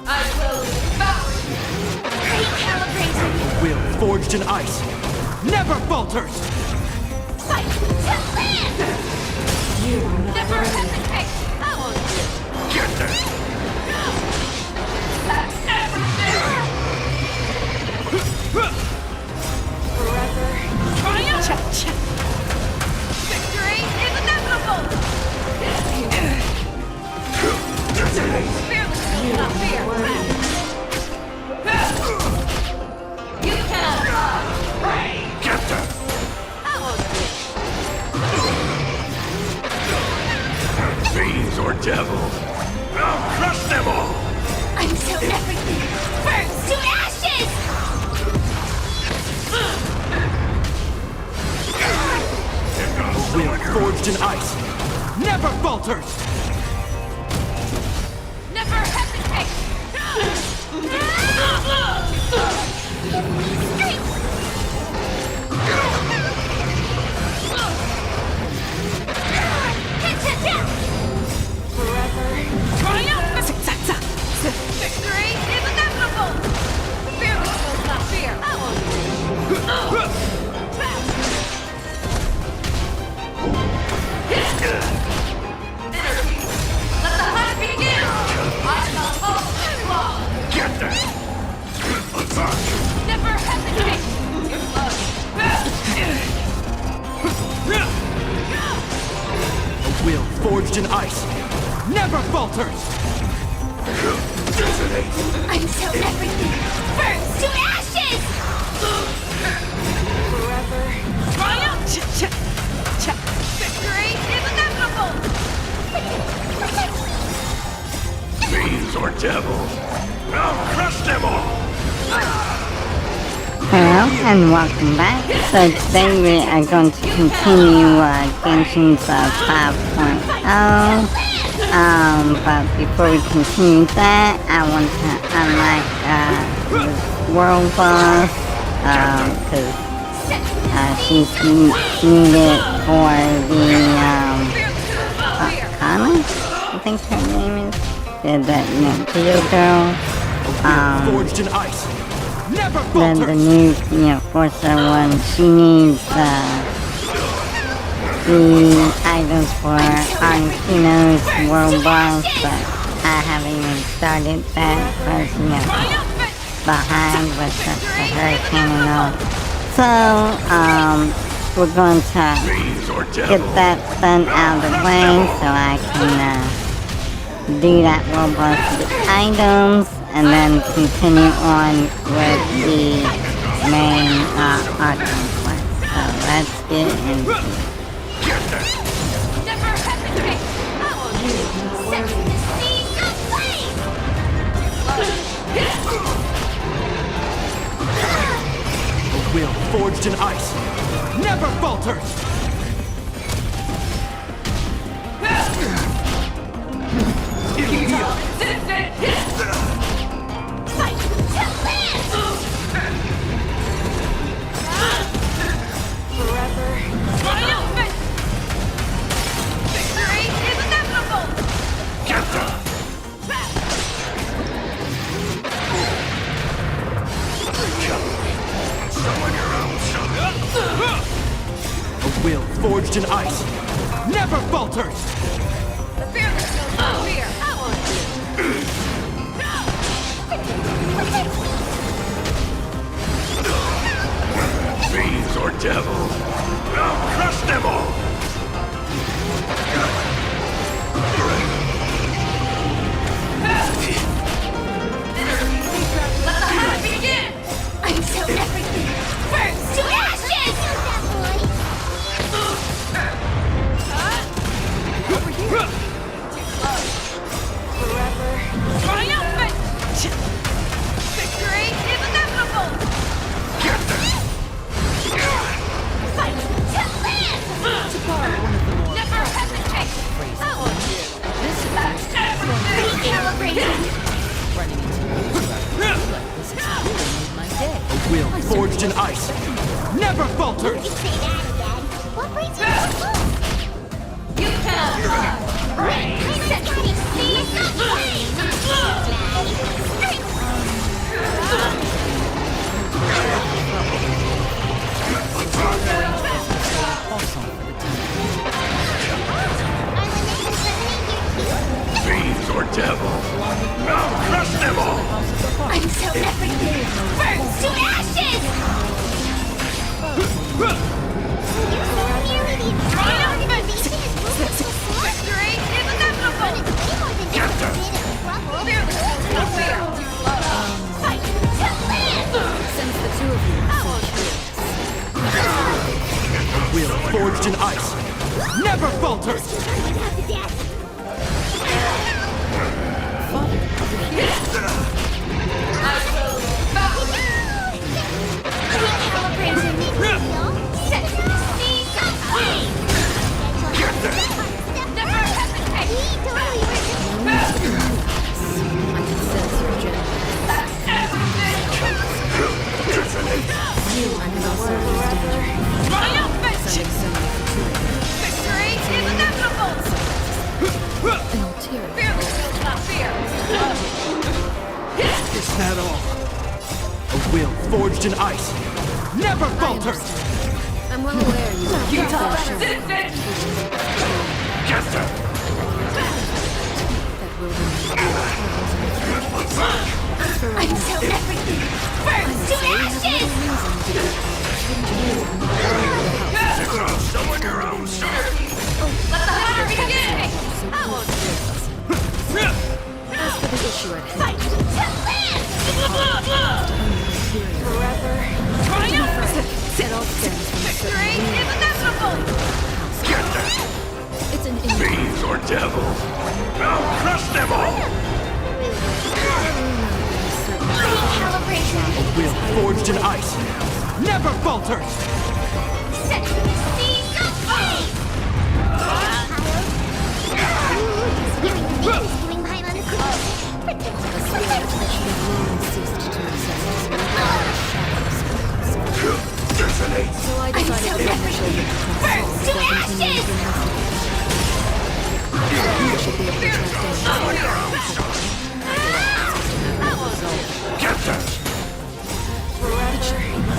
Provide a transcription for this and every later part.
I will devour you. Recalibrating. A will forged in ice never falters! Fight to land. Never hesitate. I will Get there! that's everything. Forever. Triumph. Victory is inevitable. Fearless will not fear. You cannot run. Get there! I will Fiends or devils, I'll crush them all! Until everything burns to ashes. A will forged in ice never falters! never hesitate. Forever. Triumph. Victory is inevitable. Fearless will not fear. I will. Energy. Let the hunt begin. I shall hold this long. Get there! Attack! Never hesitate. A will forged in ice never falters! Until everything burns to ashes. Forever. Triumph. Victory is inevitable. Fiends or devils, I'll crush them all! Hello and welcome back. So today we are going to continue Genshin's 5.0. But before we continue that, I want to unlock this world boss because she's needed for the Kana, I think her name is. The Geo girl. Forged in ice never Then the falters! new, Forza one, she needs the items for Arlecchino's world boss, but I haven't even started that because, behind with the hurricane and all. So, we're going to Fiends or get devils, that done out of the way so I can do that world boss with items and then continue on with the main Arkham quest. So let's get into it. Never hesitate. I will Set the seas ablaze. a will forged in ice never falters! Fight to land. Forever. Triumphant. Victory is inevitable. Get them! Summon your own son! A will forged in ice never falters! The fearless knows no fear. I will. Fiends or devils, I'll crush them all! Let the hunt begin. Until everything burns to ashes. Over here. Too close. Forever. Triumphant. Victory is inevitable. Get them! Fight forged in ice never falters! Is that all? A will forged in ice never falters! I'm well aware you are Until everything burns to ashes! Someone your own side! Let the hunter begin! I won't As for the issue at hand, fight to live! forever, Triumph! it all stems from a Victory certain is inevitable! It's an Fiends or devils! I'll crush them all! Recalibration! A will forged in ice never falters! Set to the seas of fate! a spirit that should have long ceased to exist. So I decided to bring the children Burns to ashes! should be able to track down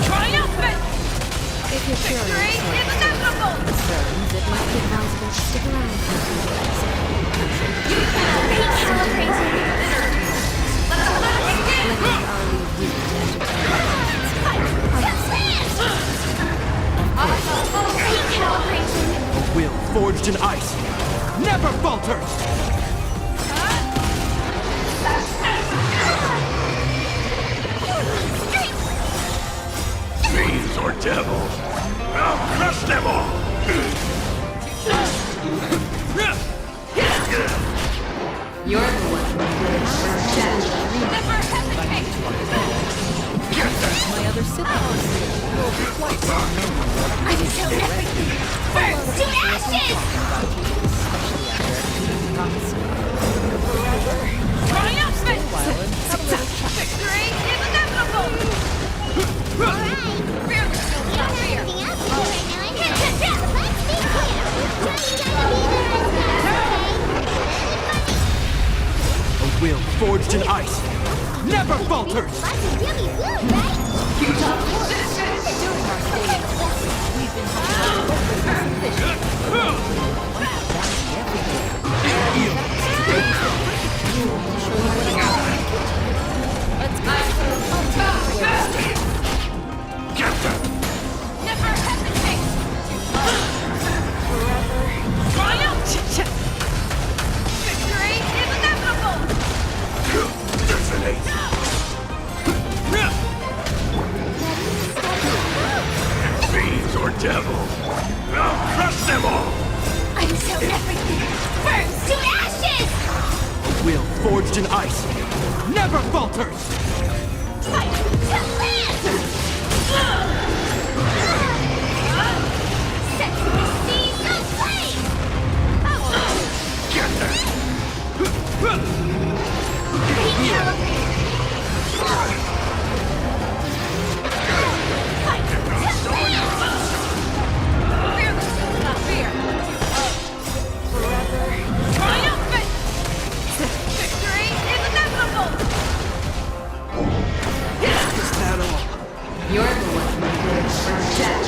Triumphant! if you're Victory curious is inevitable! concerns, it might be advisable to stick around for a few days. Recalibrating! Let the hunter begin! I'll leave you to Recalibrating! A will forged in ice never falters! Fiends or devils! I'll crush them all! You're the one who Never hesitate! my other siblings will be quite Until everything burns to ashes! Triumphant! Victory is inevitable! Fear the children of fear! A will forged in ice never falters! Never hesitate! Triumph! Victory is inevitable! Fiends or devils! I'll crush them all! Until everything burns to ashes! A will forged in ice never falters! Fight to live! Set to the seas of flame! Recalibrate! Fight to live! Fear the children of fear! Triumphant! Victory is inevitable! Is that all? You're the one who will burn death.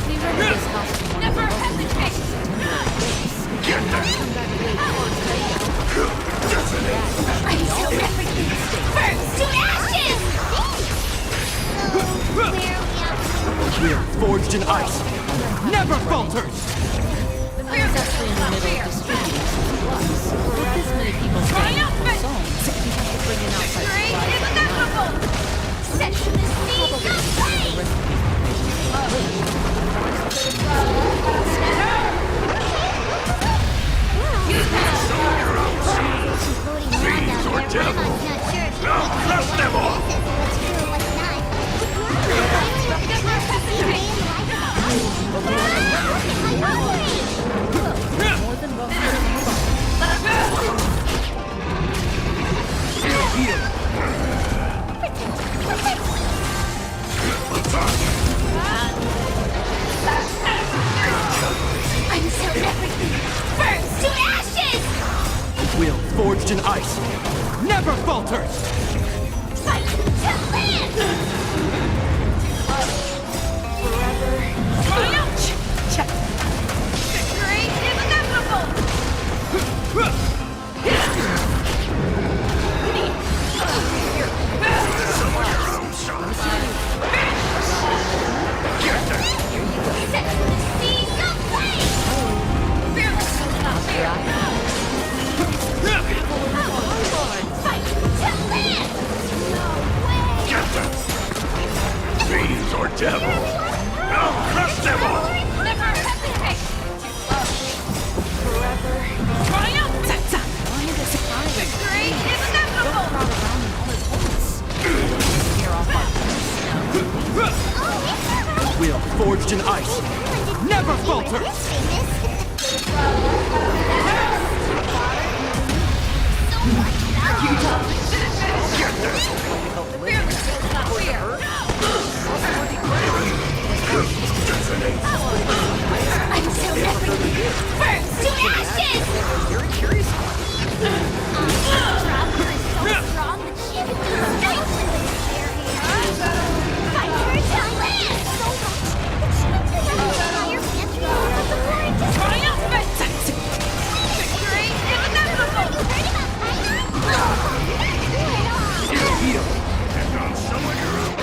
We rented this house to one Never of the hesitate! Until everything burns to ashes! Will forged in ice never falters! I was actually in the middle of distributing supplies. With this many people staying at home, we have to bring in outside Victory supplies is every month. inevitable! Set to the sea falters! Fight to land! Triumph! Victory is inevitable! Set the seas aflame! Fearless will not fear! Fight to land! No way! Fiends or devil! I'll crush them all! Never hesitate! Forever. Triumph! Victory is inevitable! A will forged in ice never falters! Fearless will not fear! I'm so everything! Burns to ashes! Very curious. Drop is so strong that she can do strength with its bare hands! Fight her to land! So much that she can take out the entire pantry of the gorgeous! Triumphant! Victory is inevitable! You heard about Heal! And I'll summon your own.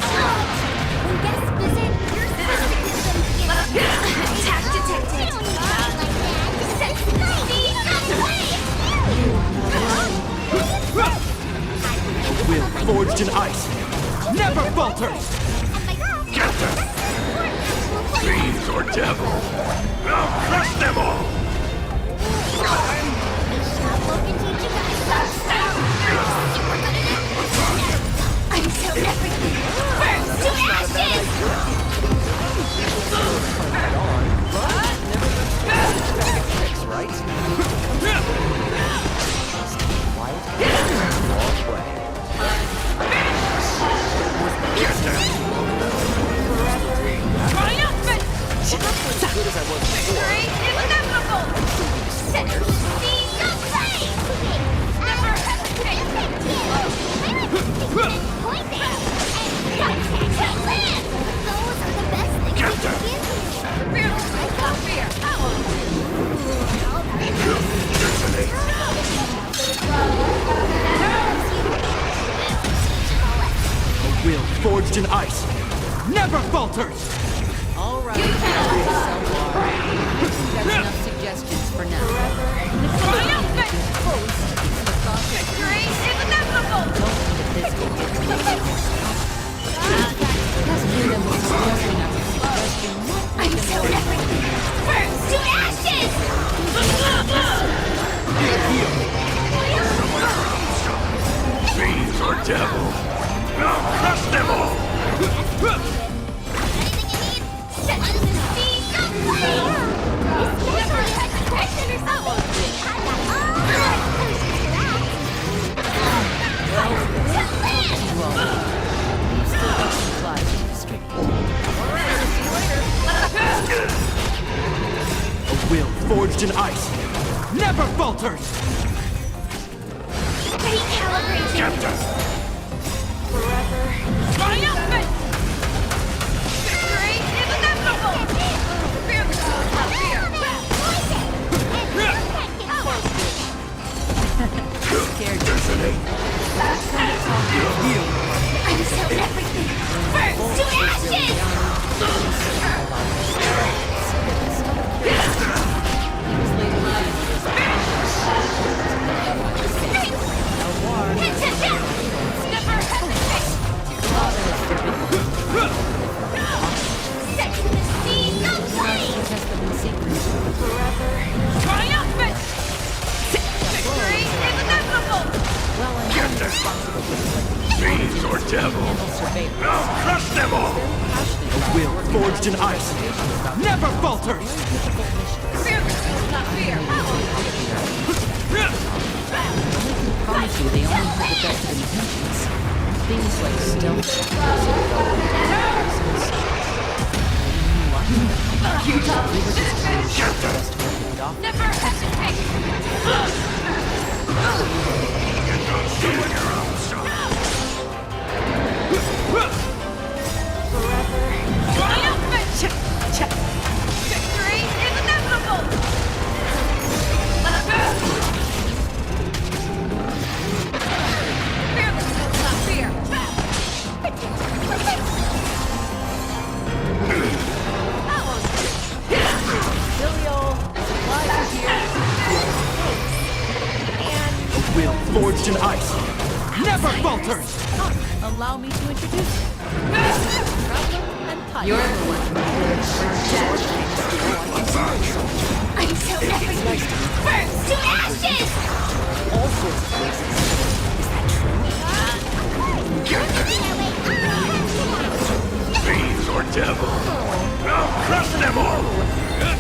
When guests visit, your system attack detected! Set the seas aflame! A will forged in ice never falters! Fiends or devil! I'll crush them all! I'm so everything! Burns to ashes! Triumphant! Victory is inevitable! Set the seas aflame! Never hesitate! Those are the best things you can give me! Fearless will not fear! A will forged in ice never falters! All right. That's enough suggestions for now. Triumphant! Victory is inevitable! I'm so everything! Burns to ashes! Fiends or devil! I'll crush them all! Anything you need? Set the seas aflame! Never hesitate! I got all the A will forged in ice never falters! Recalibrating! Forever. Triumphant! Victory is inevitable! Fearless will not fear! Heal! I'm so everything! Burns to ashes! Never hesitate! Set to the seas aflame! Forever. Triumphant! Victory is inevitable! Fiends or devil! I'll crush them all! A will forged in ice never falters! Fearless will not fear! Promise you, they only have the best of intentions. Things like stealth. Never hesitate! And I'll summon your own son! forged in ice, never falters! Allow me to introduce you. Traveler and pilot. You're the one who Until everything burns to ashes! all sorts of places. Is that true? Fiends or devil. I'll crush them all!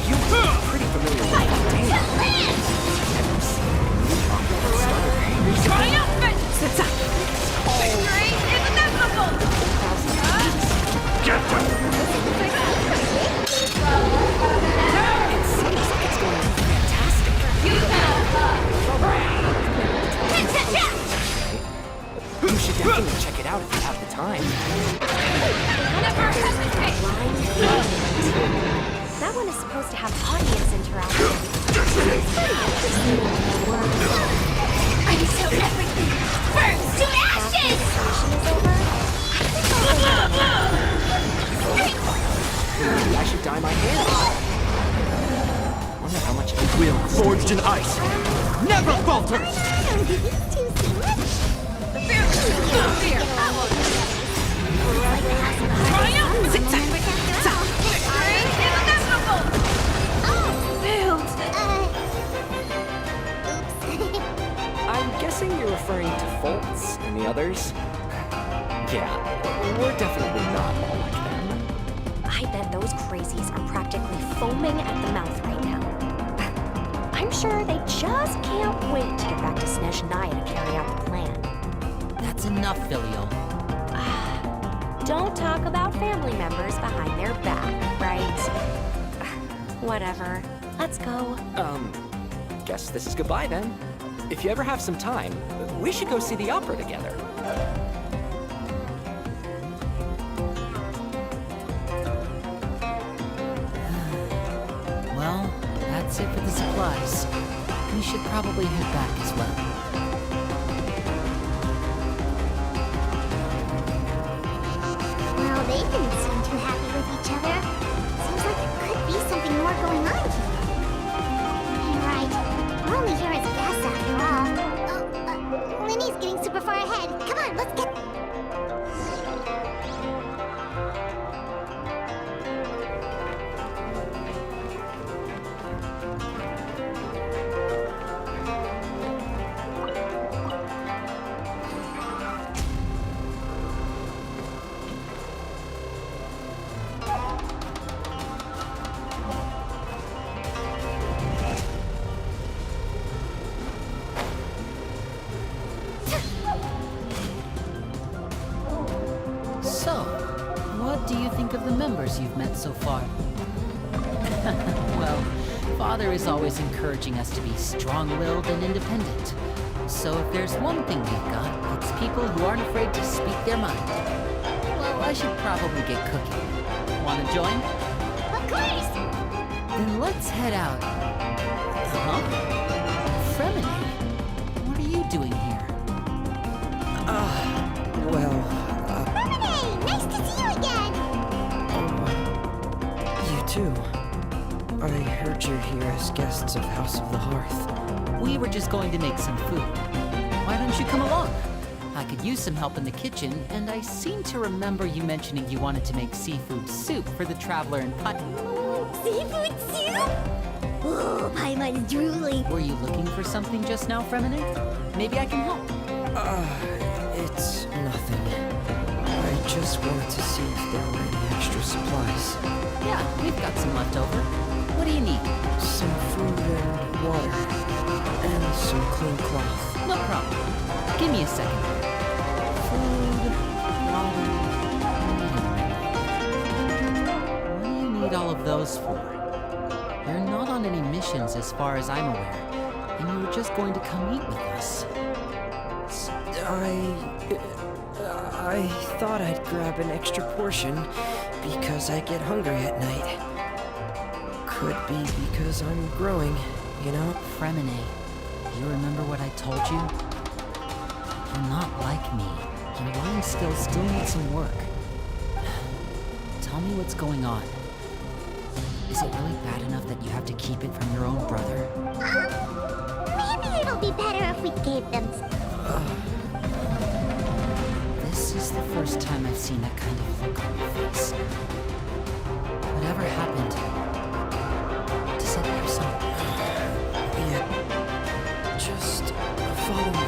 You're pretty familiar with that name. Triumphant! Victory is inevitable! Get them! It seems like it's going fantastic. You should definitely check it out if you have the time. Never hesitate! That one is supposed to have audience interaction. Until everything burns to ashes! Maybe I should dye my hair. Wonder how much Will forged in ice, never falters! I'm guessing you're referring to Foltz and the others? Yeah, we're definitely not all like them. I bet those crazies are practically foaming at the mouth right now. I'm sure they just can't wait to get back to Snesh Naya to carry out the plan. That's enough, Filial. Don't talk about family members behind their back, right? Whatever. Let's go. Guess this is goodbye then. If you ever have some time, we should go see the opera together. Well, that's it for the supplies. We should probably head back as well. Well, they didn't seem too happy with each other. Seems like there could be something more going on here. Right. We're only here as guests after all. Oh, Linny's getting super far ahead. Come on, let's get... So, what do you think of the members you've met so far? Well, Father is always encouraging us to be strong-willed and independent. So if there's one thing we've got, it's people who aren't afraid to speak their mind. Well, I should probably get cooking. Wanna join? Of course! Then let's head out. Huh? Fremini, what are you doing here? Hey, nice to see you again! You too. I heard you're here as guests of House of the Hearth. We were just going to make some food. Why don't you come along? I could use some help in the kitchen, and I seem to remember you mentioning you wanted to make seafood soup for the traveler and Seafood soup? Oh, Paimon is drooling. Were you looking for something just now, Fremini? Maybe I can help. It's nothing. I just wanted to see if there were any extra supplies. Yeah, we've got some left over. What do you need? Some food and water. And some clean cloth. No problem. Give me a second. Food, water, What do you need all of those for? You're not on any missions as far as I'm aware, and you were just going to come eat with us. I thought I'd grab an extra portion because I get hungry at night. Could be because I'm growing, you know? Fremini, you remember what I told you? You're not like me. Your learning skills still need some work. Tell me what's going on. Is it really bad enough that you have to keep it from your own brother? Maybe it'll be better if we gave them This is the first time I've seen that kind of look on your face. Whatever happened? Does it have some... Yeah. Just follow me.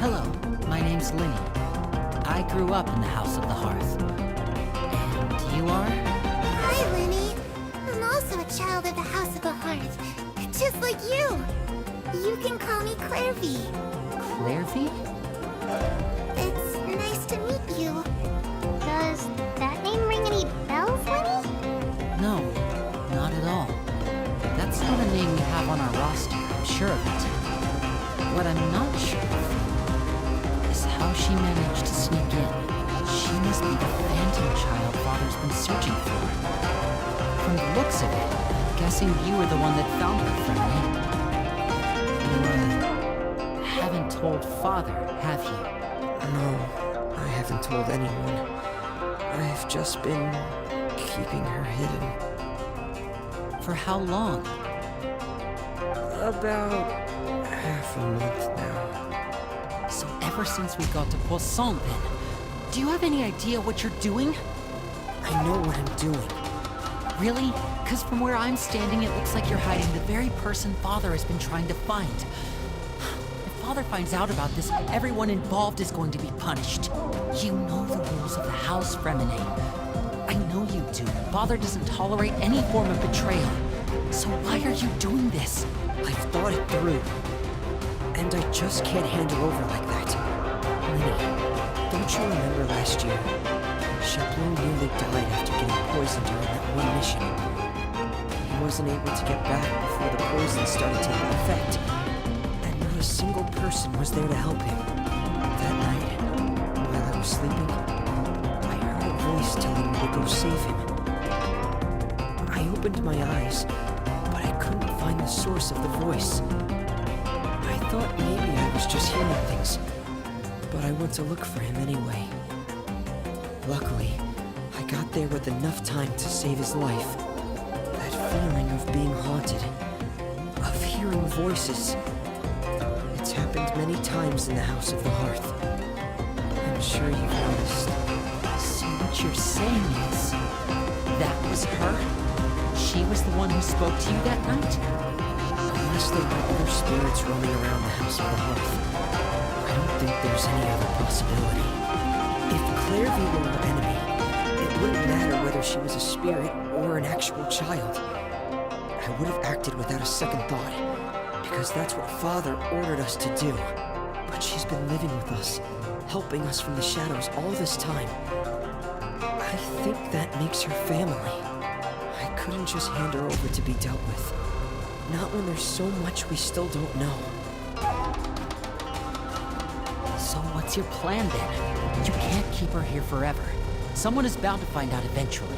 Hello, my name's Linny. I grew up in the House of the Hearth. And you are? Hi, Linny. I'm also a child of the House of the Hearth, just like you. You can call me Clairvy. Clairvy? It's nice to meet you. Does that name ring any bells, Linny? No, not at all. That's not a name we have on our roster, I'm sure of it. What I'm not sure of is how she managed to sneak in. She must be the phantom child Father's been searching for. From the looks of it, I'm guessing you were the one that found her, friendly. You, haven't told Father, have you? No, I haven't told anyone. I've just been keeping her hidden. For how long? About half a month now. So ever since we got to Poisson, then, do you have any idea what you're doing? I know what I'm doing. Really? Because from where I'm standing, it looks like you're hiding the very person Father has been trying to find. If Father finds out about this, everyone involved is going to be punished. You know the rules of the house, Fremine. I know you do. Father doesn't tolerate any form of betrayal. So why are you doing this? I've thought it through. And I just can't hand her over like that. Linny, don't you remember last year? Chaplin nearly died after getting poisoned during that one mission. He wasn't able to get back before the poison started taking effect. And not a single person was there to help him. That night, while I was sleeping, I heard a voice telling me to go save him. I opened my eyes, but I couldn't find the source of the voice. I thought maybe I was just hearing things, but I went to look for him anyway. Luckily, I got there with enough time to save his life. That feeling of being haunted, of hearing voices. It's happened many times in the House of the Hearth. I'm sure you've noticed. So what you're saying is, that was her? She was the one who spoke to you that night? Unless there were other spirits roaming around the House of the Hearth, I don't think there's any other possibility. If Clairvy were our enemy, it It wouldn't matter whether she was a spirit or an actual child. I would have acted without a second thought, because that's what Father ordered us to do. But she's been living with us, helping us from the shadows all this time. I think that makes her family. I couldn't just hand her over to be dealt with. Not when there's so much we still don't know. So what's your plan then? You can't keep her here forever. Someone is bound to find out eventually.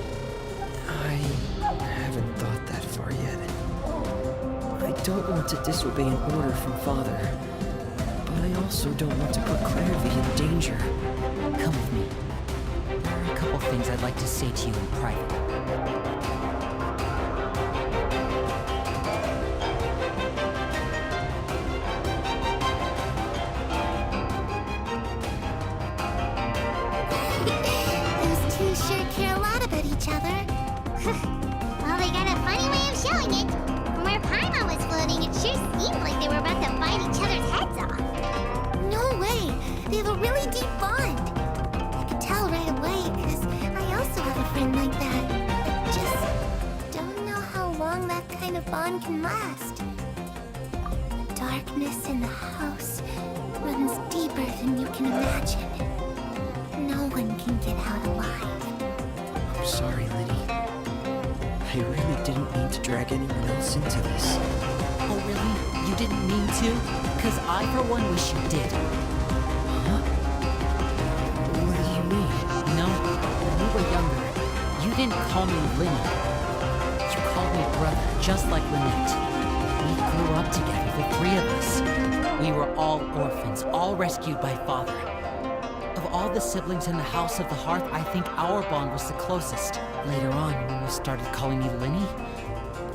I haven't thought that far yet. I don't want to disobey an order from Father, but I also don't want to put Clairvy in danger. Come with me. There are a couple things I'd like to say to you in private. Those two sure care a lot about each other. Well, they got a funny way of showing it. From where Paimon was floating, it sure seemed like they were about to bite each other's heads off. No way! They have a really deep bond. I could tell right away, because I also have a friend like that. I just don't know how long that kind of bond can last. The darkness in the house runs deeper than you can imagine. No one can get out alive. I'm sorry, Liddy. I really didn't mean to drag anyone else into this. Oh really? You didn't mean to? Because I for one wish you did. Huh? What do you mean? You know, when we were younger, you didn't call me Linny. You called me brother, just like Lynette. We grew up together, the three of us. We were all orphans, all rescued by Father. Of all the siblings in the House of the Hearth, I think our bond was the closest. Later on, when you started calling me Linny,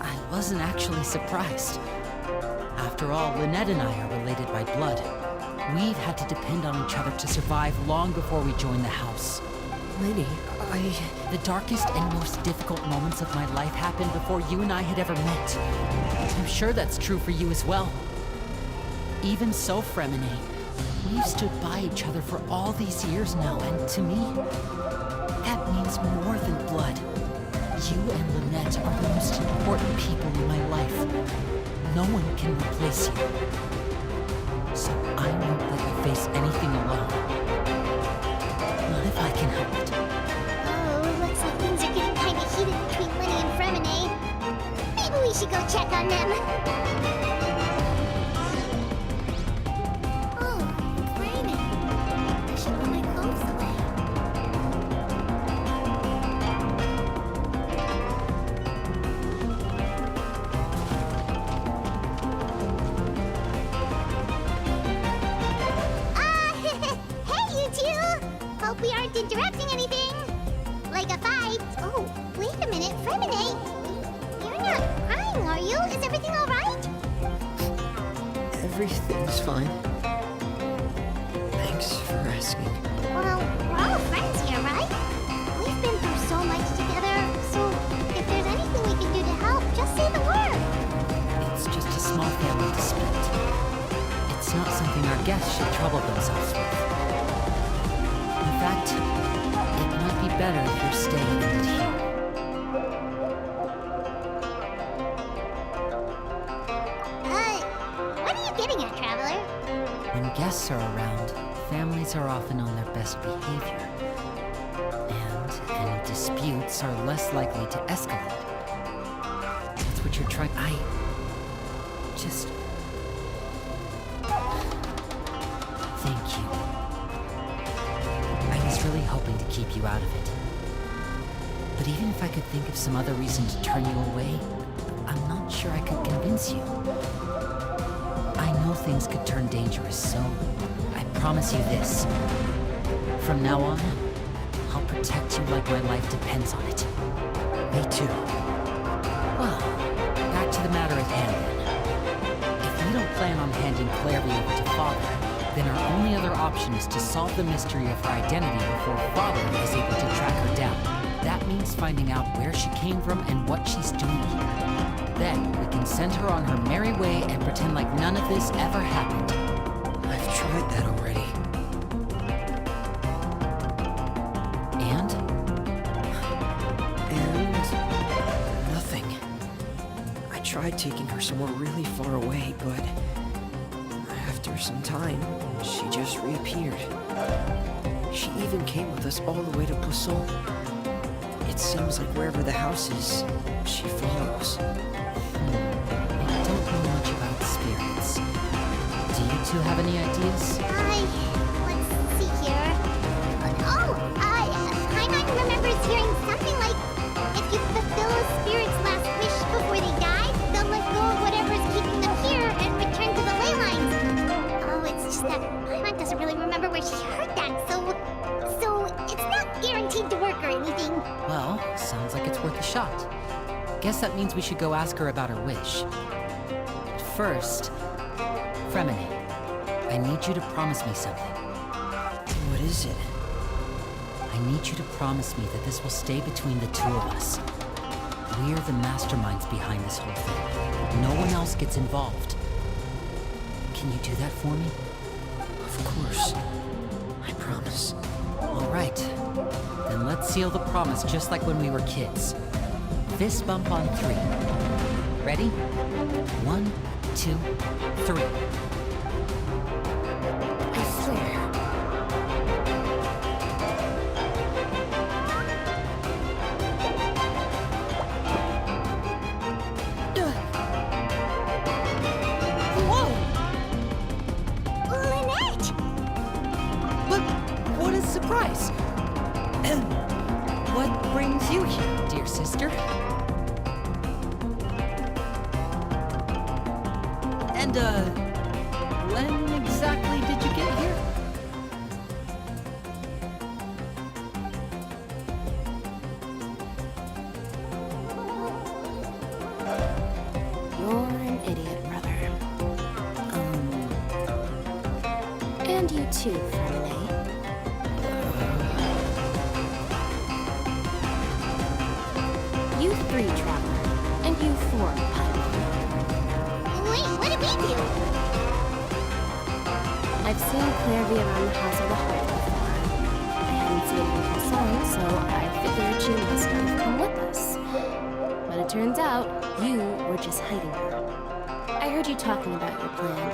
I wasn't actually surprised. After all, Lynette and I are related by blood. We've had to depend on each other to survive long before we joined the house. Liddy, The darkest and most difficult moments of my life happened before you and I had ever met. I'm sure that's true for you as well. Even so, Fremine, we've stood by each other for all these years now, and to me, that means more than blood. You and Lynette are the most important people in my life. No one can replace you. So I won't let you face anything alone. Not if I can help it. Oh, looks like things are getting kind of heated between Linny and Fremine. Maybe we should go check on them. Oh, it's raining. I should put my clothes away. Hey, you two! Hope we aren't interrupting anything. Like a fight. Oh, wait a minute, Fremine. You're not crying, are you? Is everything all right? everything's fine. Thanks for asking. Well, we're all friends here, right? We've been through so much together, so if there's anything we can do to help, just say the word. It's just a small family dispute. It's not something our guests should trouble themselves with. In fact, it might be better if you're staying in it here. What are you getting at, Traveler? When guests are around, families are often on their best behavior. And any disputes are less likely to escalate. That's what you're trying. I just... Thank you. I was really hoping to keep you out of it. But even if I could think of some other reason to turn you away, I'm not sure I could convince you. I know things could turn dangerous, so I promise you this. From now on, I'll protect you like my life depends on it. Me too. Well, back to the matter at hand then. If we don't plan on handing Clairvy over to Father, then our only other option is to solve the mystery of her identity before Father is able to track her down. That means finding out where she came from and what she's doing here. Then we can send her on her merry way and pretend like none of this ever happened. I've tried that already. And? tried taking her somewhere really far away, but after some time, she just reappeared. She even came with us all the way to Poisson. It seems like wherever the house is, she follows. I don't know much about spirits. Do you two have any ideas? Let's see here. Paimon remembers hearing something like, if you fulfill a spirit's last wish before they die, they'll let go of whatever's keeping them here and return to the ley lines. Oh, it's just that Paimon doesn't really remember where she heard that, so it's not guaranteed to work or anything. Well, sounds like it's worth a shot. Guess that means we should go ask her about her wish. But first, Fremine, I need you to promise me something. What is it? I need you to promise me that this will stay between the two of us. We're the masterminds behind this whole thing. No one else gets involved. Can you do that for me? Of course. I promise. All right. Then let's seal the promise just like when we were kids. Fist bump on 3. Ready? 1, 2, 3. I swear. Lynette! But what a surprise! What brings you here, dear sister? And, when exactly did you get here? You're an idiot, brother. And you too, Fremine. You 3, Traveler. And you 4, Paimon. Wait, what did we do? I've seen Clairvy around the House of the Heart before. I hadn't seen her in song, so I figured she must have come with us. But it turns out, you were just hiding her. I heard you talking about your plan.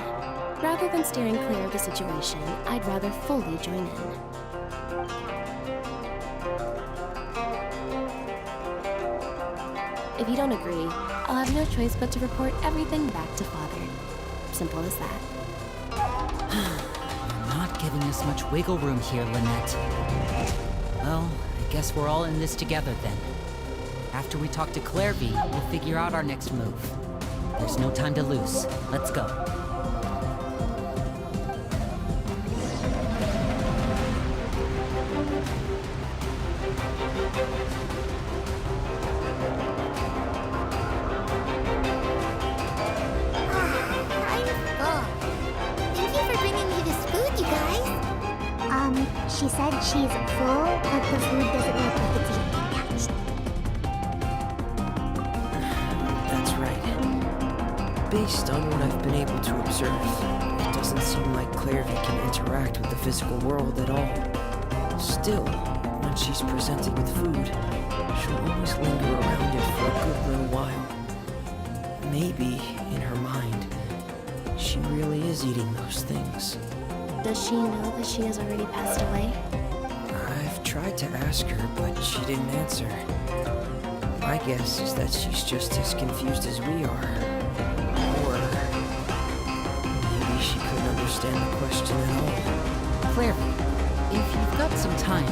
Rather than steering clear of the situation, I'd rather fully join in. If you don't agree, I'll have no choice but to report everything back to Father. Simple as that. You're not giving us much wiggle room here, Lynette. Well, I guess we're all in this together then. After we talk to Clairvy, we'll figure out our next move. There's no time to lose. Let's go. Thank you for bringing me this food, you guys. She said she's full, but the food doesn't look like it's even attached. That's right. Based on what I've been able to observe, it doesn't seem like Clairvy can interact with the physical world at all. Still, when she's presented with food, she'll always linger around it for a good little while. Maybe, in her mind, she really is eating those things. Does she know that she has already passed away? I've tried to ask her, but she didn't answer. My guess is that she's just as confused as we are. Or maybe she couldn't understand the question at all. Clairvy, if you've got some time,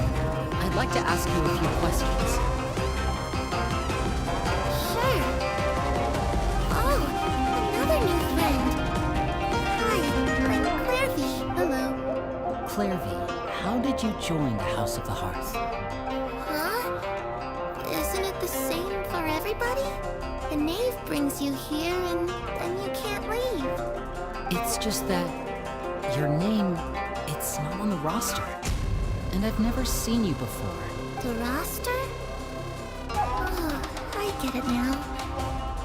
I'd like to ask you a few questions. Sure. Oh, another new friend. Hi, I'm Clairvy. Hello. Clairvy, how did you join the House of the Hearth? Huh? Isn't it the same for everybody? The knave brings you here and then you can't leave. It's just that your name, it's not on the roster. And I've never seen you before. The roster? Oh, I get it now.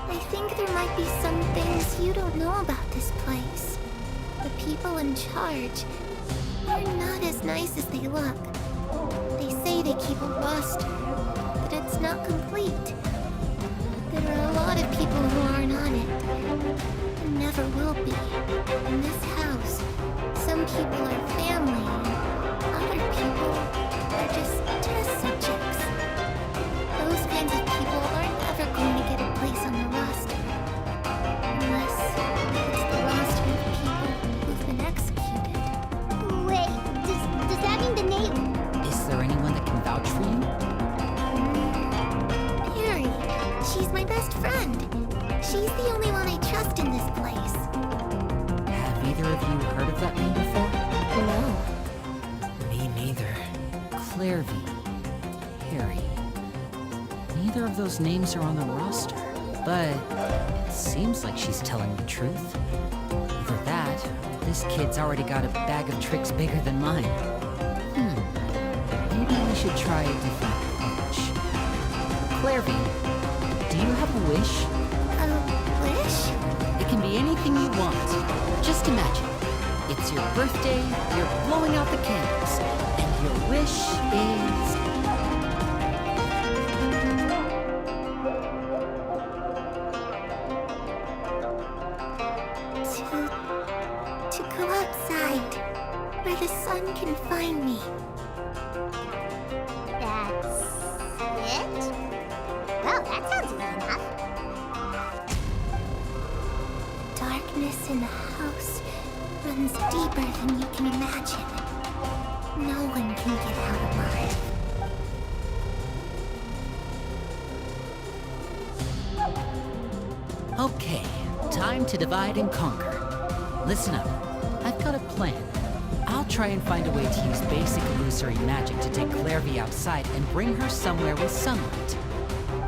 I think there might be some things you don't know about this place. The people in charge, they're not as nice as they look. They say they keep a roster, but it's not complete. There are a lot of people who aren't on it. And never will be. In this house, some people are family, and other people are just test subjects. Those kinds of people aren't ever going to get a place on the roster. Unless it's the roster of people who've been executed. Wait, does that mean the name? Is there anyone that can vouch for you? Harry. She's my best friend. She's the only one I trust in this place. Have either of you heard of that name before? No. Me neither. Clairvy, Harry. Neither of those names are on the roster, but it seems like she's telling the truth. Either that, or this kid's already got a bag of tricks bigger than mine. Maybe we should try a different approach. Clairvy, do you have a wish? A wish? It can be anything you want. Just imagine. It's your birthday, you're blowing out the candles, and your wish is... To go outside, where the sun can find me. That's it? Well, that sounds easy enough. Darkness in the house runs deeper than you can imagine. No one can get out alive. Okay, time to divide and conquer. Listen up, I've got a plan. I'll try and find a way to use basic illusory magic to take Clairvy outside and bring her somewhere with sunlight.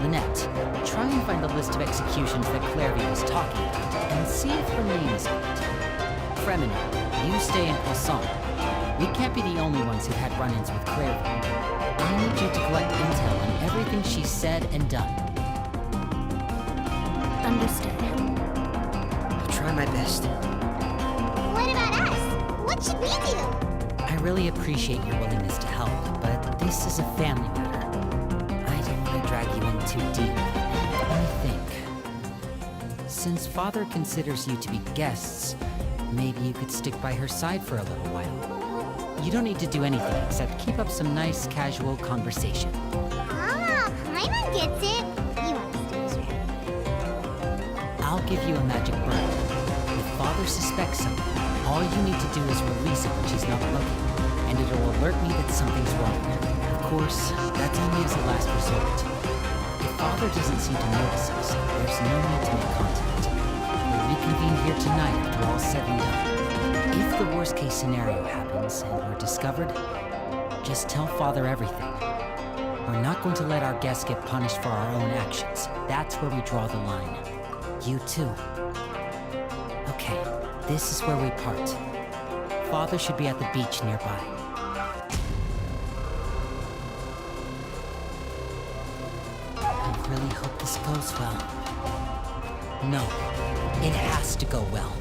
Lynette, try and find the list of executions that Clairvy was talking about and see if her name is on it. Fremini, you stay in Poisson. We can't be the only ones who had run-ins with Clairvy. I need you to collect intel on everything she's said and done. Understood. I'll try my best. What about us? What should we do? I really appreciate your willingness to help, but this is a family matter. I don't want to drag you in too deep. Let me think. Since Father considers you to be guests, maybe you could stick by her side for a little while. You don't need to do anything except keep up some nice, casual conversation. Ah, Paimon gets it. You understand, sure. I'll give you a magic bird. If Father suspects something, all you need to do is release it when she's not looking, and it'll alert me that something's wrong. Of course, that's only as a last resort. If Father doesn't seem to notice us, there's no need to make contact. We'll reconvene here tonight after all's said and done. If the worst-case scenario happens and we're discovered, just tell Father everything. We're not going to let our guests get punished for our own actions. That's where we draw the line. You too. Okay, this is where we part. Father should be at the beach nearby. I really hope this goes well. No, it has to go well.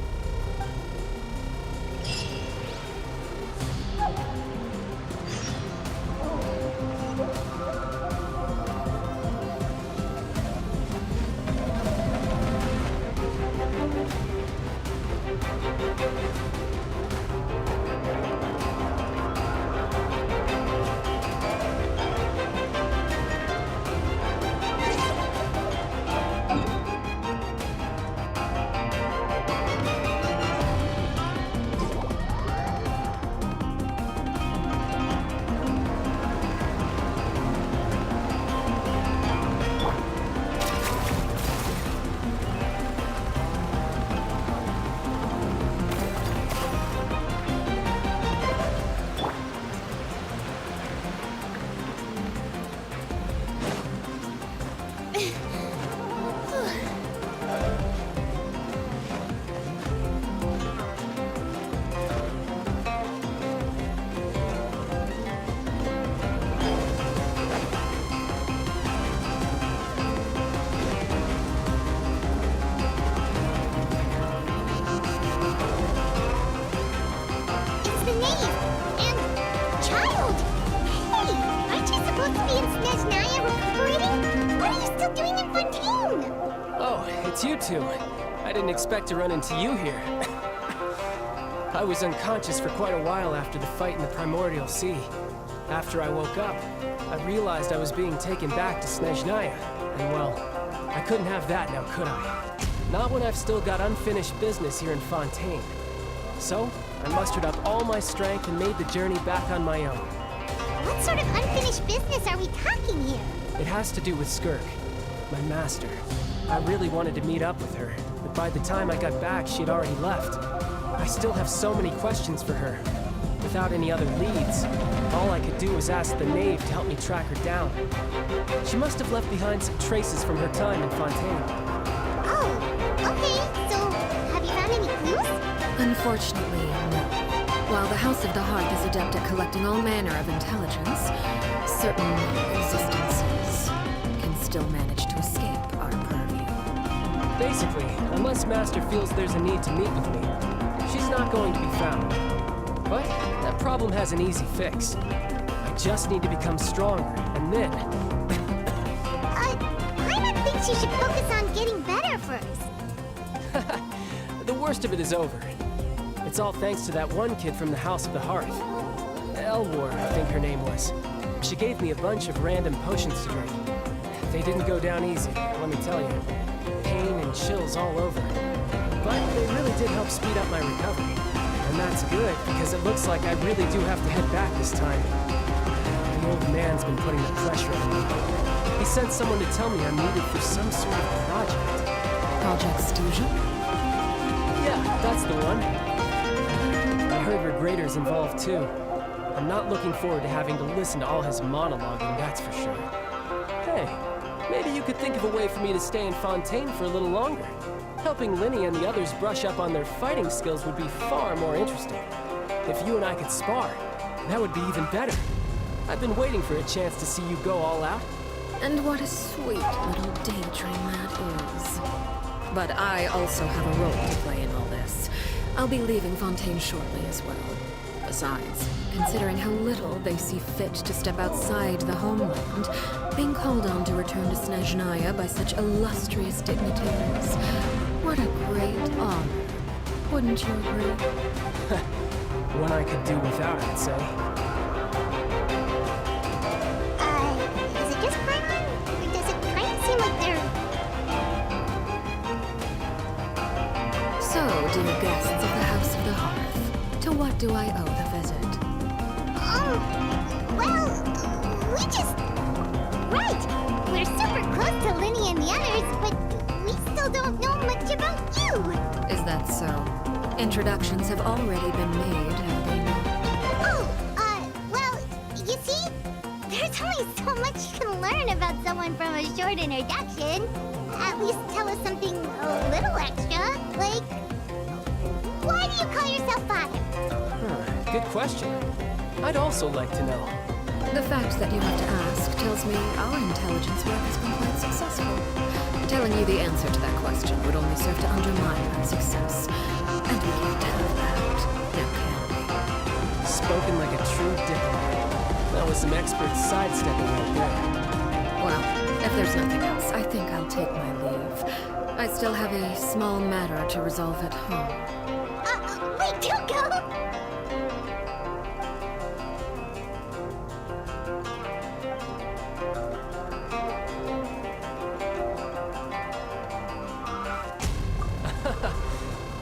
It's the name! And child! Hey! Aren't you supposed to be in Snezhnaya recuperating? What are you still doing in Fontaine? Oh, it's you two. I didn't expect to run into you here. I was unconscious for quite a while after the fight in the Primordial Sea. After I woke up, I realized I was being taken back to Snezhnaya. And well, I couldn't have that now, could I? Not when I've still got unfinished business here in Fontaine. So, I mustered up all my strength and made the journey back on my own. What sort of unfinished business are we talking here? It has to do with Skirk, my master. I really wanted to meet up with her, but by the time I got back, she'd already left. I still have so many questions for her. Without any other leads, all I could do was ask the knave to help me track her down. She must have left behind some traces from her time in Fontaine. Oh, okay. So, have you found any clues? Unfortunately, no. While the House of the Hearth is adept at collecting all manner of intelligence, certain existences can still manage to escape our purview. Basically, unless Master feels there's a need to meet with me, she's not going to be found. But that problem has an easy fix. I just need to become stronger, and then... I don't think she should focus on getting better first. The worst of it is over. It's all thanks to that one kid from the House of the Hearth. Elwar, I think her name was. She gave me a bunch of random potions to drink. They didn't go down easy, let me tell you. Pain and chills all over. But they really did help speed up my recovery. And that's good, because it looks like I really do have to head back this time. The old man's been putting the pressure on me. He sent someone to tell me I'm needed for some sort of project. Project Stuja? Yeah, that's the one. I heard Regrader's involved too. I'm not looking forward to having to listen to all his monologuing, that's for sure. Hey, maybe you could think of a way for me to stay in Fontaine for a little longer. Helping Linny and the others brush up on their fighting skills would be far more interesting. If you and I could spar, that would be even better. I've been waiting for a chance to see you go all out. And what a sweet little daydream that is. But I also have a role to play in all this. I'll be leaving Fontaine shortly as well. Besides, considering how little they see fit to step outside the homeland, being called on to return to Snezhnaya by such illustrious dignitaries, what a great honor. Wouldn't you agree? One I could do without, I'd say. Is it just Paimon? Or does it kind of seem like they're... So, dear guests of the House of the Hearth, to what do I owe the visit? Well, we just... Right! We're super close to Linny and the others, but we still don't know much about you! Is that so? Introductions have already been made, have they not? Well, you see, there's only so much you can learn about someone from a short introduction. At least tell us something a little extra, like... Why do you call yourself Father? Good question. I'd also like to know. The fact that you have to ask tells me our intelligence work has been quite successful. Telling you the answer to that question would only serve to undermine our success. And we can't have that, now can we? Spoken like a true diplomat. That was some expert sidestepping right there. Well, if there's nothing else, I think I'll take my leave. I still have a small matter to resolve at home. Wait, don't go!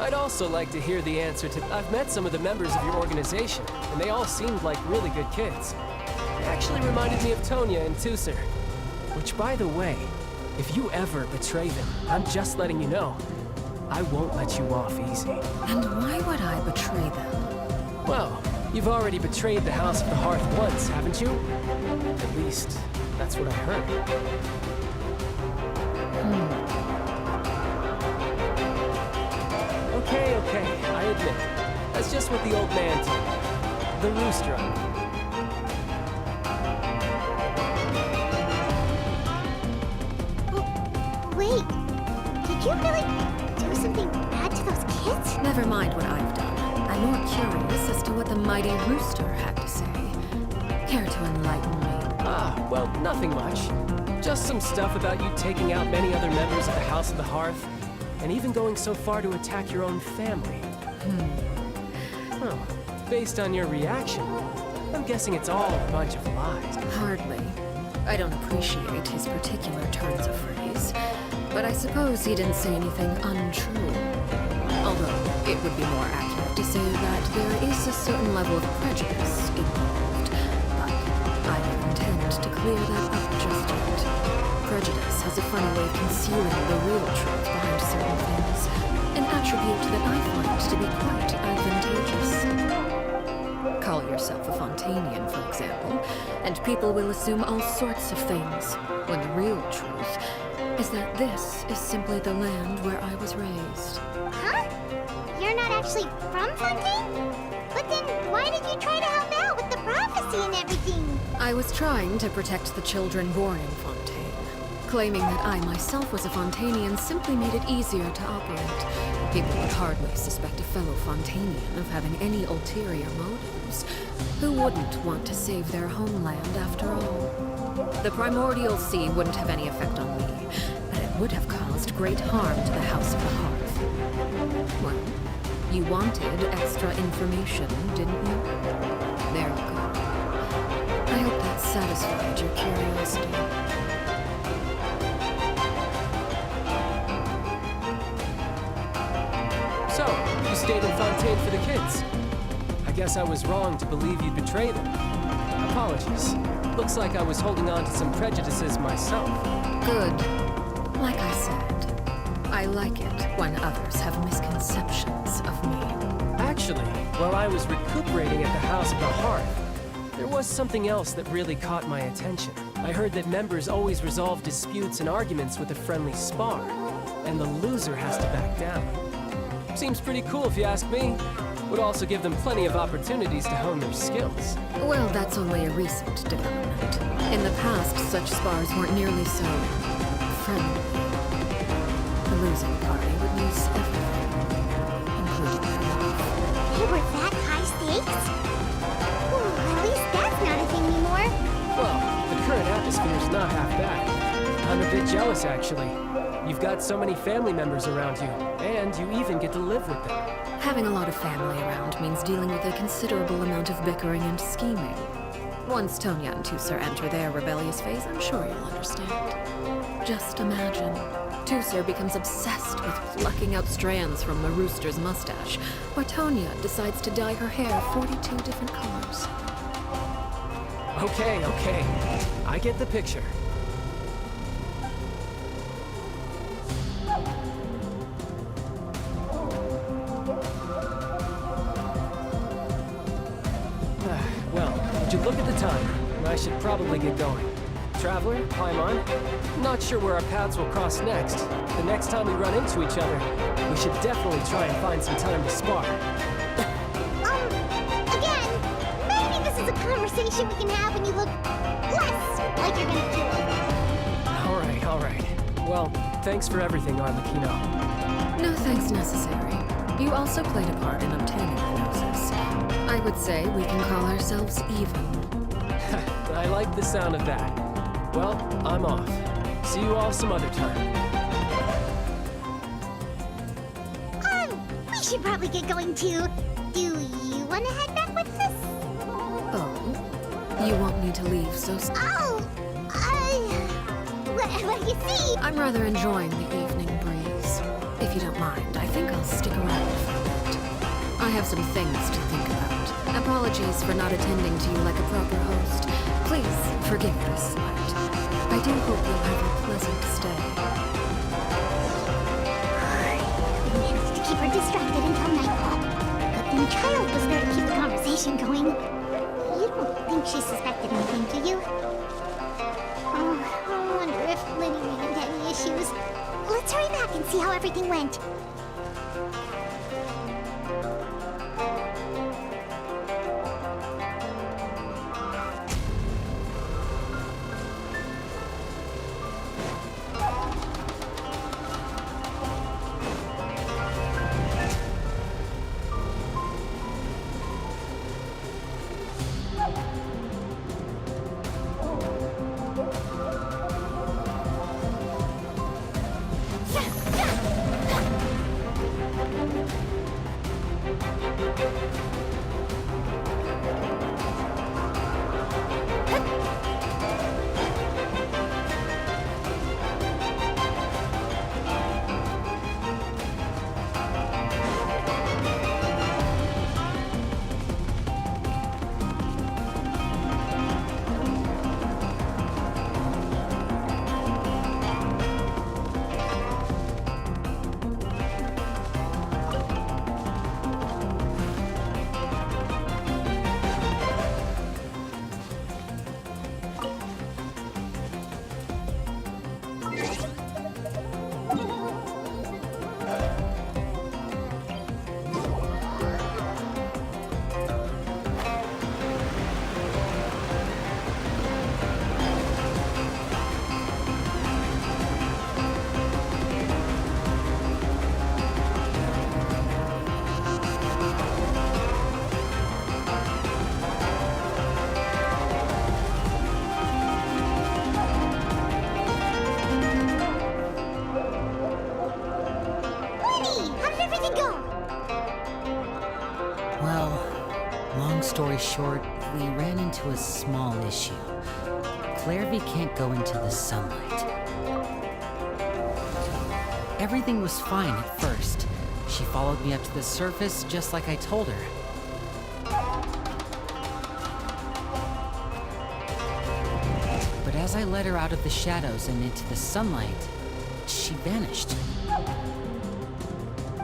I'd also like to hear the answer to... I've met some of the members of your organization, and they all seemed like really good kids. They actually reminded me of Tonya and Tusser. Which, by the way, if you ever betray them, I'm just letting you know, I won't let you off easy. And why would I betray them? Well, you've already betrayed the House of the Hearth once, haven't you? At least, that's what I heard. Okay, I admit. That's just what the old man told me. The rooster on me. Wait, did you really do something bad to those kids? Never mind what I've done. I'm more curious as to what the mighty rooster had to say. Care to enlighten me? Well, nothing much. Just some stuff about you taking out many other members of the House of the Hearth, and even going so far to attack your own family. Well, based on your reaction, I'm guessing it's all a bunch of lies. Hardly. I don't appreciate his particular turns of phrase, but I suppose he didn't say anything untrue. Although, it would be more accurate to say that there is a certain level of prejudice involved, but I don't intend to clear that up just yet. Prejudice has a funny way of concealing the real truth behind certain things, an attribute that I find to be quite advantageous. Call yourself a Fontanian, for example, and people will assume all sorts of things, when the real truth is that this is simply the land where I was raised. Huh? You're not actually from Fontaine? But then why did you try to help out with the prophecy and everything? I was trying to protect the children born in Fontaine. Claiming that I myself was a Fontanian simply made it easier to operate. People would hardly suspect a fellow Fontanian of having any ulterior motives. Who wouldn't want to save their homeland after all? The primordial sea wouldn't have any effect on me, but it would have caused great harm to the House of the Hearth. Well, you wanted extra information, didn't you? There you go. I hope that satisfied your curiosity. So, you stayed in Fontaine for the kids. I guess I was wrong to believe you'd betray them. Apologies. Looks like I was holding on to some prejudices myself. Good. Like I said, I like it when others have misconceptions of me. Actually, while I was recuperating at the House of the Hearth, there was something else that really caught my attention. I heard that members always resolve disputes and arguments with a friendly spar, and the loser has to back down. Seems pretty cool if you ask me. Would also give them plenty of opportunities to hone their skills. Well, that's only a recent development. In the past, such spars weren't nearly so friendly. The losing party would lose everything, including their life. They were that high stakes? Ooh, at least that's not a thing anymore. Well, the current atmosphere's not half bad. I'm a bit jealous, actually. You've got so many family members around you, and you even get to live with them. Having a lot of family around means dealing with a considerable amount of bickering and scheming. Once Tonya and Tusser enter their rebellious phase, I'm sure you'll understand. Just imagine. Tusser becomes obsessed with plucking out strands from the rooster's mustache, while Tonya decides to dye her hair 42 different colors. Okay. I get the picture. Look at the time. I should probably get going. Traveler, Paimon, not sure where our paths will cross next. The next time we run into each other, we should definitely try and find some time to spar. Again, maybe this is a conversation we can have when you look less like you're gonna kill me. All right. Well, thanks for everything, Arlecchino. No thanks necessary. You also played a part in obtaining the Gnosis. I would say we can call ourselves even. I like the sound of that. Well, I'm off. See you all some other time. We should probably get going too. Do you want to head back with us? Oh? You want me to leave so soon? Well, you see... I'm rather enjoying the evening breeze. If you don't mind, I think I'll stick around for a bit. I have some things to think about. Apologies for not attending to you like a proper host. Please forgive this slight. I do hope you'll have a pleasant stay. We managed to keep her distracted until nightfall. But the child was there to keep the conversation going. You don't think she suspected anything, do you? Oh, I wonder if Liddy ran into any issues. Let's hurry back and see how everything went. Well, long story short, we ran into a small issue. Clairvy can't go into the sunlight. Everything was fine at first. She followed me up to the surface just like I told her. But as I led her out of the shadows and into the sunlight, she vanished.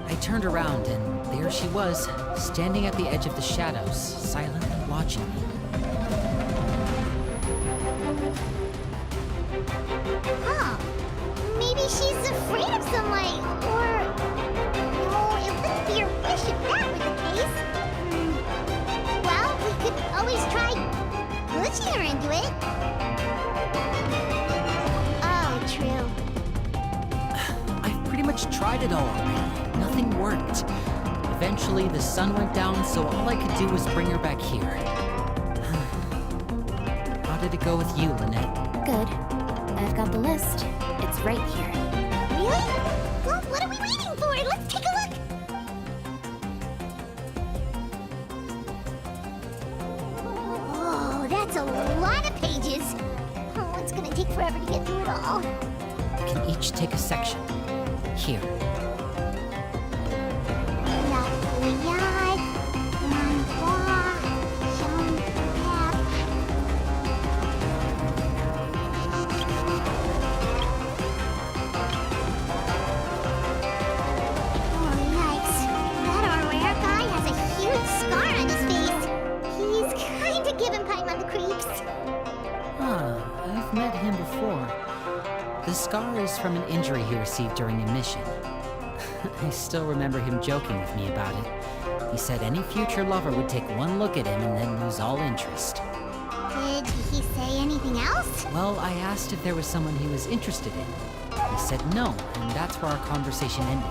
I turned around and there she was, standing at the edge of the shadows, silently watching me. Huh. Maybe she's afraid of sunlight, or... No, it wouldn't be her wish if that were the case. Well, we could always try pushing her into it. Oh, true. I've pretty much tried it all already. Nothing worked. Eventually, the sun went down, so all I could do was bring her back here. How did it go with you, Lynette? Good. I've got the list. It's right here. Really? Well, what are we waiting for? Let's take a look! Whoa, that's a lot of pages. Oh, it's gonna take forever to get through it all. We can each take a section. Here. I've met him before. The scar is from an injury he received during a mission. I still remember him joking with me about it. He said any future lover would take one look at him and then lose all interest. Did he say anything else? Well, I asked if there was someone he was interested in. He said no, and that's where our conversation ended.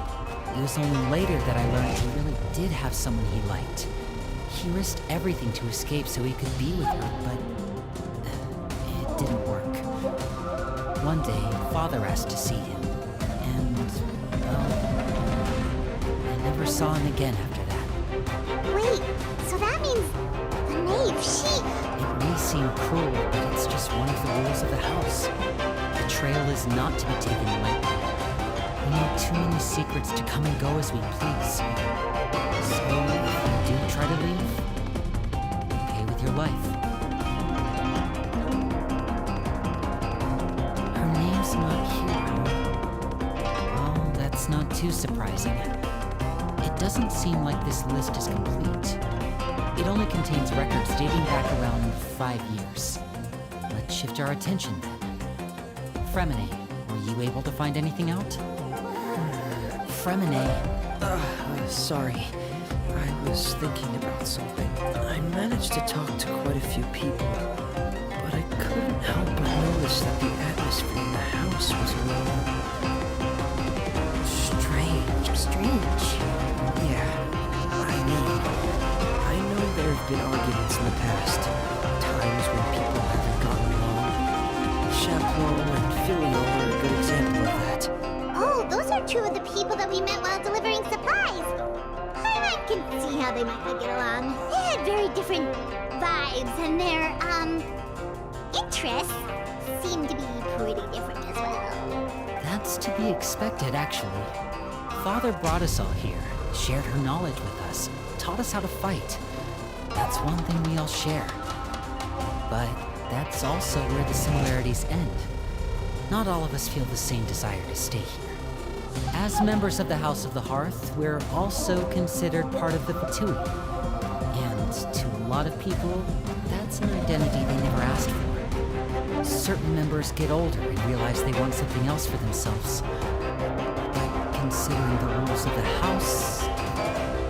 It was only later that I learned he really did have someone he liked. He risked everything to escape so he could be with her, but it didn't work. One day, Father asked to see him, and, well, I never saw him again after that. Wait, so that means the knave, she... It may seem cruel, but it's just one of the rules of the house. Betrayal is not to be taken lightly. We know too many secrets to come and go as we please. So, if you do try to leave, pay with your life. Her name's not here. Well, that's not too surprising. It doesn't seem like this list is complete. It only contains records dating back around 5 years. Let's shift our attention then. Fremine, were you able to find anything out? Fremine. Sorry. I was thinking about something. I managed to talk to quite a few people, but I couldn't help but notice that the atmosphere in the house was a little... strange. Yeah, I know there have been arguments in the past, times when people haven't gotten along. Chaperon and Filial are a good example of that. Oh, those are two of the people that we met while delivering supplies. I can see how they might not get along. They had very different vibes, and their, interests seem to be pretty different as well. That's to be expected, actually. Father brought us all here, shared her knowledge with us, taught us how to fight. That's one thing we all share. But that's also where the similarities end. Not all of us feel the same desire to stay here. As members of the House of the Hearth, we're also considered part of the Fatui. And to a lot of people, that's an identity they never asked for. Certain members get older and realize they want something else for themselves. But considering the rules of the House,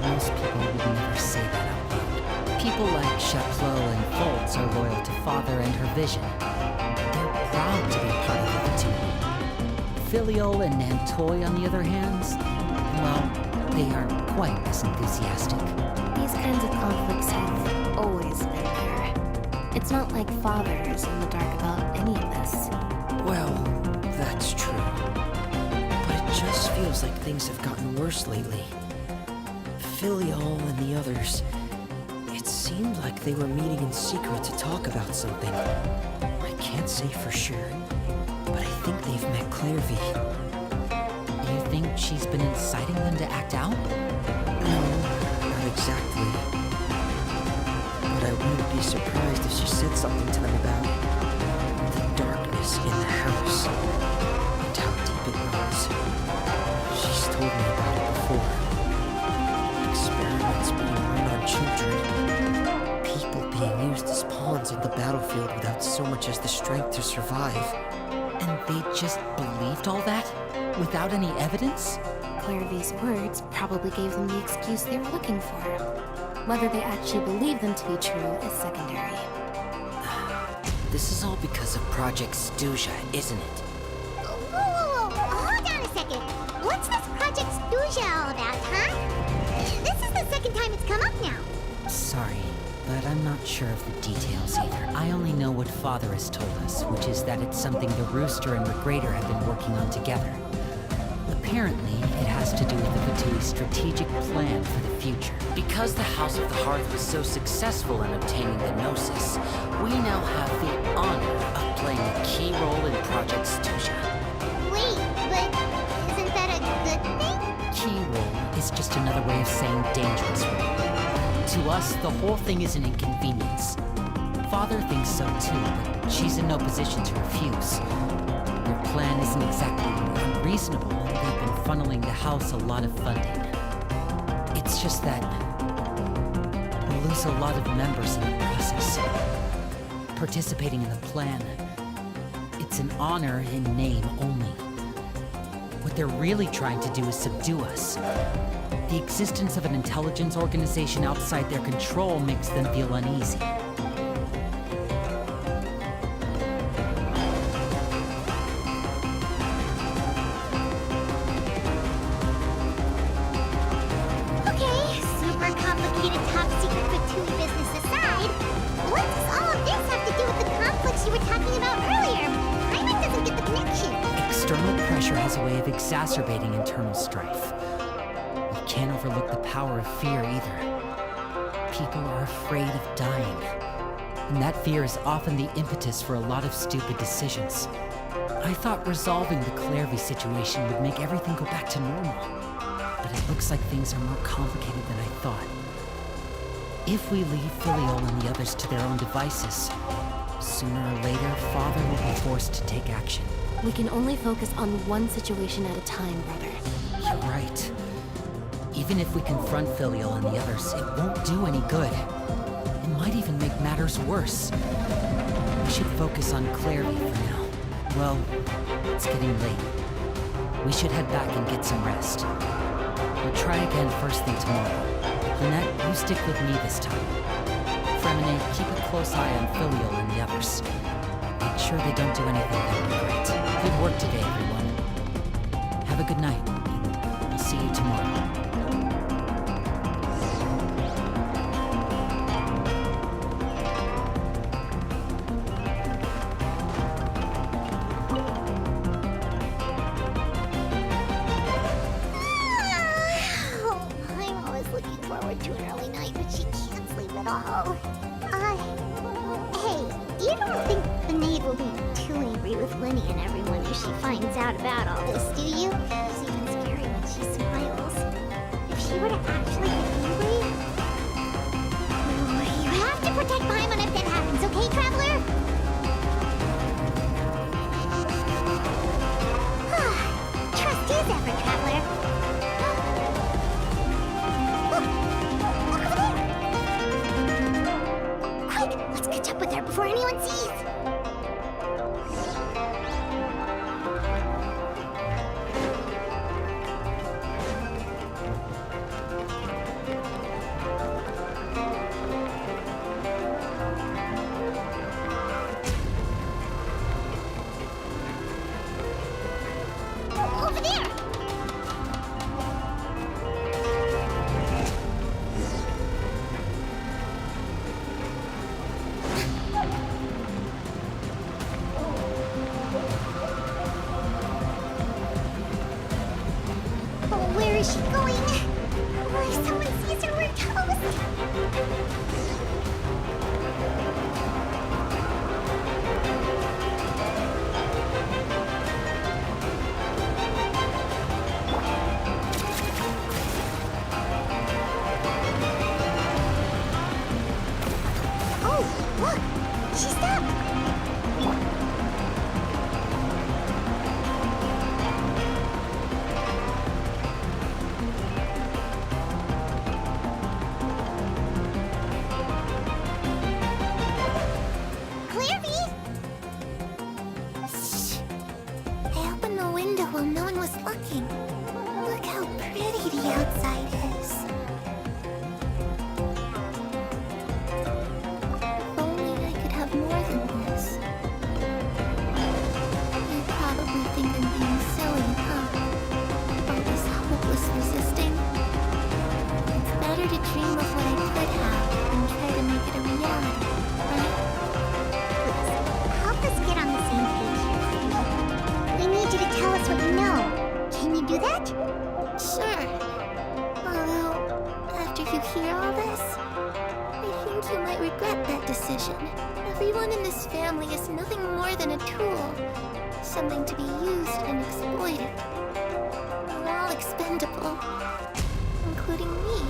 most people would never say that out loud. People like Chaplot and Foltz are loyal to Father and her vision. They're proud to be part of the Fatui. Filial and Nantoy, on the other hand, well, they aren't quite as enthusiastic. These kinds of conflicts have always been there. It's not like Father is in the dark about any of this. Well, that's true. But it just feels like things have gotten worse lately. Filial and the others, like they were meeting in secret to talk about something. I can't say for sure, but I think they've met Clairvy. You think she's been inciting them to act out? No, not exactly. But I wouldn't be surprised if she said something to them about the darkness in the house and how deep it runs. She's told me about it before. Experiments being run on children. People being used as pawns on the battlefield without so much as the strength to survive. And they just believed all that? Without any evidence? Clairvy's words probably gave them the excuse they were looking for. Whether they actually believe them to be true is secondary. This is all because of Project Stuja, isn't it? Whoa, hold on a second. What's this Project Stuja all about, huh? This is the second time it's come up now. Sorry, but I'm not sure of the details either. I only know what Father has told us, which is that it's something the Rooster and Regrader have been working on together. Apparently, it has to do with the Vatui's strategic plan for the future. Because the House of the Hearth was so successful in obtaining the Gnosis, we now have the honor of playing a key role in Project Stuja. Wait, but isn't that a good thing? Key role is just another way of saying dangerous role. To us, the whole thing is an inconvenience. Father thinks so too, but she's in no position to refuse. Their plan isn't exactly unreasonable. They've been funneling the house a lot of funding. It's just that we'll lose a lot of members in the process. Participating in the plan, it's an honor in name only. What they're really trying to do is subdue us. The existence of an intelligence organization outside their control makes them feel uneasy. Okay, super complicated top secret Fatui business aside, what does all of this have to do with the conflicts you were talking about earlier? Paimon doesn't get the connection. External pressure has a way of exacerbating internal strife. We can't overlook the power of fear either. People are afraid of dying. And that fear is often the impetus for a lot of stupid decisions. I thought resolving the Clairvy situation would make everything go back to normal. But it looks like things are more complicated than I thought. If we leave Filiol and the others to their own devices, sooner or later, Father will be forced to take action. We can only focus on one situation at a time, brother. You're right. Even if we confront Filiol and the others, it won't do any good. It might even make matters worse. We should focus on Clairvy for now. Well, it's getting late. We should head back and get some rest. We'll try again first thing tomorrow. Lynette, you stick with me this time. Fremine, keep a close eye on Filiol and the others. Make sure they don't do anything that would be great. Good work today, everyone. Have a good night. I'll see you tomorrow. I'm always looking forward to an early night, but she can't sleep at all. Hey, you don't think the maid will be too angry with Linny and everyone if she finds out about all this, do you? It's even scary when she smiles. If she were to actually get angry... Oh, you have to protect Paimon if that happens, okay, Traveler? Trust is ever, Traveler. Look over there! Quick, let's catch up with her before anyone sees! regret that decision. Everyone in this family is nothing more than a tool. Something to be used and exploited. We're all expendable. Including me.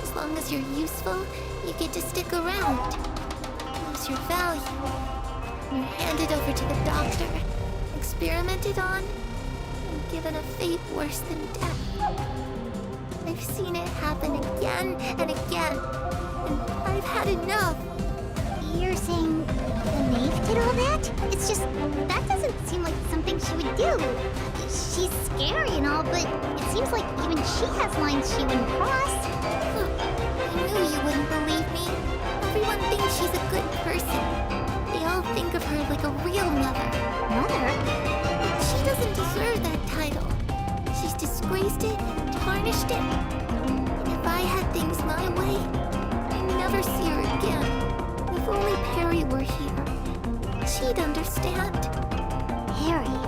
As long as you're useful, you get to stick around. Lose your value. You're handed over to the doctor, experimented on, and given a fate worse than death. I've seen it happen again and again, and I've had enough. You're saying the knave did all that? It's just, that doesn't seem like something she would do. She's scary and all, but it seems like even she has lines she wouldn't cross. I knew you wouldn't believe me. Everyone thinks she's a good person. They all think of her like a real mother. Mother? She doesn't deserve that title. She's disgraced it, tarnished it. And if I had things my way, I'd never see her again. If only Perry were here, she'd understand. Harry.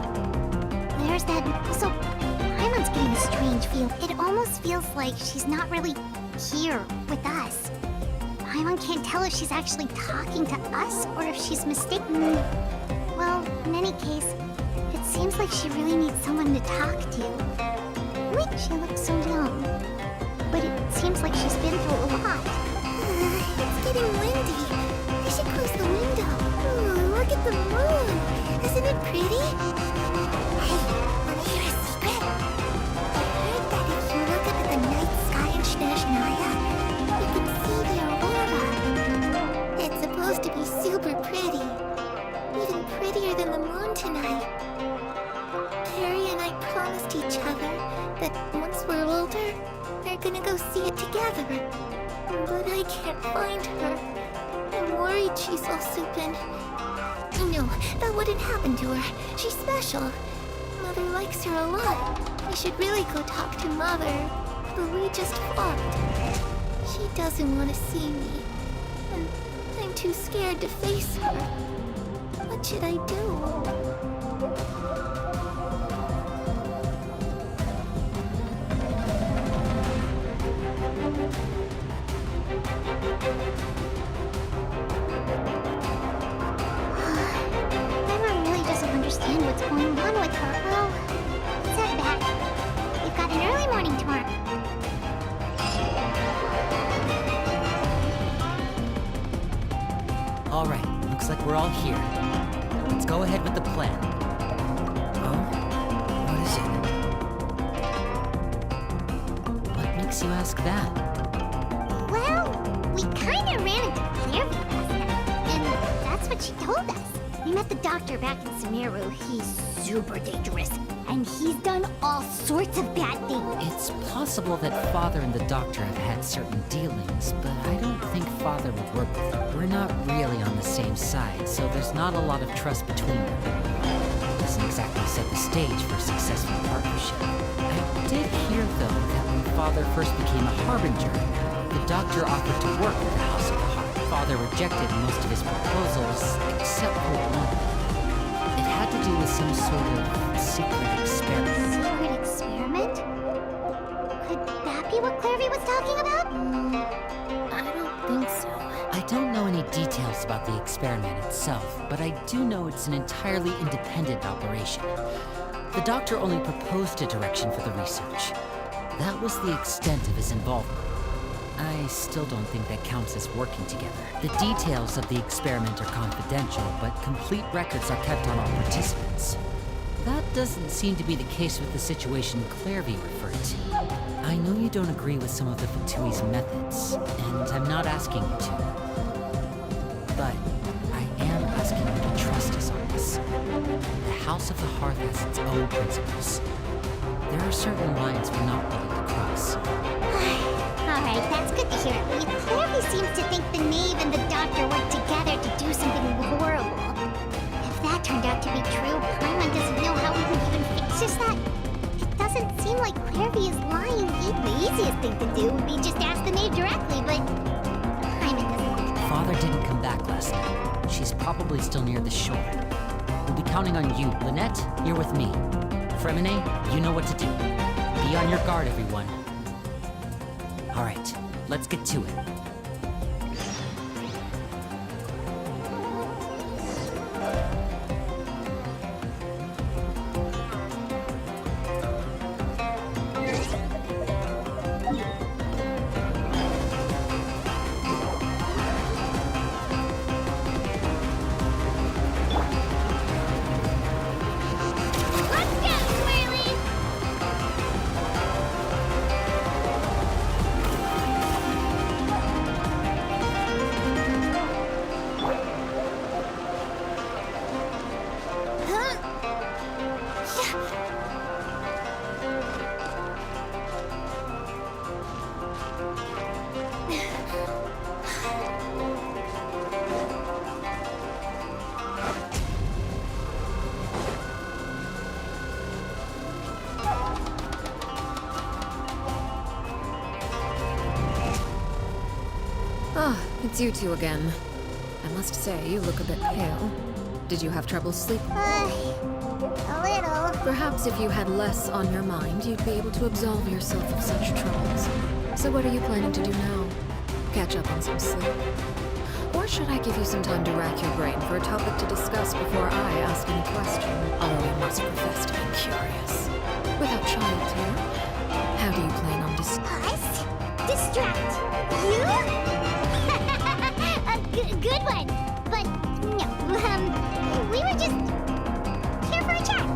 There's that... So, Paimon's getting a strange feel. It almost feels like she's not really here with us. Paimon can't tell if she's actually talking to us or if she's mistaken. Well, in any case, it seems like she really needs someone to talk to. Wait, she looks so young. But it seems like she's been through a lot. It's getting windy. I should close the window. Ooh, look at the moon. Isn't it pretty? Hey, wanna hear a secret? I heard that if you look up at the night sky in Snezhnaya, you can see the aurora. It's supposed to be super pretty. Even prettier than the moon tonight. Harry and I promised each other that once we're older, we're gonna go see it together. But I can't find her. I'm worried she's also been... No, that wouldn't happen to her. She's special. Mother likes her a lot. We should really go talk to Mother. But we just fought. She doesn't want to see me. And I'm too scared to face her. What should I do? Paimon really doesn't understand what's going on with her. Well, let's head back. We've got an early morning tomorrow. Alright, looks like we're all here. Let's go ahead with the plan. Oh? What is it? What makes you ask that? Well, we kinda ran into Clairvy last night, and that's what she told us. We met the doctor back in Sumeru. He's super dangerous, and he's done all sorts of bad things. It's possible that Father and the Doctor have had certain dealings, but I don't think Father would work with them. We're not really on the same side, so there's not a lot of trust between them. It doesn't exactly set the stage for a successful partnership. I did hear, though, that when Father first became a Harbinger, the Doctor offered to work at the House of the Heart. Father rejected most of his proposals, except for one. It had to do with some sort of secret experiment. Secret experiment? Could that be what Clairvy was talking about? I don't think so. I don't know any details about the experiment itself, but I do know it's an entirely independent operation. The Doctor only proposed a direction for the research. That was the extent of his involvement. I still don't think that counts as working together. The details of the experiment are confidential, but complete records are kept on all participants. That doesn't seem to be the case with the situation Clairvy referred to. I know you don't agree with some of the Fatui's methods, and I'm not asking you to. But I am asking you to trust us on this. The House of the Hearth has its own principles. There are certain lines we're not willing to cross. Alright, that's good to hear. Clairvy seems to think the Knave and the Doctor work together to do something horrible. If that turned out to be true, Paimon doesn't know how we would even fix just that. It doesn't seem like Clairvy is lying. The easiest thing to do would be just ask the Knave directly, but Paimon doesn't. Father didn't come back last night. She's probably still near the shore. We'll be counting on you. Lynette, you're with me. Fremine, you know what to do. Be on your guard, everyone. All right, let's get to it. Ah, it's you two again. I must say, you look a bit pale. Did you have trouble sleeping? A little. Perhaps if you had less on your mind, you'd be able to absolve yourself of such troubles. So what are you planning to do now? Catch up on some sleep? Or should I give you some time to rack your brain for a topic to discuss before I ask any question? Although you must profess to be curious. Without child here, how do you plan on Us? Distract you? A good one. But no, we were just here for a chat.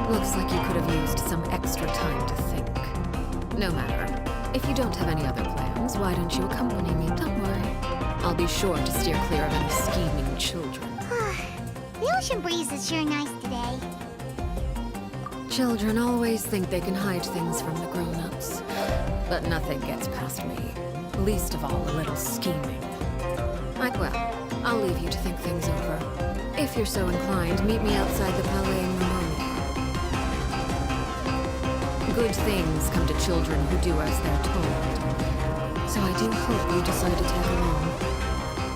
Looks like you could have used some extra time to think. No matter. If you don't have any other plans, why don't you accompany me? Don't worry. I'll be sure to steer clear of any scheming children. The ocean breeze is sure nice today. Children always think they can hide things from the grown-ups. But nothing gets past me. Least of all a little scheming. Well, I'll leave you to think things over. If you're so inclined, meet me outside the Palais Marmonia. Good things come to children who do as they're told. So I do hope you decide to tag along.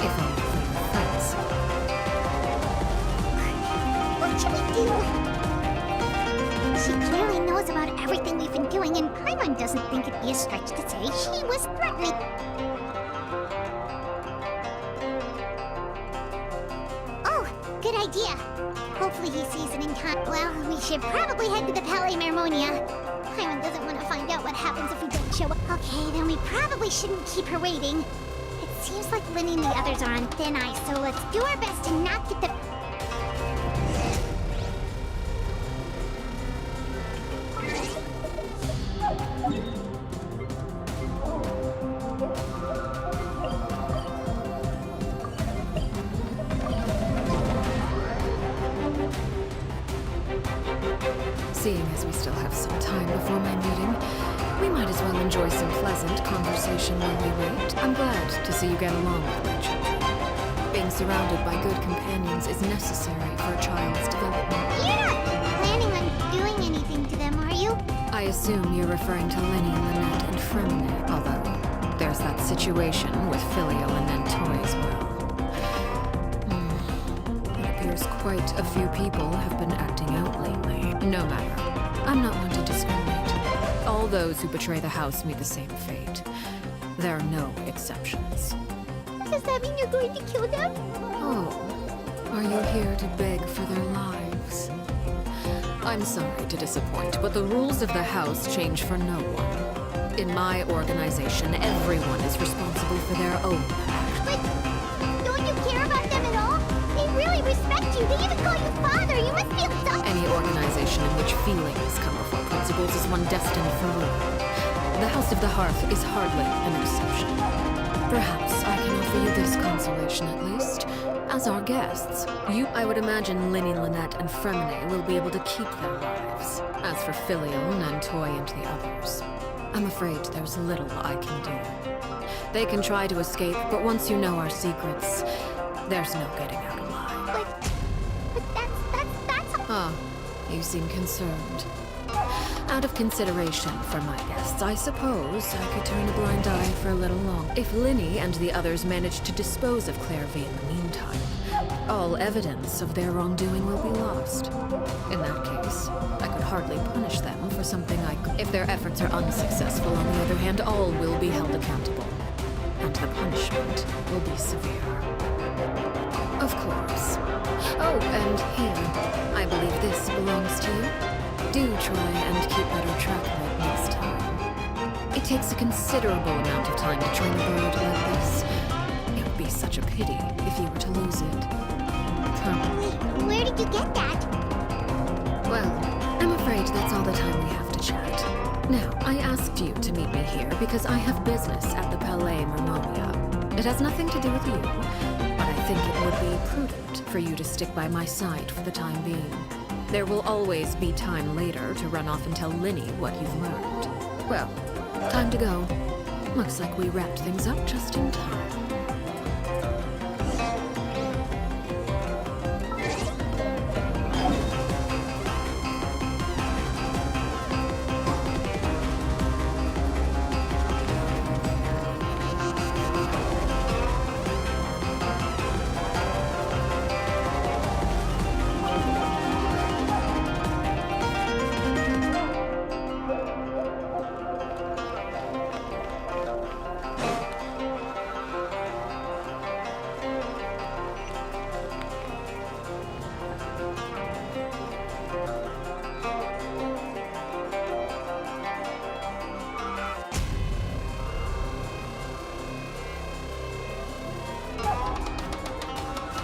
If only for your friends. What should we do? She clearly knows about everything we've been doing, and Paimon doesn't think it'd be a stretch to say she was threatening. Oh, good idea. Hopefully he sees it in time. Well, we should probably head to the Palais Marmonia. Paimon doesn't want to find out what happens if we don't show up. Okay, then we probably shouldn't keep her waiting. It seems like Linny and the others are on thin ice, so let's do our best to not get the... Seeing as we still have some time before my meeting, we might as well enjoy some pleasant conversation while we wait. I'm glad to see you get along with my children. Being surrounded by good companions is necessary for a child's development. You're not planning on doing anything to them, are you? I assume you're referring to Lenny, Lynette, and Fremine, although there's that situation with Filial and Nantoi as well. It appears quite a few people have been acting out lately. No matter. I'm not one to discriminate. All those who betray the house meet the same fate. There are no exceptions. Does that mean you're going to kill them? Oh, are you here to beg for their lives? I'm sorry to disappoint, but the rules of the house change for no one. In my organization, everyone is responsible for their own act. But don't you care about them at all? They really respect you. They even call you father. You must feel so... Any organization in which feelings come before principles is one destined for ruin. The House of the Hearth is hardly an exception. Perhaps I can offer you this consolation at least. As our guests, I would imagine Linny, Lynette, and Fremine will be able to keep their lives. As for Filial, Nantoi, and the others, I'm afraid there's little I can do. They can try to escape, but once you know our secrets, there's no getting out alive. But that's... Ah, you seem concerned. Out of consideration for my guests, I suppose I could turn a blind eye for a little longer. If Linny and the others manage to dispose of Clairvy in the meantime, all evidence of their wrongdoing will be lost. In that case, I could hardly punish them for something I could. If their efforts are unsuccessful, on the other hand, all will be held accountable. And the punishment will be severe. Of course. Oh, and here, I believe this belongs to you. Do try and keep better track of it next time. It takes a considerable amount of time to train a bird like this. It would be such a pity if you were to lose it. Wait, where did you get that? Well, I'm afraid that's all the time we have to chat. Now, I asked you to meet me here because I have business at the Palais Marmonia. It has nothing to do with you, but I think it would be prudent for you to stick by my side for the time being. There will always be time later to run off and tell Linny what you've learned. Well, time to go. Looks like we wrapped things up just in time.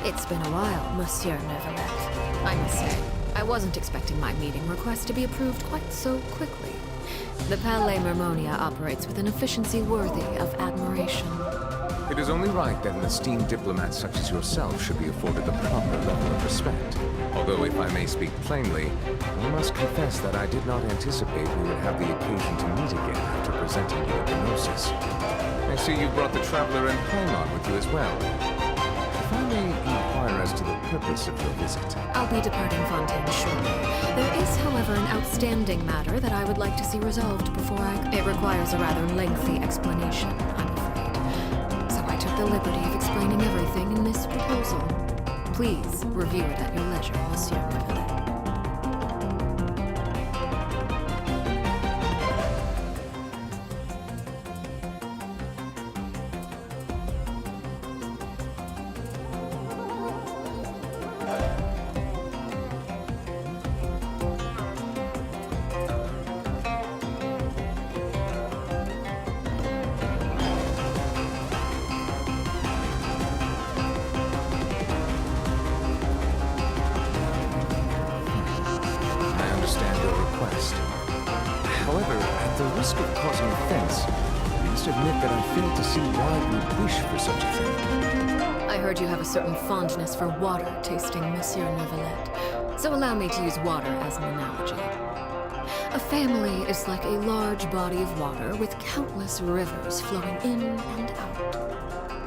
It's been a while, Monsieur Neuvillette. I must say, I wasn't expecting my meeting request to be approved quite so quickly. The Palais Mermonia operates with an efficiency worthy of admiration. It is only right that an esteemed diplomat such as yourself should be afforded the proper level of respect. Although, if I may speak plainly, I must confess that I did not anticipate we would have the occasion to meet again after presenting you with the Gnosis. I see you brought the Traveler and Paimon with you as well. If I may inquire as to the purpose of your visit. I'll be departing Fontaine shortly. There is, however, an outstanding matter that I would like to see resolved before It requires a rather lengthy explanation, I'm afraid. So I took the liberty of explaining everything in this proposal. Please review it at your leisure, Monsieur Neuvillette. However, at the risk of causing offense, I must admit that I fail to see why you would wish for such a thing. I heard you have a certain fondness for water tasting, Monsieur Neuvillette, so allow me to use water as an analogy. A family is like a large body of water with countless rivers flowing in and out.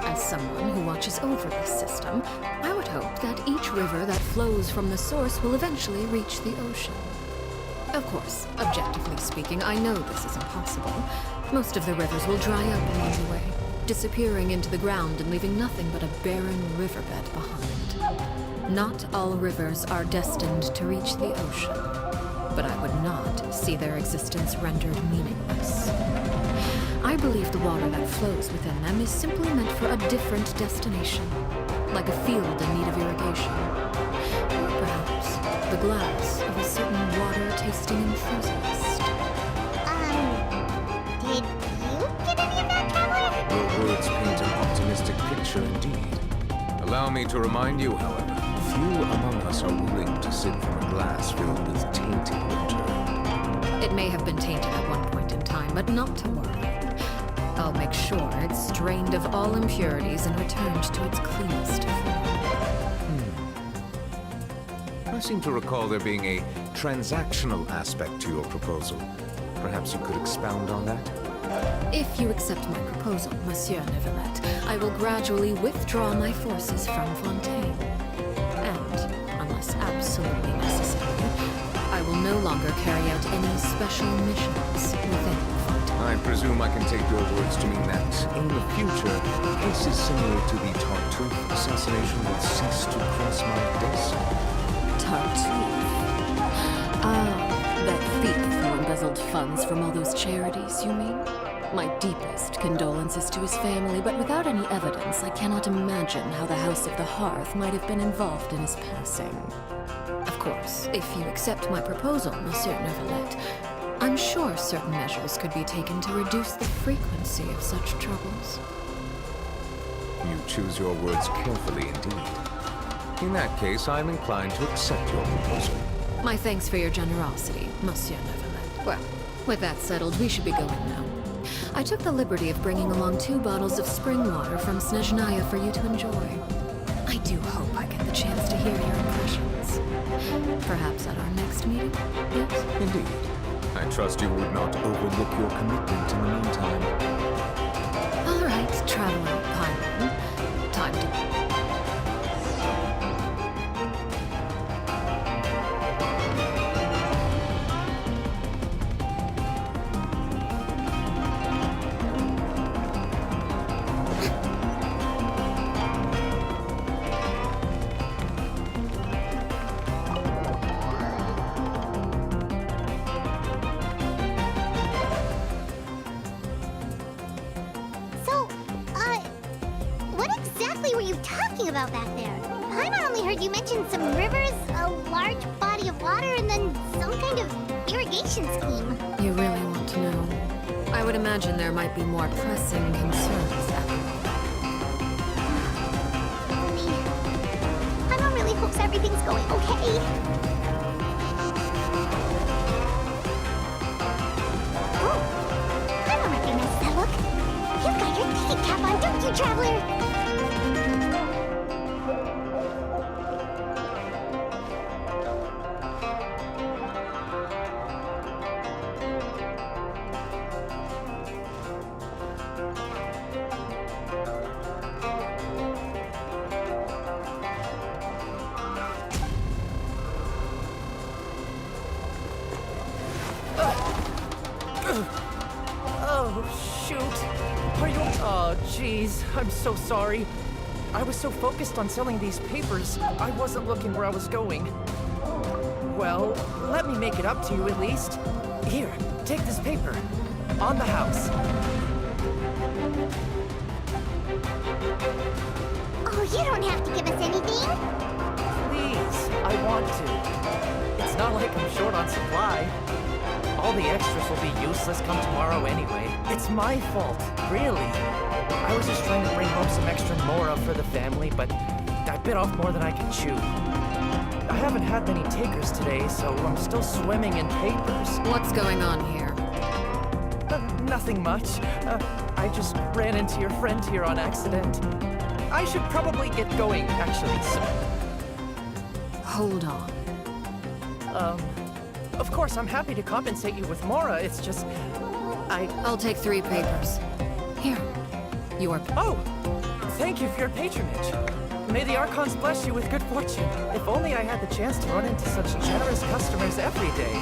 As someone who watches over this system, I would hope that each river that flows from the source will eventually reach the ocean. Of course, objectively speaking, I know this is impossible. Most of the rivers will dry up along the way, disappearing into the ground and leaving nothing but a barren riverbed behind. Not all rivers are destined to reach the ocean, but I would not see their existence rendered meaningless. I believe the water that flows within them is simply meant for a different destination, like a field in need of irrigation. Or perhaps the glass of a certain water-tasting enthusiast. Did you get any of that, Traveler? Your words paint an optimistic picture indeed. Allow me to remind you, however, few among us are willing to sip from a glass filled with tainted water. It may have been tainted at one point in time, but not to worry. I'll make sure it's drained of all impurities and returned to its cleanest form. I seem to recall there being a transactional aspect to your proposal. Perhaps you could expound on that? If you accept my proposal, Monsieur Neuvillette, I will gradually withdraw my forces from Fontaine. And, unless absolutely necessary, I will no longer carry out any special missions within Fontaine. I presume I can take your words to mean that, in the future, cases similar to the Tartuffe assassination will cease to cross my desk. Tartuffe? Ah, that thief who embezzled funds from all those charities, you mean? My deepest condolences to his family, but without any evidence, I cannot imagine how the House of the Hearth might have been involved in his passing. Of course, if you accept my proposal, Monsieur Neuvillette, I'm sure certain measures could be taken to reduce the frequency of such troubles. You choose your words carefully indeed. In that case, I'm inclined to accept your proposal. My thanks for your generosity, Monsieur Neuvillette. Well, with that settled, we should be going now. I took the liberty of bringing along 2 bottles of spring water from Snezhnaya for you to enjoy. I do hope I get the chance to hear your impressions. Perhaps at our next meeting, yes? Indeed. I trust you would not overlook your commitment in the meantime. All right, Traveler Paimon. Time to... about back there? Paimon only heard you mention some rivers, a large body of water, and then some kind of irrigation scheme. You really want to know? I would imagine there might be more pressing concerns after all. everything's going okay. Oh, I don't recognize that look. You've got your thinking cap on, don't you, Traveler? Oh, shoot. Are you... Oh, jeez. I'm so sorry. I was so focused on selling these papers, I wasn't looking where I was going. Well, let me make it up to you at least. Here, take this paper. On the house. Oh, you don't have to give us anything. Please, I want to. It's not like I'm short on supply. All the extras will be useless come tomorrow anyway. It's my fault, really. I was just trying to bring home some extra mora for the family, but I bit off more than I could chew. I haven't had many takers today, so I'm still swimming in papers. What's going on here? Nothing much. I just ran into your friend here on accident. I should probably get going, actually, so... Hold on. Of course, I'm happy to compensate you with mora, it's just... I'll take 3 papers. Here. Your... Oh! Thank you for your patronage. May the Archons bless you with good fortune. If only I had the chance to run into such generous customers every day.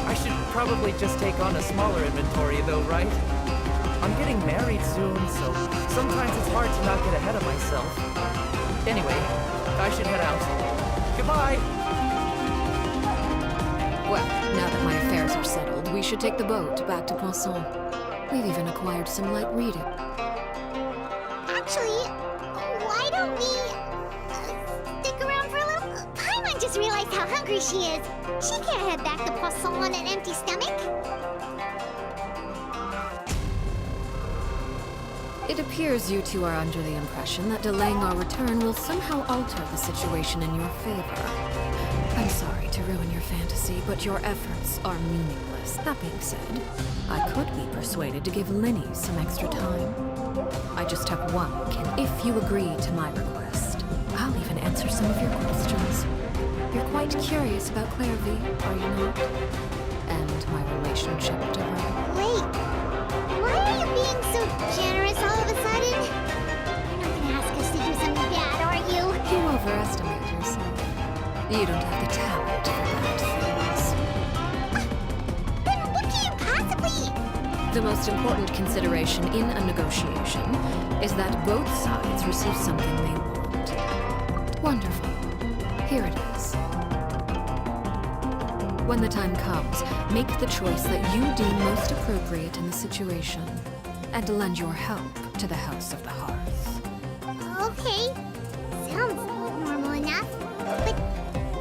I should probably just take on a smaller inventory though, right? I'm getting married soon, so sometimes it's hard to not get ahead of myself. Anyway, I should head out. Goodbye! Well, now that my affairs are settled, we should take the boat back to Poisson. We've even acquired some light reading. Actually, why don't we stick around for a little? Paimon just realized how hungry she is. She can't head back to Poisson on an empty stomach. It appears you two are under the impression that delaying our return will somehow alter the situation in your favor. I'm sorry to ruin your fantasy, but your efforts are meaningless. That being said, I could be persuaded to give Linny some extra time. I just have one. If you agree to my request, I'll even answer some of your questions. You're quite curious about Clairvy, are you not? And my relationship to her. Wait, why are you being so generous all of a sudden? You're not gonna ask us to do something bad, are you? You overestimate yourself. You don't have the talent for bad things. Then what can you possibly... The most important consideration in a negotiation is that both sides receive something they want. Wonderful. Here it is. When the time comes, make the choice that you deem most appropriate in the situation, and lend your help to the House of the Hearth. Okay, sounds normal enough. But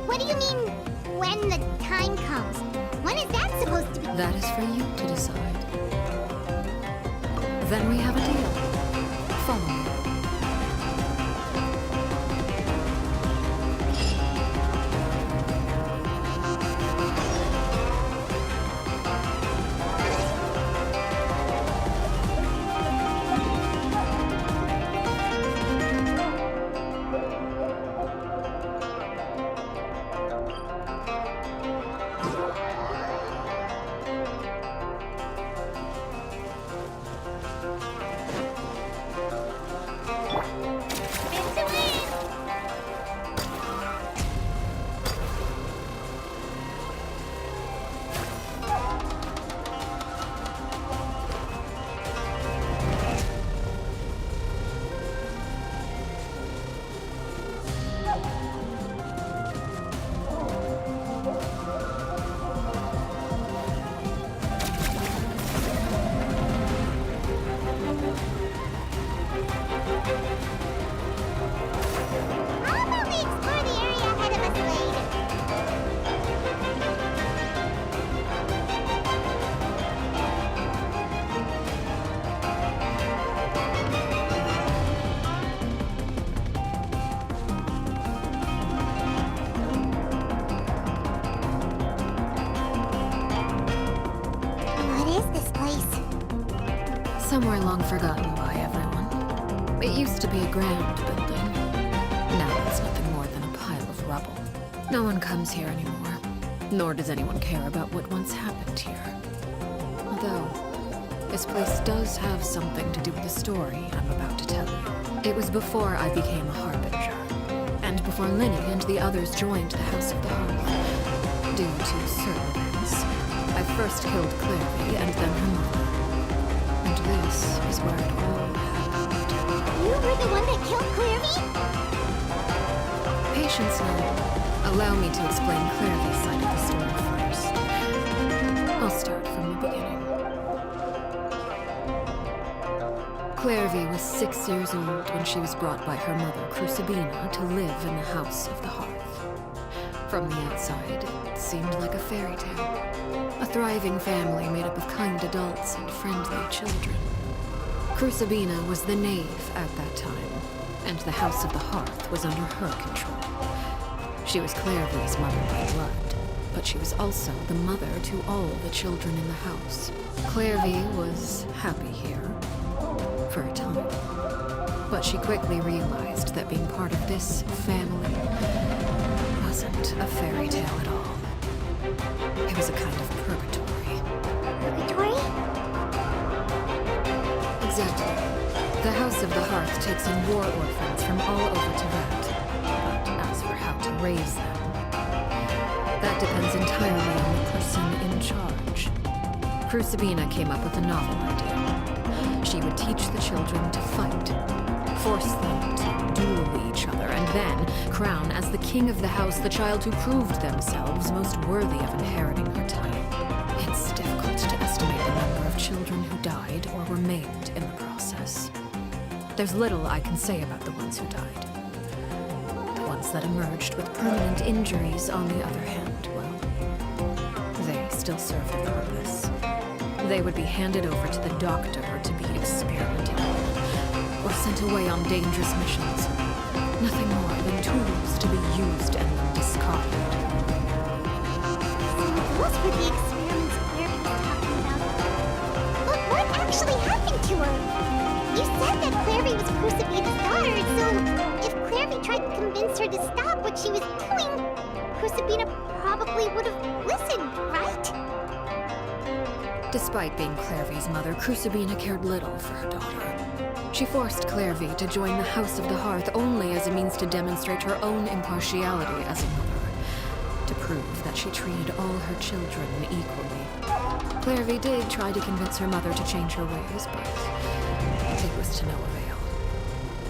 what do you mean, when the time comes? When is that supposed to be? That is for you to decide. Then we have a deal. Follow me. forgotten by everyone. It used to be a grand building. Now it's nothing more than a pile of rubble. No one comes here anymore, nor does anyone care about what once happened here. Although, this place does have something to do with the story I'm about to tell you. It was before I became a Harbinger, and before Lenny and the others joined the House of the Hearth. Due to certain events, I first killed Clary and then her mother. And this is where it all happened. You were the one that killed Clary? Patience now. Allow me to explain Clary's side of the story first. I'll start from the beginning. Clary was 6 years old when she was brought by her mother, Crucibina, to live in the House of the Hearth. From the outside, it seemed like a fairy tale. A thriving family made up of kind adults and friendly children. Crucibina was the knave at that time, and the House of the Hearth was under her control. She was Clary's mother by blood, but she was also the mother to all the children in the house. Clary was happy here, for a time. But she quickly realized that being part of this family wasn't a fairy tale at all. It was a kind of purgatory. Purgatory? Exactly. The House of the Hearth takes in war orphans from all over Tibet. But as for how to raise them, that depends entirely on the person in charge. Crucibina came up with a novel idea. She would teach the children to fight, force them to duel each other, and then crown as the king of the house the child who proved themselves most worthy of inheriting her title. It's difficult to estimate the number of children who died or were maimed in the process. There's little I can say about the ones who died. The ones that emerged with permanent injuries, on the other hand, well, they still served a purpose. They would be handed over to the doctor to be experimented on, or sent away on dangerous missions. Nothing more than tools to be used and then discarded. Those were the experiments Clary was talking about. But what actually happened to her? You said that Clary was Crucibina's daughter, so if Clary tried to convince her to stop what she was doing, Crucibina probably would have listened, right? Despite being Clary's mother, Crucibina cared little for her daughter. She forced Clary to join the House of the Hearth only as a means to demonstrate her own impartiality as a mother, to prove that she treated all her children equally. Clary did try to convince her mother to change her ways, but it was to no avail.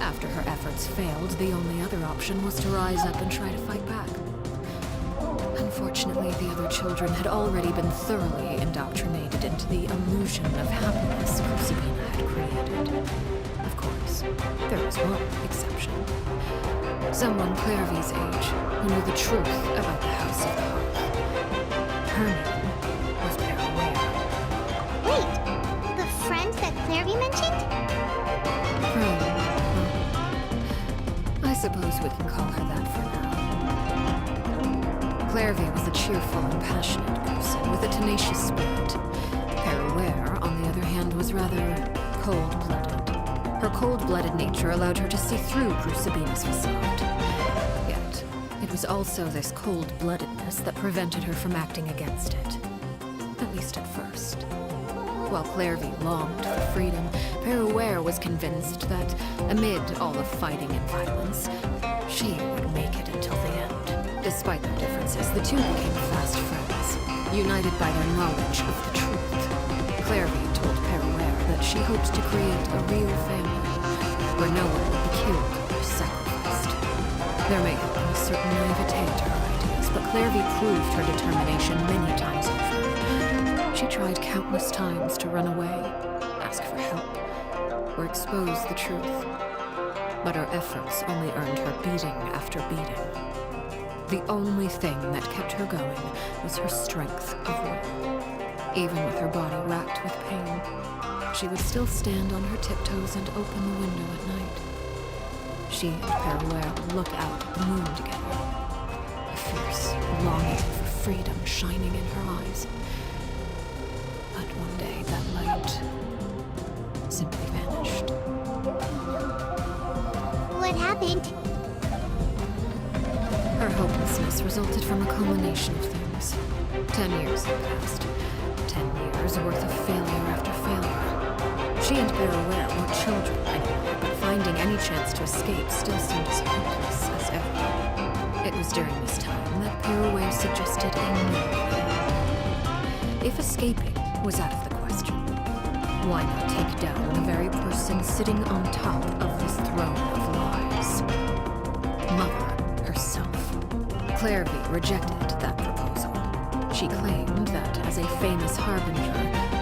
After her efforts failed, the only other option was to rise up and try to fight back. Unfortunately, the other children had already been thoroughly indoctrinated into the illusion of happiness Crucibina had created. Of course, there was one exception. Someone Clary's age who knew the truth about the House of the Hearth. Her name was Paraware. Wait, the friend that Clary mentioned? I suppose we can call her that for now. Clary was a cheerful and passionate person with a tenacious spirit. Paraware, on the other hand, was rather cold-blooded. Her cold-blooded nature allowed her to see through Crucibina's facade. Yet, it was also this cold-bloodedness that prevented her from acting against it. At least at first. While Clary longed for freedom, Paraware was convinced that, amid all the fighting and violence, she would make it until the end. Despite their differences, the two became fast friends, united by their knowledge of the truth. Clary told Paraware that she hoped to create a real family, where no one would be killed or sacrificed. There may have been a certain naivete to her ideas, but Clary proved her determination many times over. She tried countless times to run away, ask for help, or expose the truth. But her efforts only earned her beating after beating. The only thing that kept her going was her strength of will. Even with her body racked with pain, she would still stand on her tiptoes and open the window at night. She and Paraware would look out at the moon together, a fierce longing for freedom shining in her eyes. But one day that light simply vanished. what happened. Her hopelessness resulted from a culmination of things. 10 years had passed. 10 years worth of failure after failure. She and Peruware were children anyway, but finding any chance to escape still seemed as hopeless as ever. It was during this time that Peruware suggested a new plan. If escaping was out of the question, why not take down the very person sitting on top of this throne of lies? Mother herself. Clairvy rejected that proposal. She claimed that, as a famous harbinger,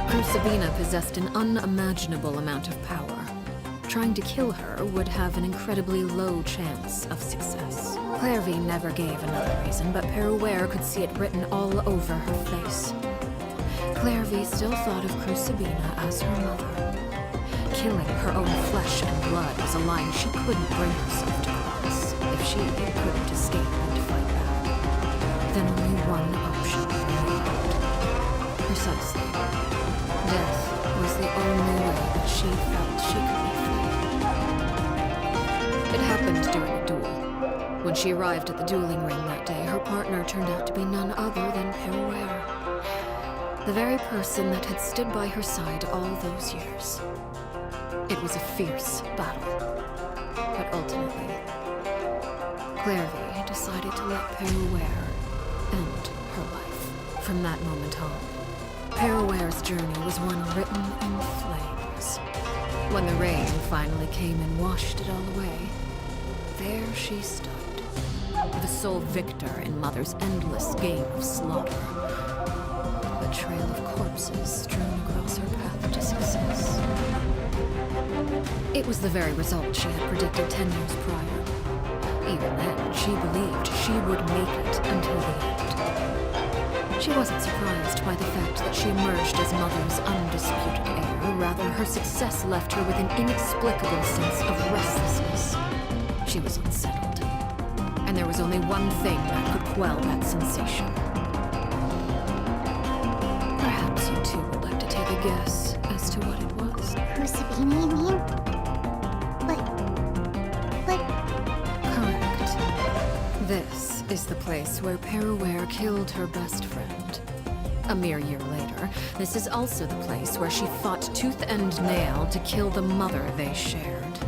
Crucibina possessed an unimaginable amount of power. Trying to kill her would have an incredibly low chance of success. Clairvy never gave another reason, but Peruware could see it written all over her face. Clairvy still thought of Crucibina as her mother. Killing her own flesh and blood was a line she couldn't bring herself to cross. If she couldn't escape and fight back, then only one option remained. Precisely. Death was the only way that she felt she could be free. It happened during a duel. When she arrived at the dueling ring that day, her partner turned out to be none other than Peruware. The very person that had stood by her side all those years. It was a fierce battle. But ultimately, Clairvy decided to let Peruware end her life. From that moment on, Peruware's journey was one written in flames. When the rain finally came and washed it all away, there she stood, the sole victor in Mother's endless game of slaughter. A trail of corpses strewn across her path to success. It was the very result she had predicted 10 years prior. Even then, she believed she would make it until the end. She wasn't surprised by the fact that she emerged as Mother's undisputed heir. Rather, her success left her with an inexplicable sense of restlessness. She was unsettled. And there was only one thing that could quell that sensation. Perhaps you two would like to take a guess as to what it was. Crucibina, you mean? But... Correct. This is the place where Peruware killed her best friend. A mere year later, this is also the place where she fought tooth and nail to kill the mother they shared.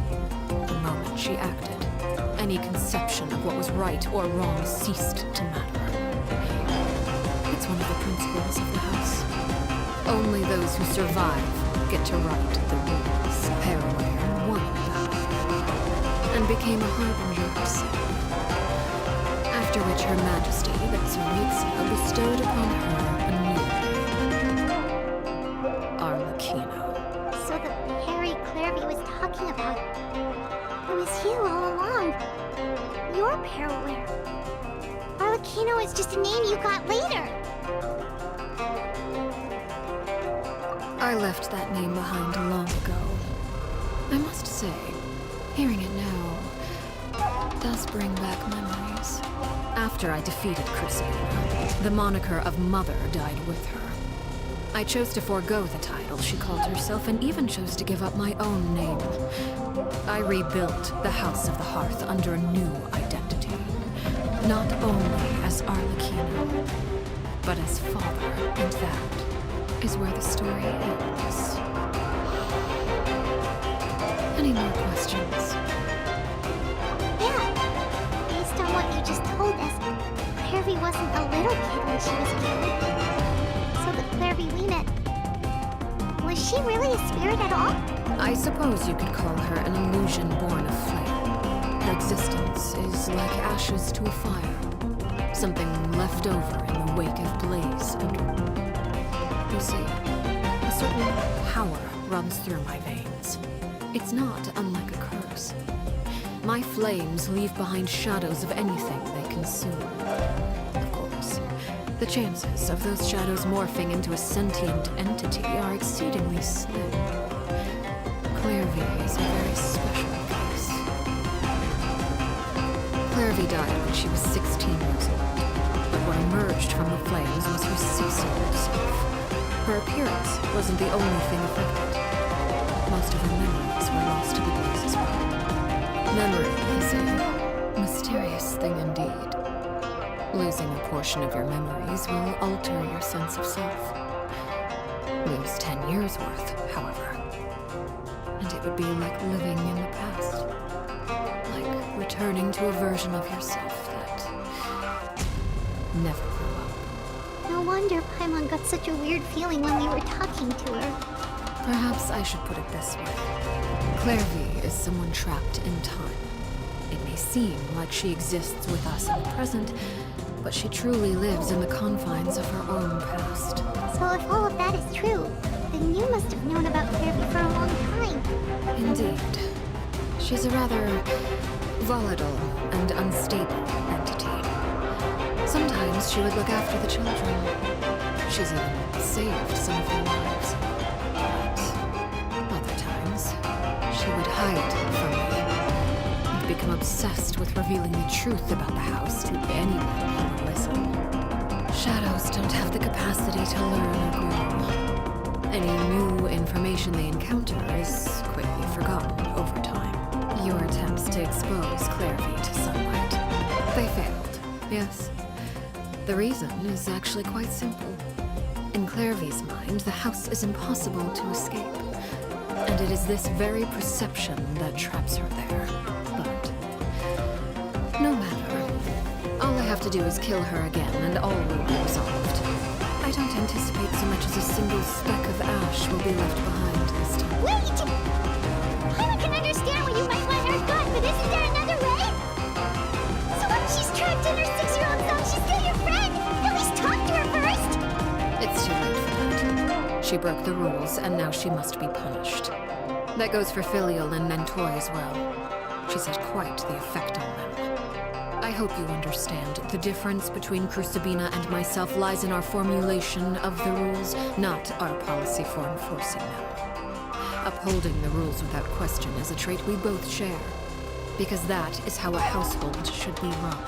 The moment she acted, any conception of what was right or wrong ceased to matter. It's one of the principles of the house. Only those who survive get to write the rules. Peruware won that, and became a harbinger herself. After which Her Majesty, the Tsaritsa, bestowed upon her a new name. Arlecchino. So the Harry Clairvy was talking about... It was you all along. You're Peruware. Arlecchino is just a name you got later. I left that name behind long ago. I must say, hearing it now does bring back memories. After I defeated Crucibina, the moniker of Mother died with her. I chose to forego the title she called herself and even chose to give up my own name. I rebuilt the House of the Hearth under a new identity. Not only as Arlecchino, but as father, and that is where the story ends. Any more questions? Yeah. Based on what you just told us, Clairvy wasn't a little kid when she was killed. So the Clairvy we met... Was she really a spirit at all? I suppose you could call her an illusion born of flame. Her existence is like ashes to a fire. Something left over in the wake of blaze and ruin. You see, a certain power runs through my veins. It's not unlike a curse. My flames leave behind shadows of anything they consume. Of course, the chances of those shadows morphing into a sentient entity are exceedingly slim. Clairvy is a very special case. Clairvy died when she was 16 years old, but what emerged from the flames was her 6-year-old self. Her appearance wasn't the only thing affected. Most of her memories were lost to the blaze as well. Memory serious thing indeed. Losing a portion of your memories will alter your sense of self. Lose 10 years worth, however, and it would be like living in the past. Like returning to a version of yourself that never grew up. No wonder Paimon got such a weird feeling when we were talking to her. Perhaps I should put it this way. Clairvy is someone trapped in time. It may seem like she exists with us in the present, but she truly lives in the confines of her own past. So if all of that is true, then you must have known about Clairvy for a long time. Indeed. She's a rather volatile and unstable entity. Sometimes she would look after the children. She's even saved some of their lives. But other times, she would hide from me and become obsessed with revealing the truth about the house to anyone who would listen. Shadows don't have the capacity to learn or grow. Any new information they encounter is quickly forgotten over time. Your attempts to expose Clairvy to sunlight. They failed, yes. The reason is actually quite simple. In Clairvy's mind, the house is impossible to escape. And it is this very perception that traps her there. But no matter. All I have to do is kill her again, and all will be resolved. I don't anticipate so much as a single speck of ash will be left behind this time. Wait! I can understand why you might want her gone, but isn't there another way? So if she's trapped in her 6-year-old self, she's still your friend! At least talk to her first! It's too late for that. She broke the rules, and now she must be punished. That goes for Filial and Nantoy as well. She's had quite the effect on them. I hope you understand. The difference between Crucibina and myself lies in our formulation of the rules, not our policy for enforcing them. Upholding the rules without question is a trait we both share, because that is how a household should be run.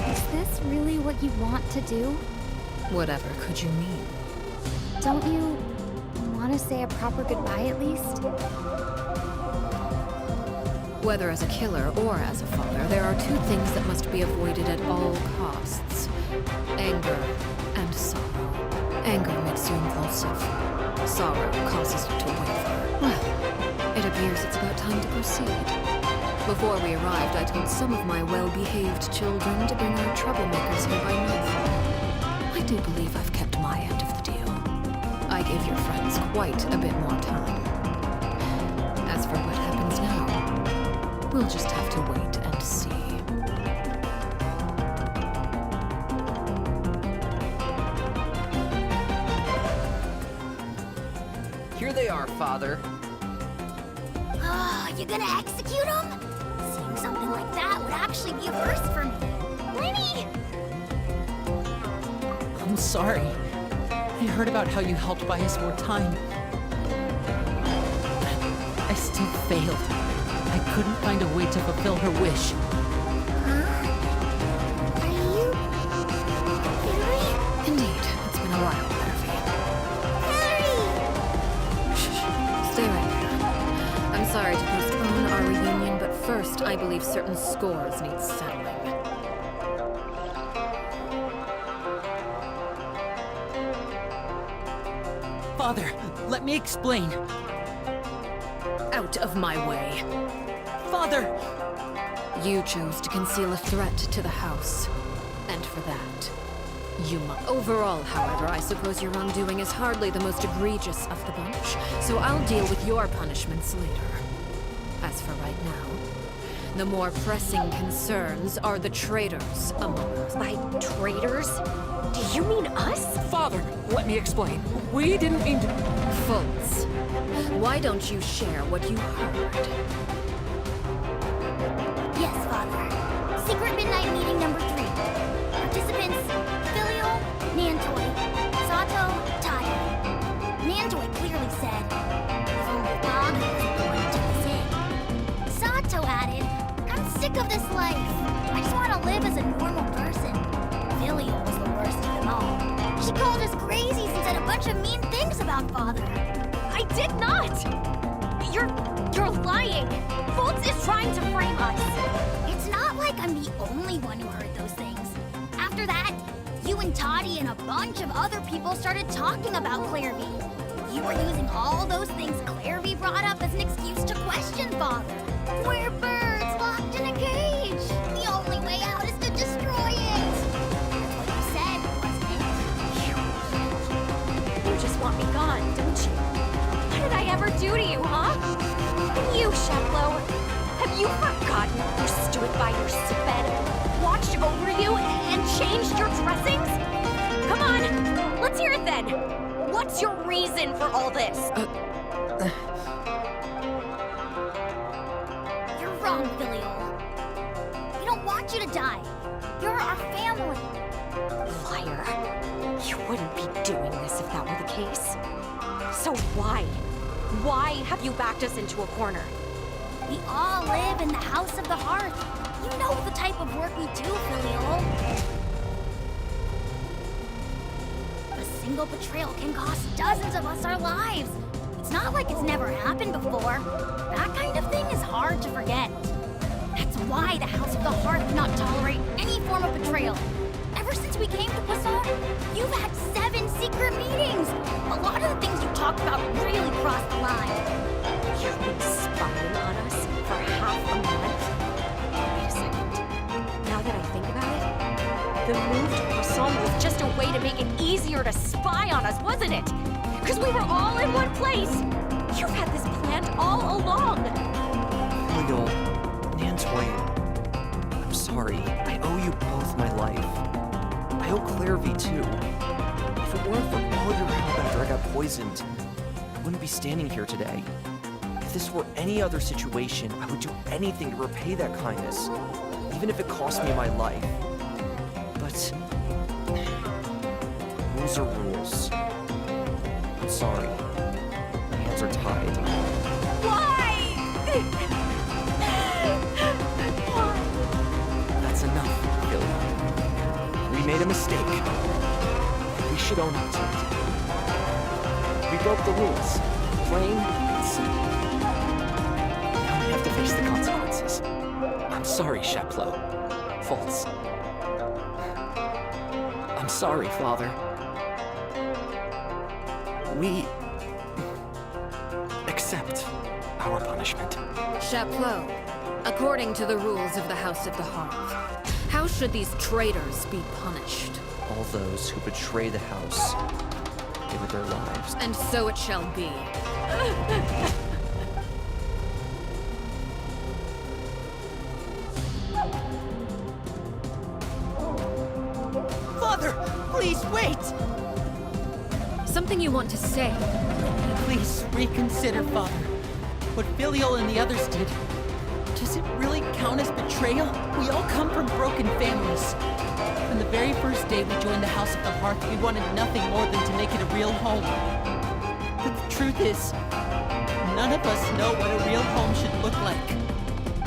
Is this really what you want to do? Whatever could you mean? Don't you want to say a proper goodbye at least? Whether as a killer or as a father, there are two things that must be avoided at all costs. Anger and sorrow. Anger makes you impulsive. Sorrow causes you to waver. Well, it appears it's about time to proceed. Before we arrived, I told some of my well-behaved children to bring our troublemakers here by nightfall. I do believe I've kept my end of the deal. I gave your friends quite a bit more time. As for what happens now, we'll just have to wait and see. Here they are, Father. Oh, you gonna execute him? Seeing something like that would actually be a first for me. Winnie! I'm sorry. I heard about how you helped buy us more time. I still failed. I couldn't find a way to fulfill her wish. Are you... Harry? Indeed, it's been a while, Harry! Shh, stay right there. I'm sorry to postpone our reunion, but first, I believe certain scores need settling. Father, let me explain. Out of my way. Father! You chose to conceal a threat to the house. And for that, you must. Overall, however, I suppose your wrongdoing is hardly the most egregious of the bunch, so I'll deal with your punishments later. As for right now, the more pressing concerns are the traitors among us. By traitors? Do you mean us? Father, let me explain. We didn't mean to... Fultz, why don't you share what you heard? Yes, Father. Secret midnight meeting number 3. Participants, Filial, Nantoy, Sato, Tayo. Nantoy clearly said, Father isn't the one who took us in. Sato added, I'm sick of this life. I just want to live as a normal person. Filial was the worst of them all. She called us crazies and said a bunch of mean things about Father. I did not! You're lying! Fultz is trying to frame us. It's not like I'm the only one who heard those things. After that, you and Toddy and a bunch of other people started talking about Clairvy. You were using all those things Clairvy brought up as an excuse to question Father. We're birds locked in a cage. The only way out is to destroy it. That's what you said, wasn't it? You just want me gone, don't you? What did I ever do to you, huh? And you, Sheplo, have you forgotten who stood by your sickbed, watched over you, and changed your dressings? Come on, let's hear it then. What's your reason for all this? You're wrong, Filial. We don't want you to die. You're our family. Liar. You wouldn't be doing this if that were the case. So why? Why have you backed us into a corner? We all live in the House of the Hearth. You know the type of work we do, Filial. A single betrayal can cost dozens of us our lives. It's not like it's never happened before. That kind of thing is hard to forget. That's why the House of the Hearth cannot tolerate any form of betrayal. Ever since we came to Poisson, you've had 7 secret meetings. A lot of the things you talked about really crossed the line. You've been spying on us for half a month? Wait a second. Now that I think about it, the move to Poisson was just a way to make it easier to spy on us, wasn't it? Because we were all in one place. You've had this planned all along. Filial, Nantoy, I'm sorry. I owe you both my life. I owe Clairvy too. If it weren't for all your help after I got poisoned, I wouldn't be standing here today. If this were any other situation, I would do anything to repay that kindness, even if it cost me my life. But rules are rules. I'm sorry. My hands are tied. That's enough, Filial. We made a mistake. We should own up to it. We broke the rules. Plain and simple. Now we have to face the consequences. I'm sorry, Sheplo. False. I'm sorry, Father. We accept our punishment. Chapleau, according to the rules of the House of the Hearth, how should these traitors be punished? All those who betray the house give their lives. And so it shall be. Father, please wait! Something you want to say? Please reconsider, Father. What Filial and the others did. Does it really count as betrayal? We all come from broken families. From the very first day we joined the House of the Hearth, we wanted nothing more than to make it a real home. But the truth is, none of us know what a real home should look like.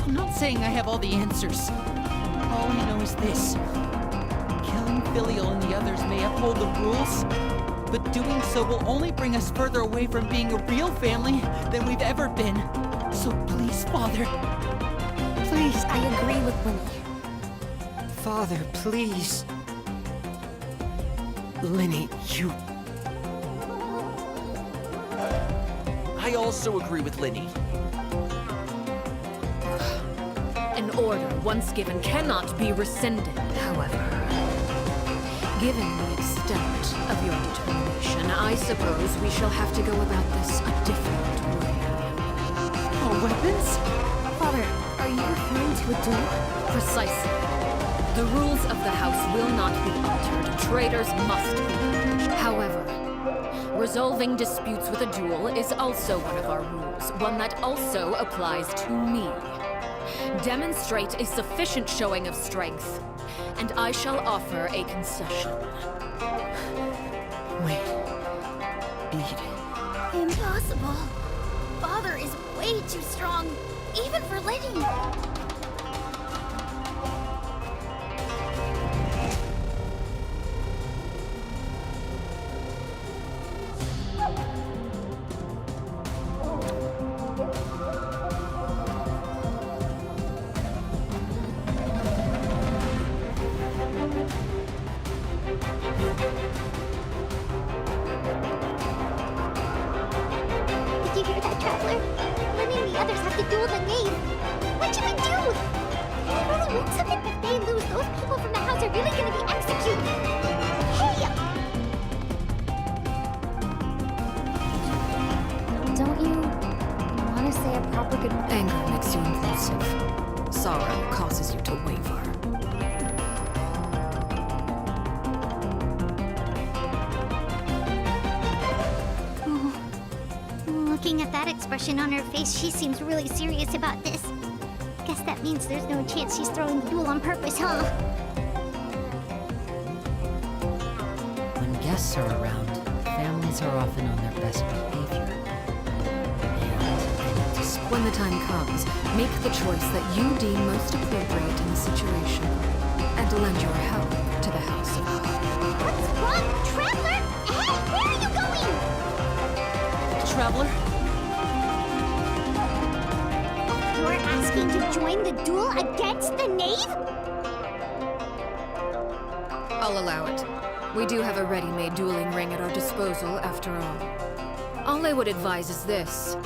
I'm not saying I have all the answers. All I know is this. Killing Filial and the others may uphold the rules, but doing so will only bring us further away from being a real family than we've ever been. So please, Father, please. I agree with Winnie. Father, please. Linny, you... I also agree with Linny. An order once given cannot be rescinded, however. Given the extent of your determination, I suppose we shall have to go about this a different way. Our weapons? Father, are you referring to a duel? Precisely. The rules of the House will not be altered. Traitors must be punished. However, resolving disputes with a duel is also one of our rules, one that also applies to me. Demonstrate a sufficient showing of strength, and I shall offer a concession. Wait. Beat. Impossible. Father is way too strong, even for Liddy. to duel the knave. What should we do? Can we really win something? If they lose, those people from the house are really gonna be executed. Hey! Don't you want to say a proper good... Anger makes you impulsive. Sorrow causes you to waver. Looking at that expression on her face, she seems really serious about this. Guess that means there's no chance she's throwing the duel on purpose, huh? When guests are around, families are often on their best behavior. When the time comes, make the choice that you deem most appropriate in the situation, and lend your help to the House of Hope. What's wrong, Traveler? Hey, where are you going? Traveler? You're asking to join the duel against the knave? I'll allow it. We do have a ready-made dueling ring at our disposal, after all. All I would advise is this.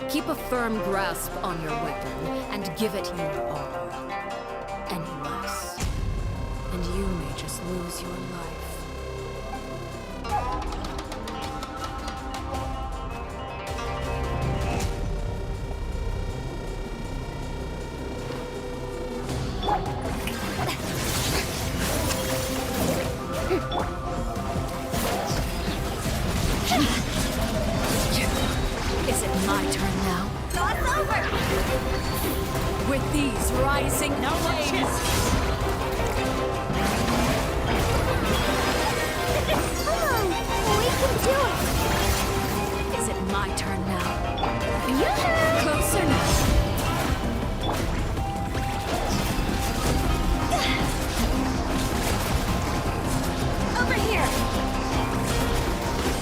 Keep a firm grasp on your weapon, and give it your all. Any less, and you may just lose your life. Is it my turn now? It's over! With these rising flames! Come on! We can do it! Is it my turn now? Yoo-hoo! Closer now! Over here!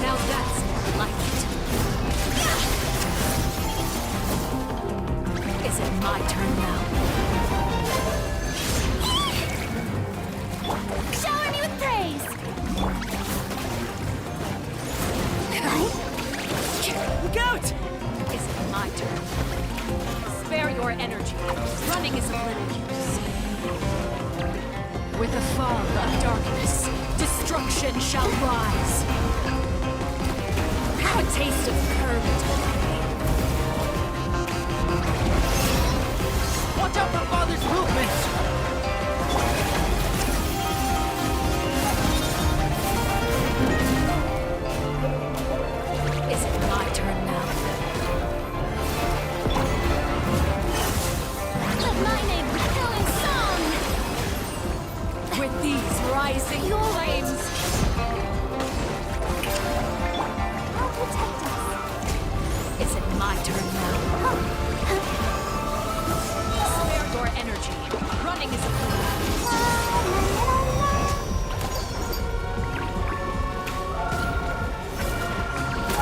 Now that's more like it. Is it my turn now? Shower me with praise! Look out! Is it my turn? Spare your energy. Running is of little use. With a fog of darkness, destruction shall rise. Have a taste of purgatory. Watch out for Father's movements! Is it my turn now? Let my name be still in song! With these rising flames, I'll protect us. is it my turn now? Spare your energy. Running is a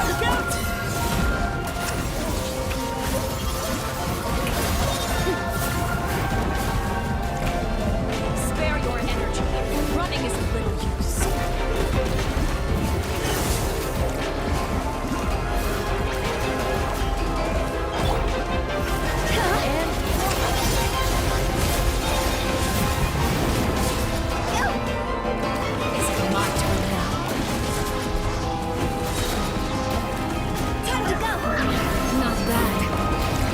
Look out! Spare your energy. Running is of little use. Is it my turn now? Time to go! Not bad.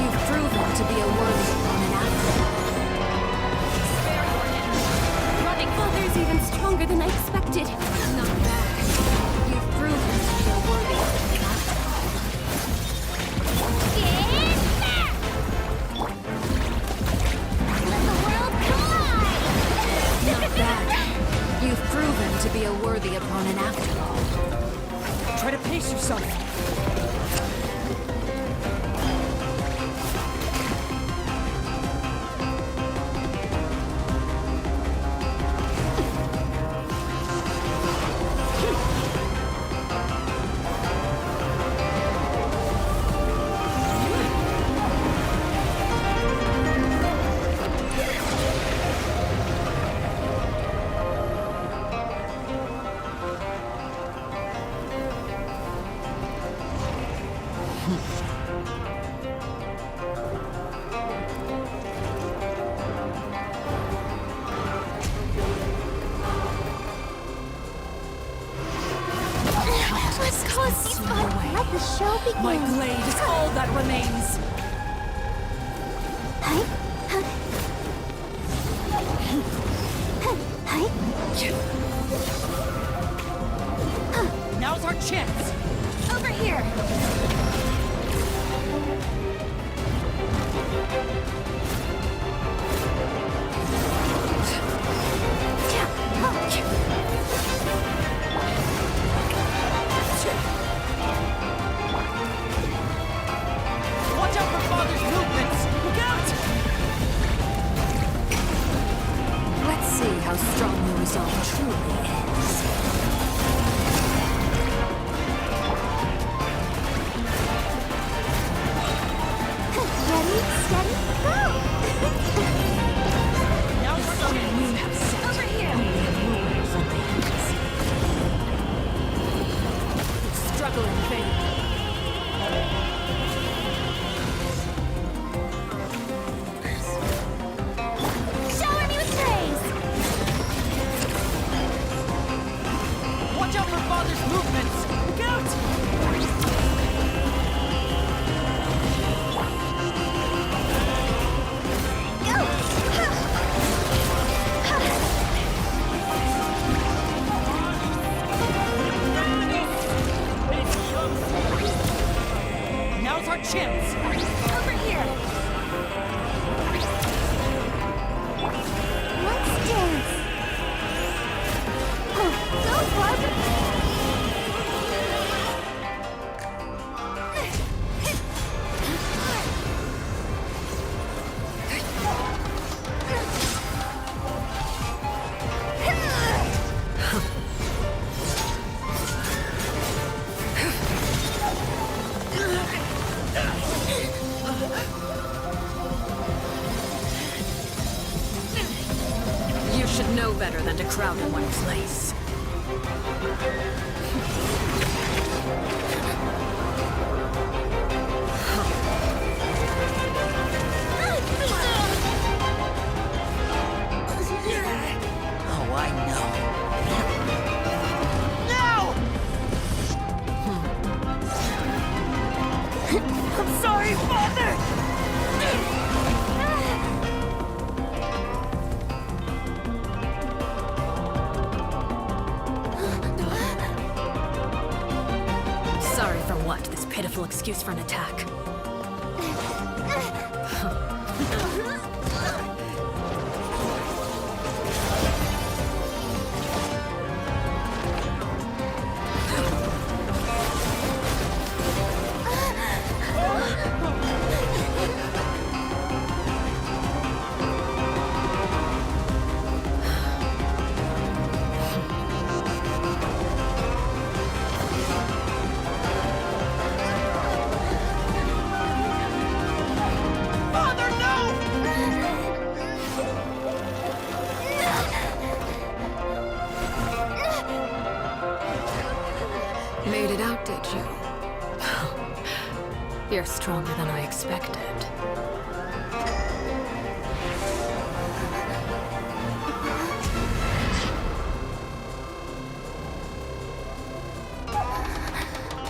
You've proven to be a worthy opponent after all. Spare your energy. Running Father's even stronger than I expected. Not bad. You've proven to be a worthy opponent after all. Let the world collide! Not bad. You've proven to be a worthy opponent after all. Try to pace yourself. begin. My blade is all that remains. Now's our chance! Over here! Watch out for Father's movements! Look out! Let's see how strong your resolve truly is. Ready, steady, go! Now's our chance! You have set Over here! only a moment on the edges. Struggle in vain. Shower me with praise! Watch out for Father's movements! Look out! Now's our chance! Over here! Let's dance! Oh, go, Barbara! You should know better than to crowd in one place. Oh, I know. I'm sorry, Father! Sorry for what? This pitiful excuse for an attack. Made it out, did you? You're stronger than I expected.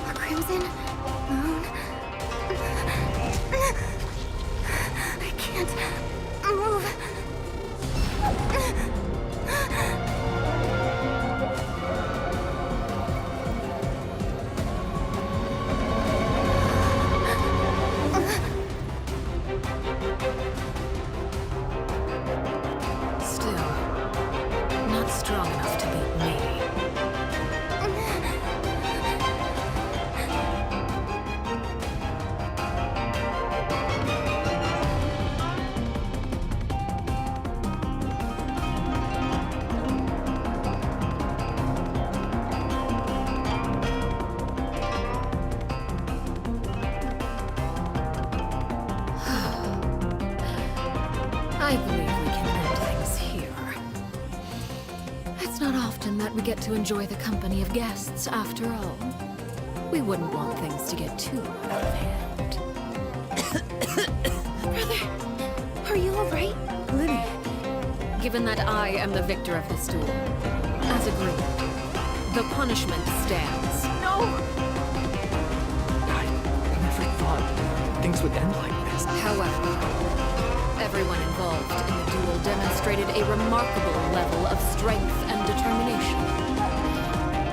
A crimson moon. I can't move. Still, not strong enough to beat me. I believe we can end things here. It's not often that we get to enjoy the company of guests, after all. We wouldn't want things to get too out of hand. Brother, are you alright? Liddy, given that I am the victor of this duel, as agreed, the punishment stands. No! things would end like this. However, everyone involved in the duel demonstrated a remarkable level of strength and determination.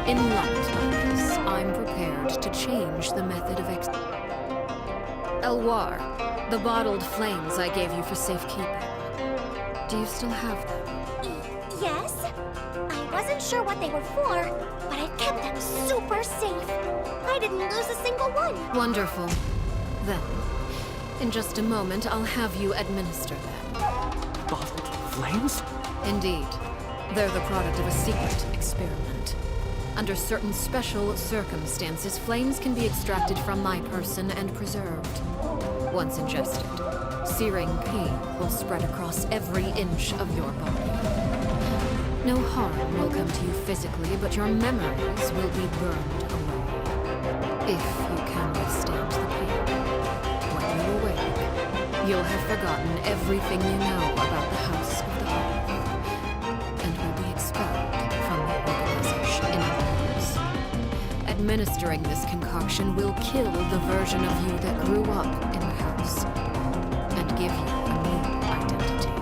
In light of this, I'm prepared to change the method of Elwar, the bottled flames I gave you for safekeeping. Do you still have them? Yes? I wasn't sure what they were for, but I kept them super safe. I didn't lose a single one. Wonderful. Then, in just a moment, I'll have you administer them. Bottled flames? Indeed. They're the product of a secret experiment. Under certain special circumstances, flames can be extracted from my person and preserved. Once ingested, searing pain will spread across every inch of your body. No harm will come to you physically, but your memories will be burned away. If you can withstand the pain. When you awake, you'll have forgotten everything you know about the House of the Hearth, and will be expelled from the organization in other words. Administering this concoction will kill the version of you that grew up in the house, and give you a new identity.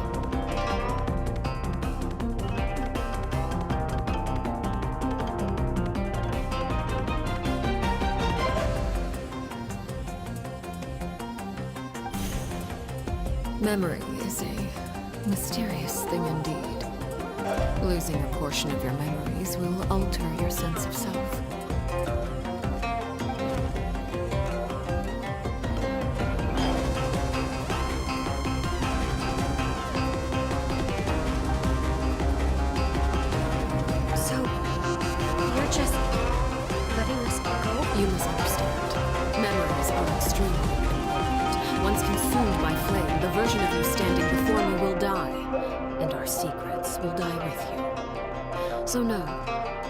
Memory is a mysterious thing indeed. Losing a portion of your memories will alter your sense of self. So, you're just letting us go? You must understand. Memories are extremely important. Once consumed by flame, the version of you standing before me will die, and our secrets will die with you. So no,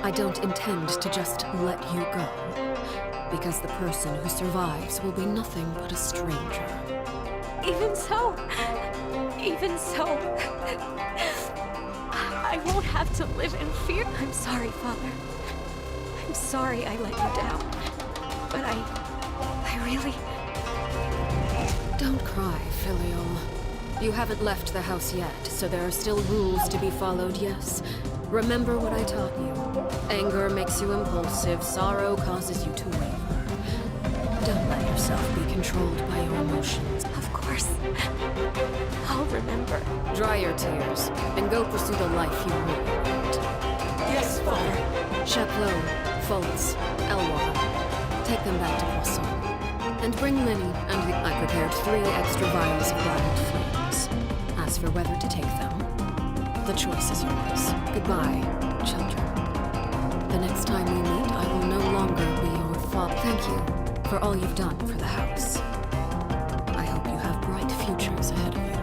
I don't intend to just let you go, because the person who survives will be nothing but a stranger. Even so, I won't have to live in fear. I'm sorry, Father. I'm sorry I let you down. But I really... Don't cry, Filial. You haven't left the house yet, so there are still rules to be followed, yes? Remember what I taught you. Anger makes you impulsive, sorrow causes you to waver. Don't let yourself be controlled by your emotions. Of course. I'll remember. Dry your tears, and go pursue the life you really want. Yes, Father. Chaplot, Foltz, Elwar, take them back to Poisson. And bring Linny, and I prepared 3 extra vials of bottled flames. As for whether to take them, the choice is yours. Goodbye, children. The next time we meet, I will no longer be your father. Thank you for all you've done for the house. I hope you have bright futures ahead of you.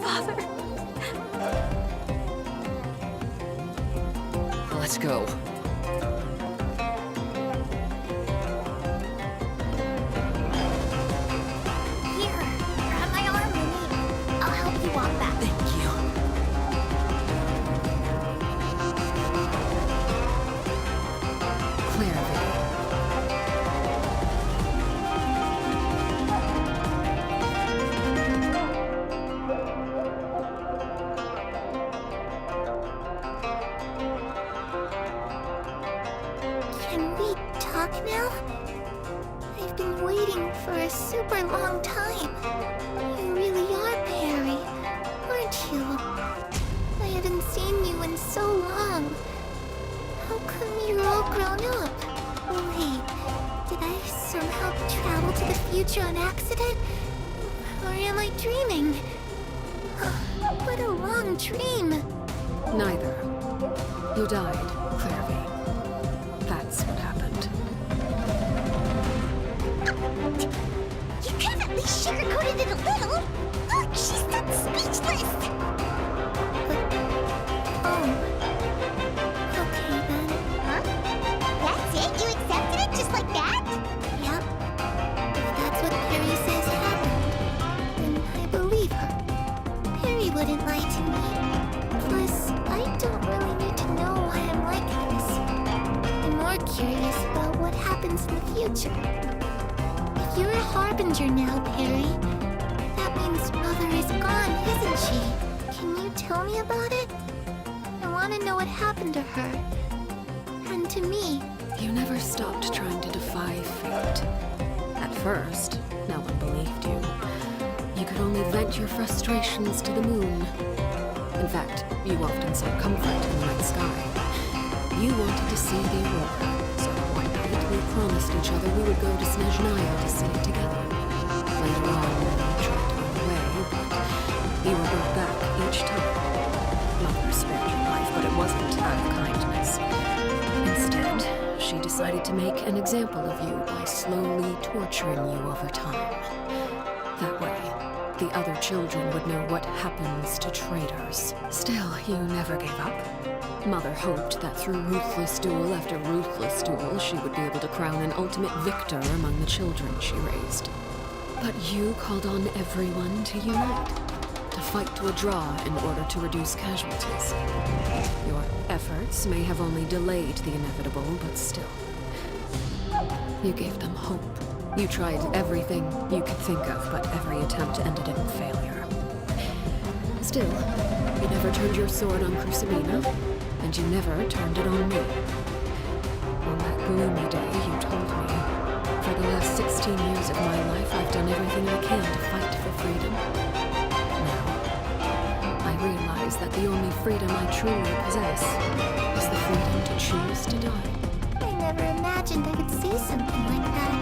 Father. Let's go. Here, grab my arm, Minnie. I'll help you walk back. Thank you. Clairvy. Can we talk now? I've been waiting for a super long time. You really are Perry, aren't you? I haven't seen you in so long. How come you're all grown up? Wait, did I somehow travel to the future on accident? Or am I dreaming? What a long dream! Neither. You died, Clairvy. That's what happened. You could have at least sugarcoated it a little! Look, she's done speechless! Oh. Okay then. Huh? That's it? You accepted it just like that? Yep. If that's what Perry says happened, then I believe her. Perry wouldn't lie to me. Plus, more curious about what happens in the future. If you're a harbinger now, Perry, that means Mother is gone, isn't she? Can you tell me about it? I want to know what happened to her. And to me. You never stopped trying to defy fate. At first, no one believed you. You could only vent your frustrations to the moon. In fact, you often sought comfort in the night sky. You wanted to see the aurora, so one night we promised each other we would go to Snezhnaya to see it together. Later on, we tried to run away, but you were brought back each time. Mother spared your life, but it wasn't out of kindness. Instead, she decided to make an example of you by slowly torturing you over time. That way, the other children would know what happens to traitors. Still, you never gave up. Mother hoped that through ruthless duel after ruthless duel, she would be able to crown an ultimate victor among the children she raised. But you called on everyone to unite, to fight to a draw in order to reduce casualties. Your efforts may have only delayed the inevitable, but still. You gave them hope. You tried everything you could think of, but every attempt ended in failure. Still, you never turned your sword on Crucimina, and you never turned it on me. On that gloomy day, you told me, for the last 16 years of my life, I've done everything I can to fight for freedom. Now, I realize that the only freedom I truly possess is the freedom to choose to die. I never imagined I would say something like that.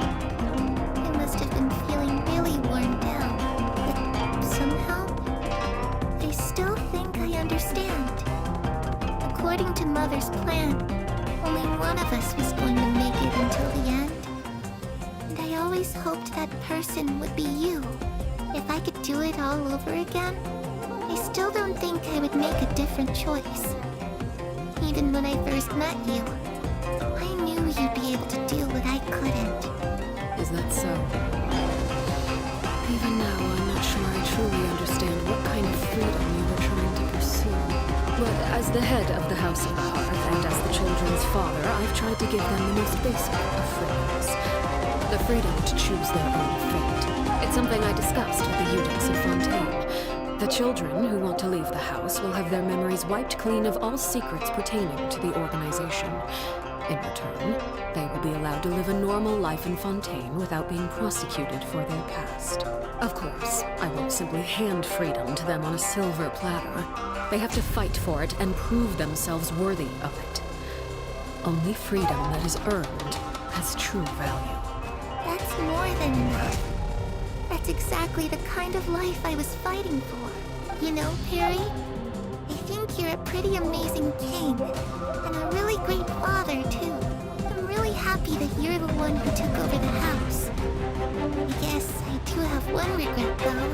I must have been feeling really worn down, but somehow, I still think I understand. According to Mother's plan, only one of us was going to make it until the end. And I always hoped that person would be you. If I could do it all over again, I still don't think I would make a different choice. Even when I first met you, I knew you'd be able to do what I couldn't. Is that so? Even now, I'm not sure I truly understand what kind of freedom you were trying to pursue. But as the head of the House of the Hearth and as the children's father, I've tried to give them the most basic of freedoms. The freedom to choose their own fate. It's something I discussed with the Eunuchs of Fontaine. The children who want to leave the house will have their memories wiped clean of all secrets pertaining to the organization. In return, they will be allowed to live a normal life in Fontaine without being prosecuted for their past. Of course, I won't simply hand freedom to them on a silver platter. They have to fight for it and prove themselves worthy of it. Only freedom that is earned has true value. That's more than enough. That's exactly the kind of life I was fighting for. You know, Perry, I think you're a pretty amazing king, and a really great father, too. I'm really happy that you're the one who took over the house. I guess I do have one regret, though.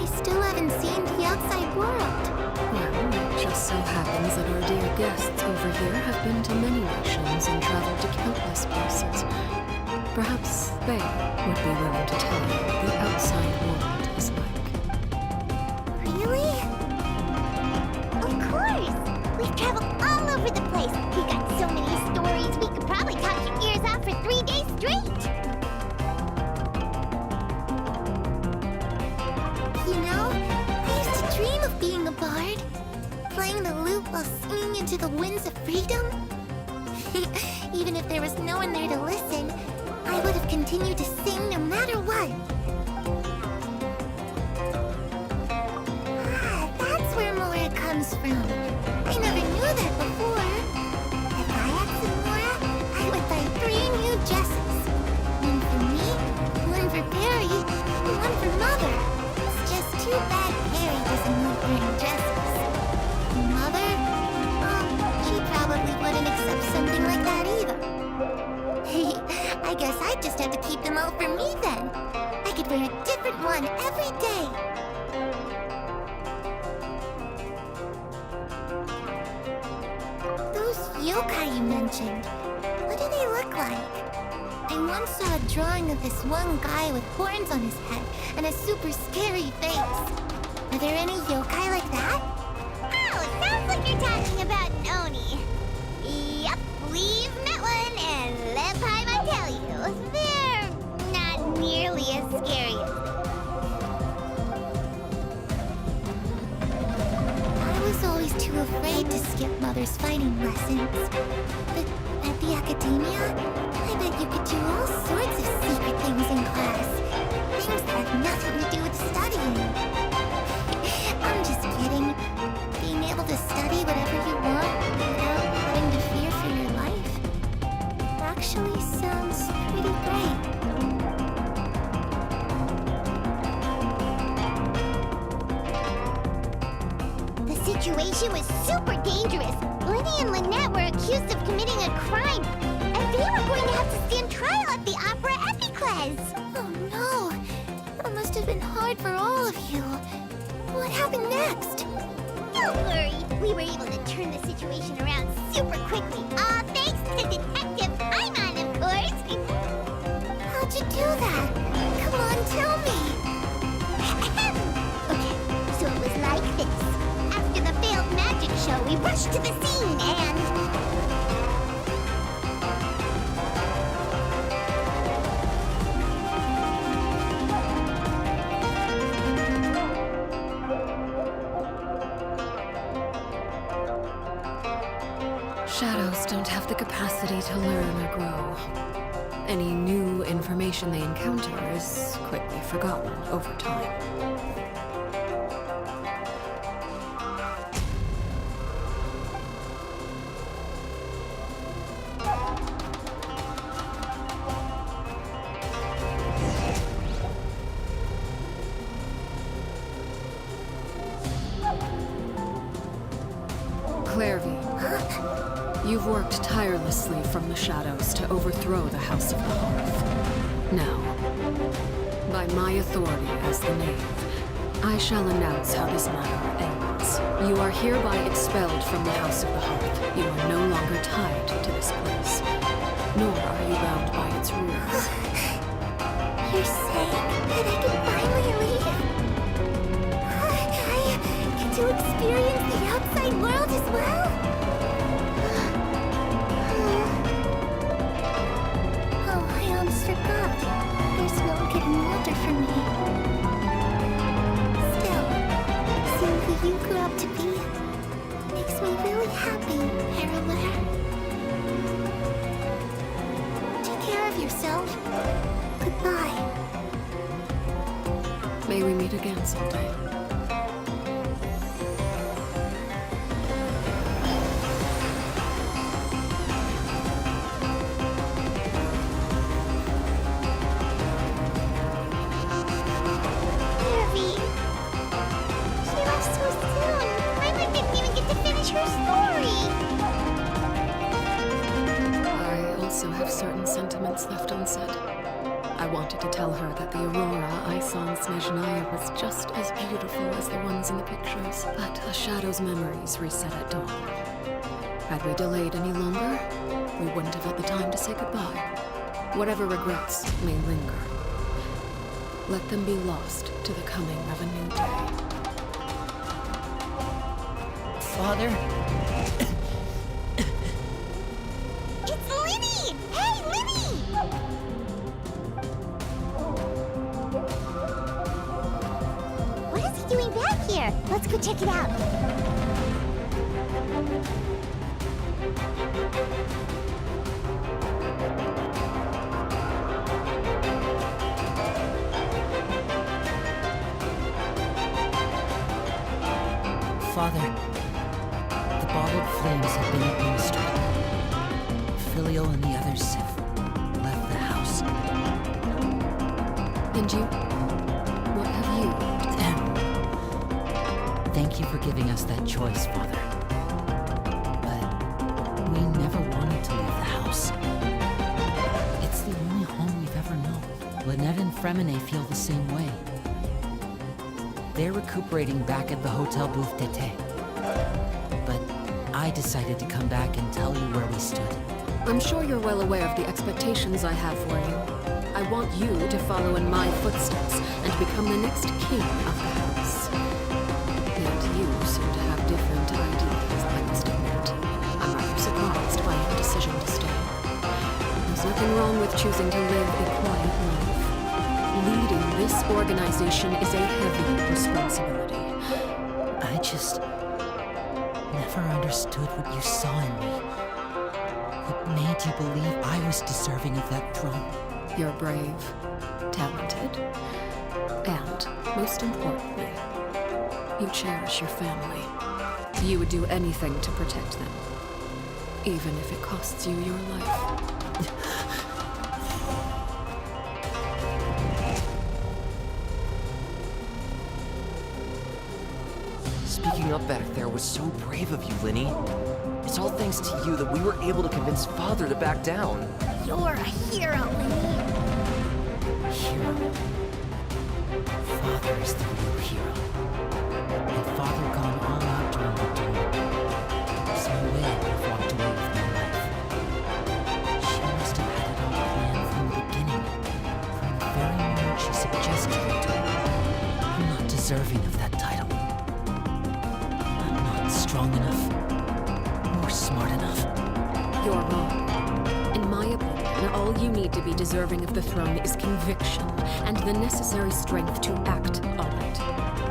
I still haven't seen the outside world. Well, it just so happens that our dear guests over here have been to many nations and traveled to countless places. Perhaps they would be willing to tell you what the outside world is like. Really? Of course! We've traveled all over the place. We've got so many stories, we could probably talk your ears off for 3 days straight. You know, I used to dream of being a bard. Playing the lute while singing into the winds of freedom. Even if there was no one there to listen, I would have continued to sing no matter what. Ah, that's where Mora comes from. I never knew that before. If I had some Mora, I would buy 3 new dresses. One for me, one for Perry, and one for Mother. It's just too bad Perry doesn't love wearing dresses. And Mother? Well, she probably wouldn't accept something like that either. I guess I'd just have to keep them all for me then. I could wear a different one every day. Those yokai you mentioned, what do they look like? I once saw a drawing of this one guy with horns on his head and a super scary face. Are there any yokai like that? Oh, sounds like you're talking about Noni. Yep, we've met one. those fighting lessons. But at the academia, I bet you could do all sorts of secret things in class. Things that have nothing to do with studying. I'm just kidding. Being able to study whatever you want without having to fear for your life actually sounds pretty great. The situation was super dangerous. Lenny and Lynette were accused of committing a crime, and they were going to have to stand trial at the Opera Epicles. Oh no, that must have been hard for all of you. What happened next? Don't worry, we were able to turn the situation around super quickly. All thanks to Detective Paimon, of course. How'd you do that? Come on, tell me. Okay, so it was like this. After the failed magic show, we rushed to the scene and... Shadows don't have the capacity to learn or grow. Any new information they encounter is quickly forgotten over time. You've worked tirelessly from the shadows to overthrow the House of the Hearth. Now, by my authority as the knave, I shall announce how this matter ends. You are hereby expelled from the House of the Hearth. You are no longer tied to this place, nor are you bound by its rules. You're saying that I can finally leave? I get to experience the outside world as well? Forgot. There's no getting older for me. Still, seeing who you grew up to be makes me really happy, Harrowler. Take care of yourself. Goodbye. May we meet again someday. Left unsaid. I wanted to tell her that the Aurora I saw in Snezhnaya was just as beautiful as the ones in the pictures, but a shadow's memories reset at dawn. Had we delayed any longer, we wouldn't have had the time to say goodbye. Whatever regrets may linger, let them be lost to the coming of a new day. Father? Let's go check it out. Father, the bottled flames have been administered. Filial and the others have left the house. And you? What have you? Thank you for giving us that choice, Father. But we never wanted to leave the house. It's the only home we've ever known. Lynette and Fremine feel the same way. They're recuperating back at the Hotel Booth d'été. But I decided to come back and tell you where we stood. I'm sure you're well aware of the expectations I have for you. I want you to follow in my footsteps and become the next king of the house. Yet you seem to have different ideas, I must admit. I'm rather surprised by your decision to stay. There's nothing wrong with choosing to live a quiet life. Leading this organization is a heavy responsibility. I just never never understood what you saw in me. What made you believe I was deserving of that throne? You're brave, talented, and, most importantly, you cherish your family. You would do anything to protect them, even if it costs you your life. Speaking up back there was so brave of you, Linny. It's all thanks to you that we were able to convince Father to back down. You're a hero, Linny. Hero. Father is the real hero. Had Father gone all out during the duel, there's no way I would have walked away with my life. She must have had it all planned from the beginning, from the very moment she suggested the duel. I'm not deserving of that title. I'm not strong enough, or smart enough. You're wrong. In my opinion, all you need to be deserving of the throne is conviction and the necessary strength to act on it.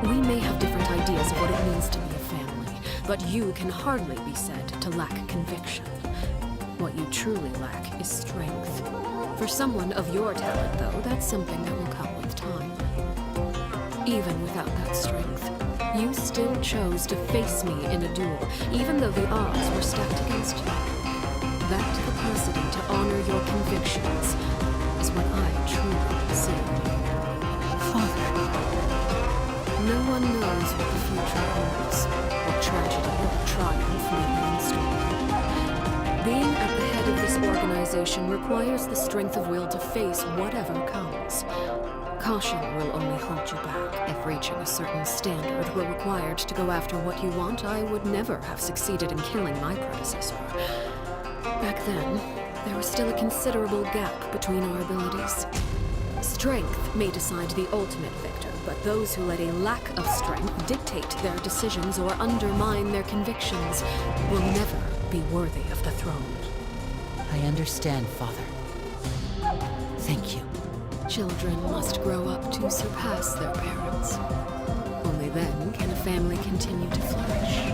We may have different ideas of what it means to be a family, but you can hardly be said to lack conviction. What you truly lack is strength. For someone of your talent, though, that's something that will come with time. Even without that strength, you still chose to face me in a duel, even though the odds were stacked against you. That capacity to honor your convictions is what I truly see in you. Father. No one knows what the future holds, what tragedy or triumph may be in store. Being at the head of this organization requires the strength of will to face whatever comes. Caution will only hold you back. If reaching a certain standard were required to go after what you want, I would never have succeeded in killing my predecessor. Back then, there was still a considerable gap between our abilities. Strength may decide the ultimate victor, but those who let a lack of strength dictate their decisions or undermine their convictions will never be worthy of the throne. I understand, Father. Thank you. Children must grow up to surpass their parents. Only then can a family continue to flourish.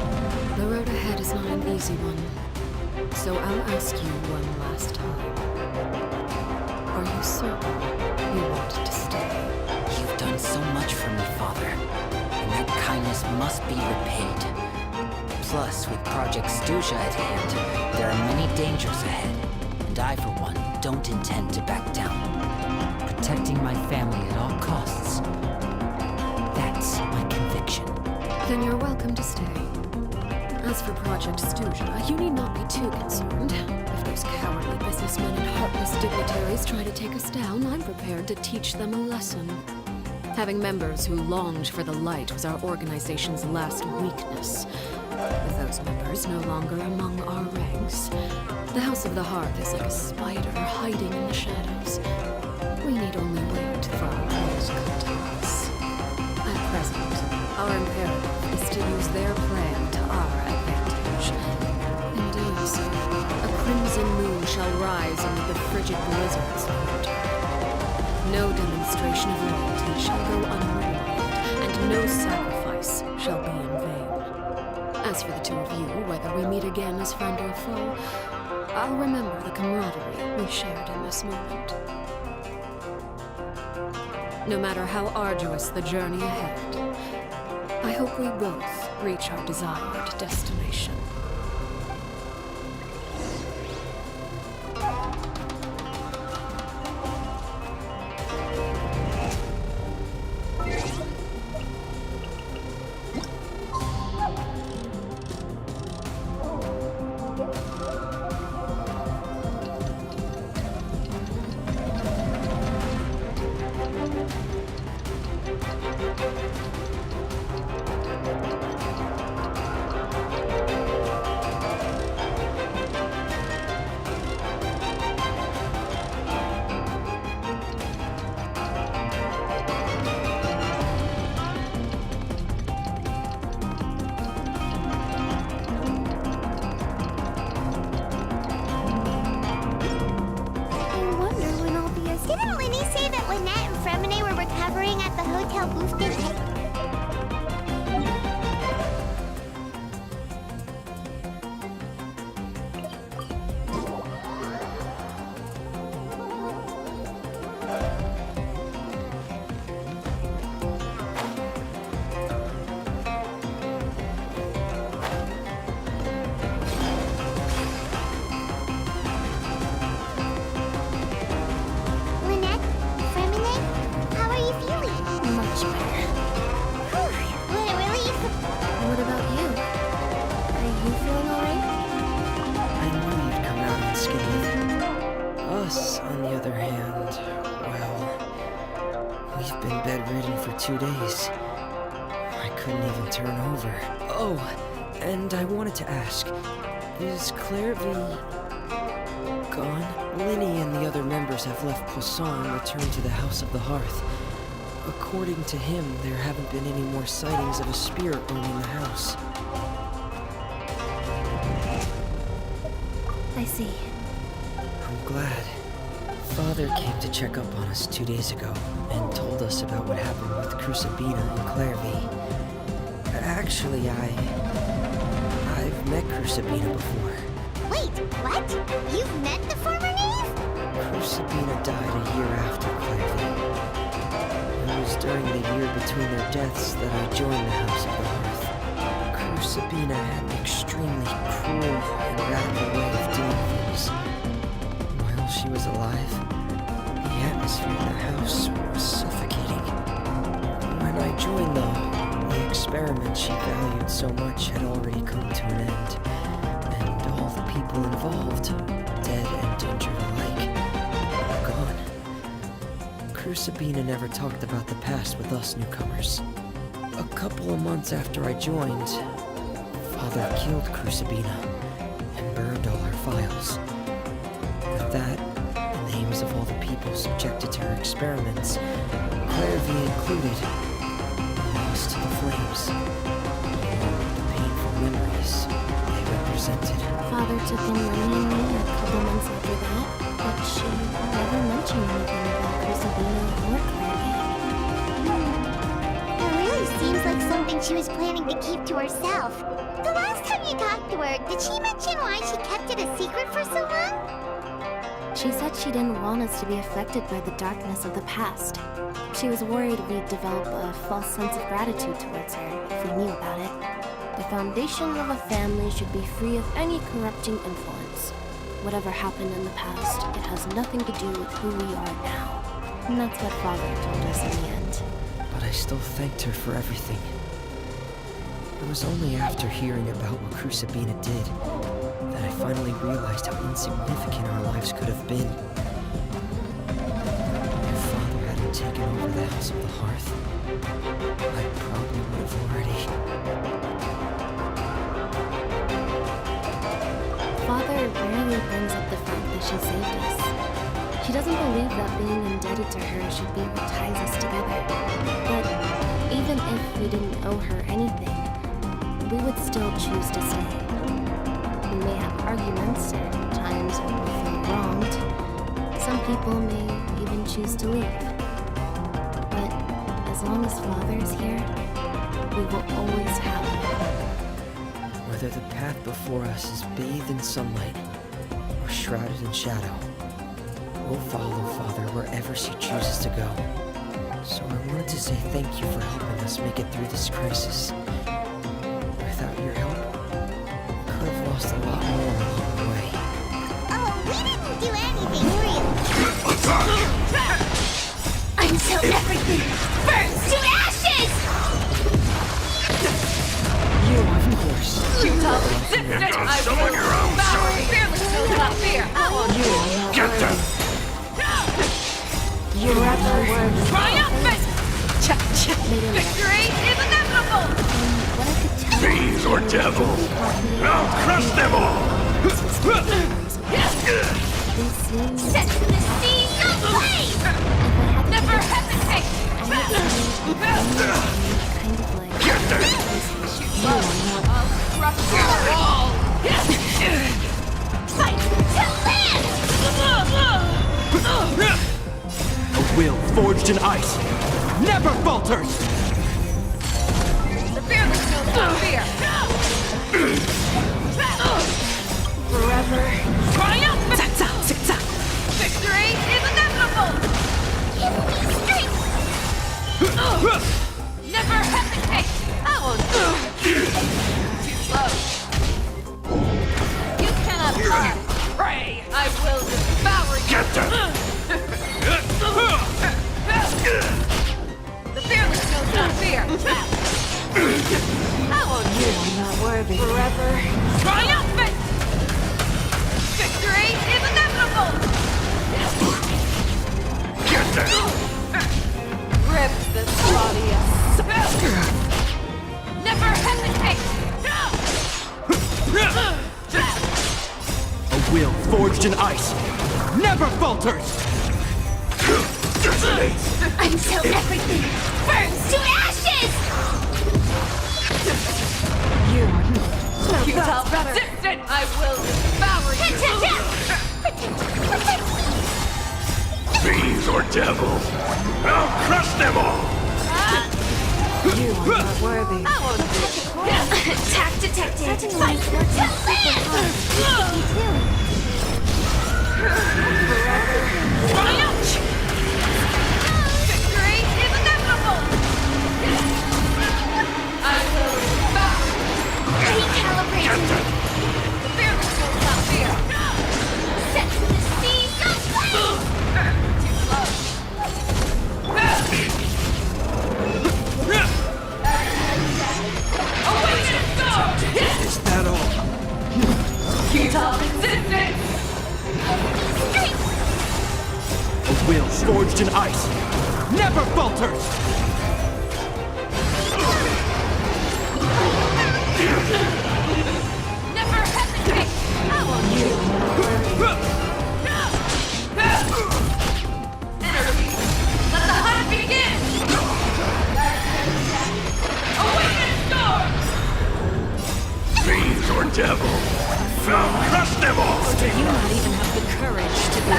The road ahead is not an easy one, so I'll ask you one last time. Are you certain you want to stay? You've done so much for me, Father, and that kindness must be repaid. Plus, with Project Stuja at hand, there are many dangers ahead, and I, for one, don't intend to back down. Protecting my family at all costs. That's my conviction. Then you're welcome to stay. As for Project Stuja, you need not be too concerned. If those cowardly businessmen and heartless dignitaries try to take us down, I'm prepared to teach them a lesson. Having members who longed for the light was our organization's last weakness. With those members no longer among our ranks, the House of the Hearth is like a spider hiding in the shadows. We need only wait for our prey to come to us. At present, our imperative is to use their plan to our advantage. In doing so, a crimson moon shall rise amid the frigid blizzards of winter. No demonstration of loyalty shall go unrewarded, and no sacrifice shall be in vain. As for the two of you, whether we meet again as friend or foe, I'll remember the camaraderie we shared in this moment. No matter how arduous the journey ahead, I hope we both reach our desired destination. 2 days. I couldn't even turn over. Oh, and I wanted to ask, is Claire V gone? Linny and the other members have left Poisson and returned to the House of the Hearth. According to him, there haven't been any more sightings of a spirit roaming the house. I see. I'm glad. Father came to check up on us 2 days ago and told us about what happened with Crucibina and Claire V. Actually, I've met Crucibina before. Wait, what? You've met the former knave? Crucibina died a year after Claire V. It was during the year between their deaths that I joined the House of the Hearth. Crucibina had an extremely cruel and radical way of doing things. While she was alive, the atmosphere in the house was suffocating. When I joined, though, the experiment she valued so much had already come to an end, and all the people involved, dead and injured alike, were gone. Crucibina never talked about the past with us newcomers. A couple of months after I joined, Father killed Crucibina and burned all her files. With that, the names of all the people subjected to her experiments, Claire V included, lost to the flames. The painful memories they represented. Father took in Linny and me a couple months after that, but she never mentioned anything about Crucibina or Claire V. It really seems like something she was planning to keep to herself. The last time you talked to her, did she mention why she kept it a secret for so long? She said she didn't want us to be affected by the darkness of the past. She was worried we'd develop a false sense of gratitude towards her if we knew about it. The foundation of a family should be free of any corrupting influence. Whatever happened in the past, it has nothing to do with who we are now. And that's what Father told us in the end. But I still thanked her for everything. It was only after hearing about what Crucibina did that I finally realized how insignificant our lives could have been. If Father hadn't taken over the House of the Hearth, I probably would have already... Father rarely brings up the fact that she saved us. She doesn't believe that being indebted to her should be what ties us together. But even if we didn't owe her anything, we would still choose to stay. We may have arguments and times when we feel wronged. Some people may even choose to leave. But as long as Father's here, we will always have him. Whether the path before us is bathed in sunlight or shrouded in shadow, we'll follow Father wherever she chooses to go. So I wanted to say thank you for helping us make it through this crisis. Without your help, we could have lost a lot more along the way. Oh, we didn't do anything, really. Until everything burns to ashes! You, of course. You tell me sister, I will devour fearless those not fear. Get them! You have no words. Triumphant! Victory is inevitable! What I could tell Fiends or devils! I'll crush them all! Set to the sea, no flame! Never hesitate! Get them! I'll crush your wall! Fight to live! A will forged in ice never falters! The fearless knows no fear! Forever triumphant! Victory is inevitable! Give me strength! Never hesitate! I will too slow! You cannot hide! Pray! I will devour you! Get them! The fearless knows not fear! I will you are not worthy. forever triumphant! Victory is inevitable! Get them! Rip this body up! forged in ice, never falters! Until everything burns to ashes! Futile resistant! I will devour you! Fiends or devils, I'll crush them all! You are not worthy. Attack detected! Fight to live! Triumph! Victory is inevitable! I will devour Recalibrating! fearless will not fear. Set to the seas of flame! Too slow. Awaken storm! Is that all? Futile resistance! A will forged in ice, never falters! Never hesitate! I will Energy! Let the hunt begin! Awaken storm! Fiends or devils, I'll crush them all! Do you not even have the courage to be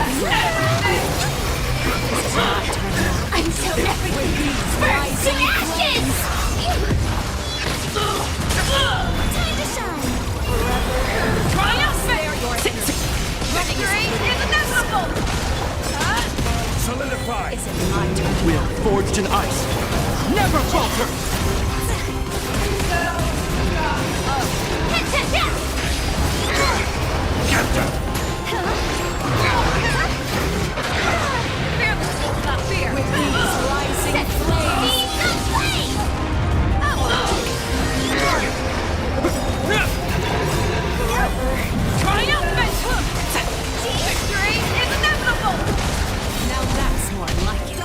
until everything burns to ashes! Time to shine! Triumphant! Victory is inevitable! Solidify! Is it my turn? Will forged in ice, never falters! Captain! Fearless will not fear! With these rising flames, Triumphant! Victory is inevitable! now that's more like it.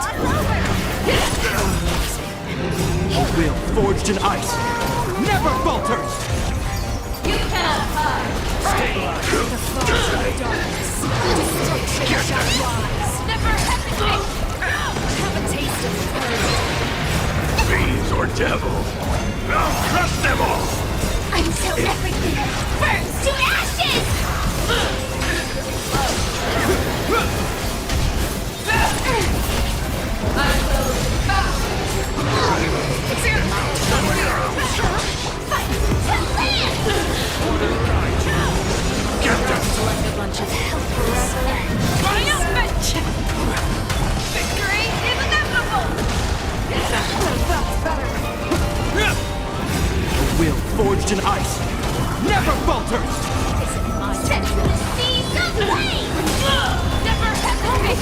A will forged in ice, never falters! You cannot hide! The thoughts of darkness, destruction shall rise. Never hesitate! Have a taste of courage. Fiends or devils, I'll crush them all! Until everything burns to ashes! I will devour! Fight to live! Like a bunch of helpless Triumphant! Victory is inevitable! A will forged in ice, never falters! Set to the seas of flame! Never hesitate!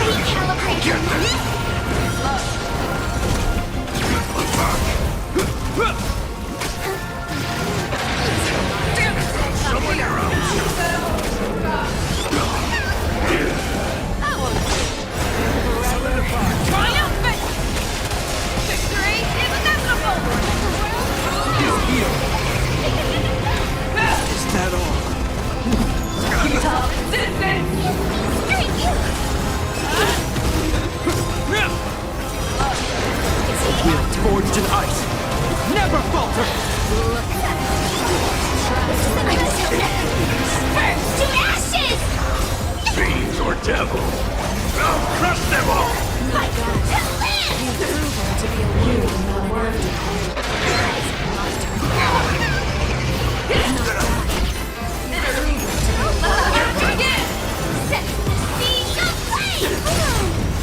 Recalibrating! Someone around! Triumphant! Victory is inevitable! Is that all? Futile resistance! Will forged in ice, never falters! Burns to ashes! Fiends or devils, I'll crush them all! Fight to live! to be a weird and unworthy. Begin! Set to the seas of flame!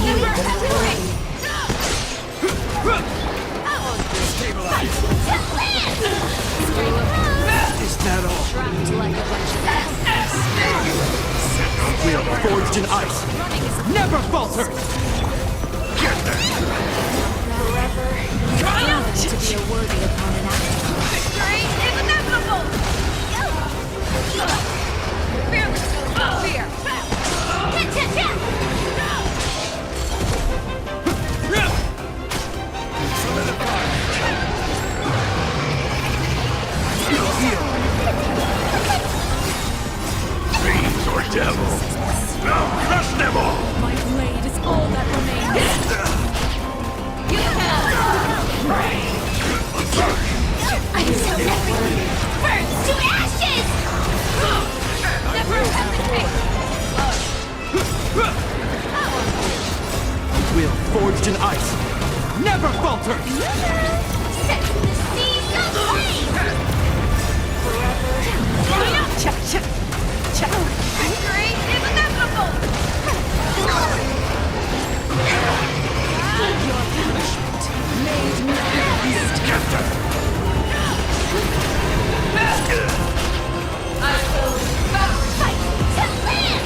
Never hesitate! Stabilize! To live! Is that all? Trapped like a bunch of Will forged in ice, never falters! Triumph! to be a worthy opponent after. Victory is inevitable! Fearless will not fear! Heal! Victory is inevitable! Your punishment made me I will fight to live!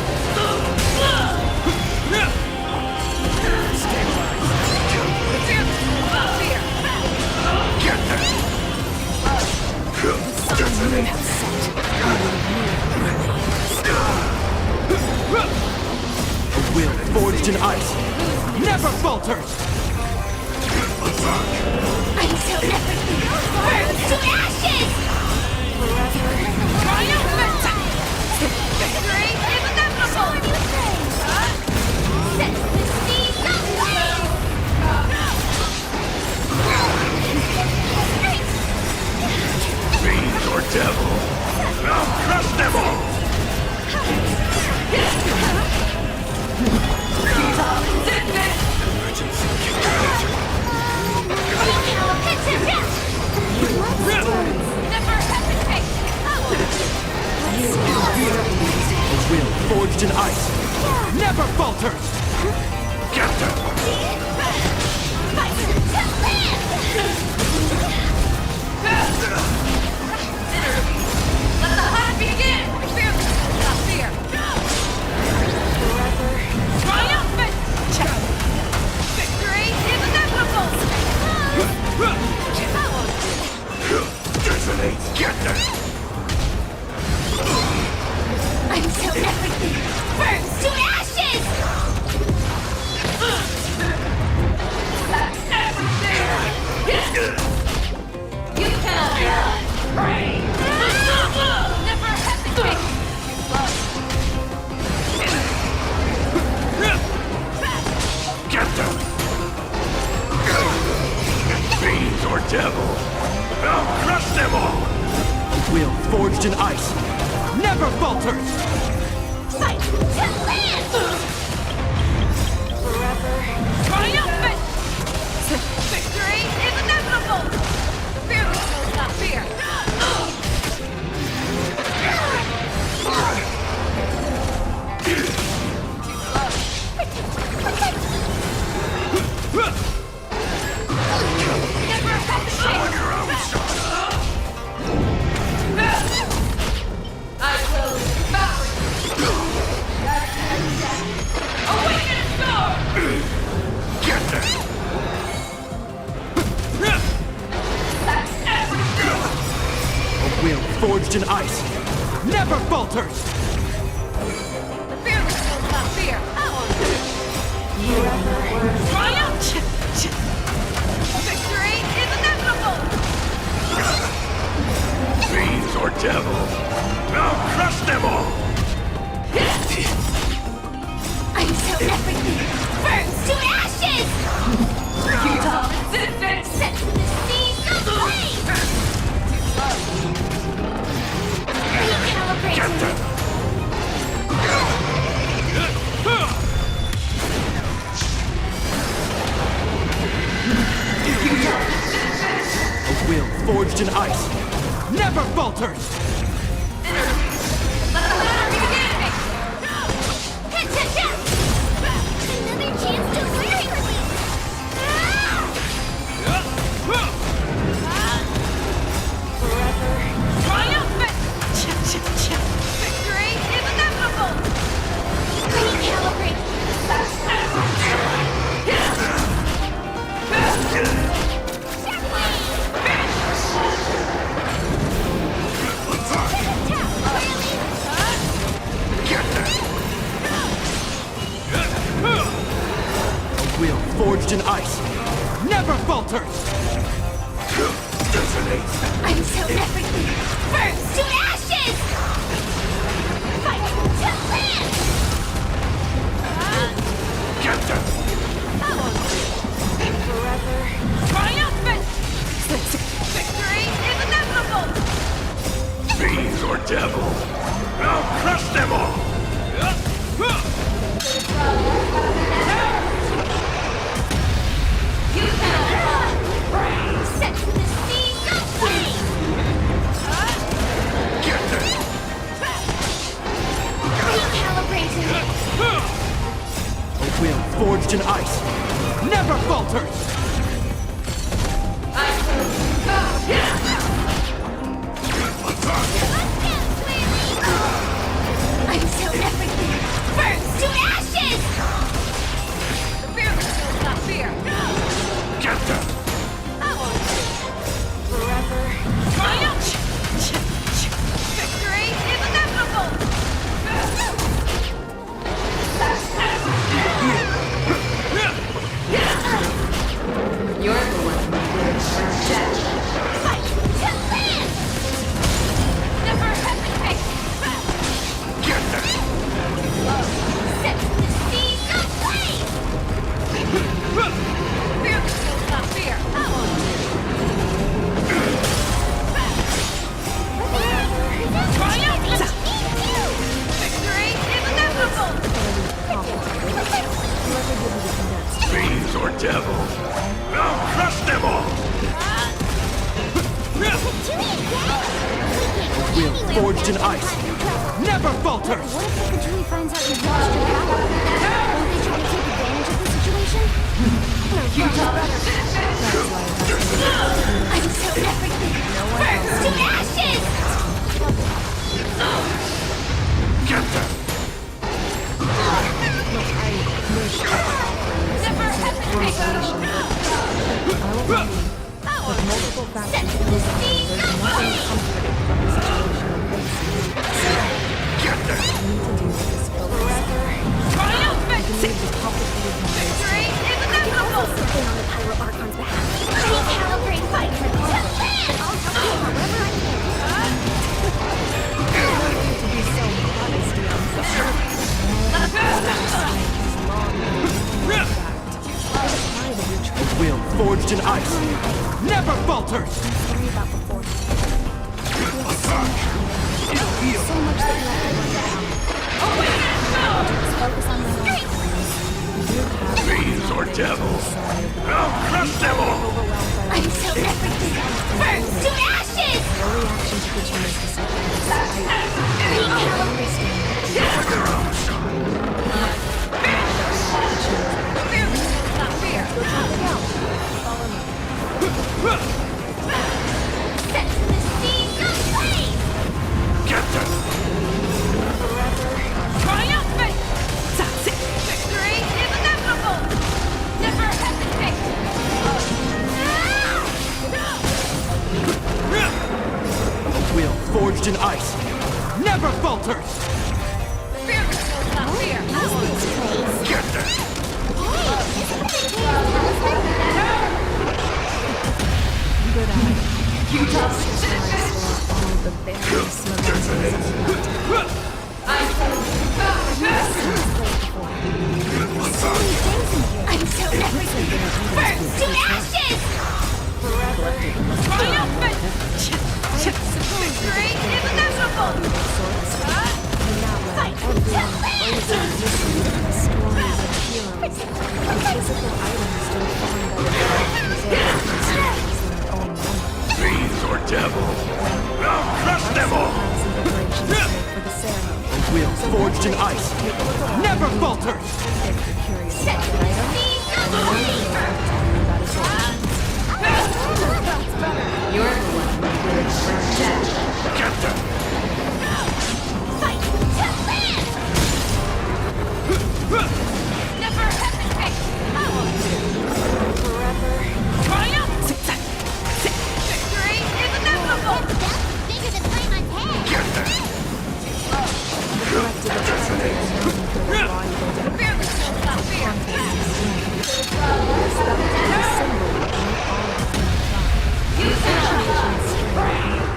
A will forged in ice never falters! Until everything burns to ashes! Triumphant! Victory is inevitable! Set the seas aflame! Fiends or devil, I'll crush them all! Never hesitate! A will forged in ice never falters! Fight to live! Let the hunt begin! Fearless, not fear! Triumphant! Victory is inevitable! Detonate, get them! Until everything burns to ashes! You cannot run! Never hesitate! Get them! Fiends or devil, I'll crush them all! A will forged in ice never falters! Fight to live! Triumphant! Victory is inevitable! Fearless knows not fear! Never hesitate! I will devour you! Awaken a storm! Get them! A will forged in ice never falters! The fearless knows not fear! Triumph! Victory is inevitable! Fiends or devil, I'll crush them all! Until everything burns to ashes! Set to the seas aflame! Recalibrate! Get them! A will forged in ice never falters! Another chance to win! Triumphant! Victory is inevitable! Recalibrate! A will forged in ice never falters! Detonate! Until everything burns to ashes! Fight to live! Get them! Triumphant! Victory is inevitable! Fiends or devil, I'll crush them all! You cannot run! Set to the seas aflame! Get them! forged in ice, never falters! Until everything burns to ashes! The fear kills not fear! Get them! Forever. Triumph! Victory is inevitable! You're the one with death. Fight to live! Never hesitate! Get them! Set the seas ablaze! Fear kills not fear! Triumph! Victory is inevitable! Fiends or devil! I'll crush them all! Will forged in ice, never falters! What if the Countie finds out you've lost your power? Won't they try to take advantage of the situation? Until everything burns to ashes! Get them! Never hesitate! Multiple factors Set the seas ablaze! Get them! Triumphant! Victory is inevitable! Something on the Pyro Archon's behalf. Recalibrate fight to live! I'll help you however I Will forged in ice, never falters! Sorry about before. So much that you have to work out. Just focus on the Fiends or devil! I'll crush them all! Until everything burns to ashes! For their own sake. Not fear! Set the seas ablaze! Get them! Triumphant! Victory is inevitable! Never hesitate! Will forged in ice, never falters! Fear kills not fear! Get them! Until everything burns to ashes! Triumphant! Victory is inevitable! Fight to live! Fiends or devil! I'll crush them all! Will forged in ice, never falters! Set the seas ablaze! You're the one with death. Get them! Fight to live! Never hesitate! Forever. Triumph! Victory is inevitable! That's bigger than Paimon's head. Get them! Fear kills not fear!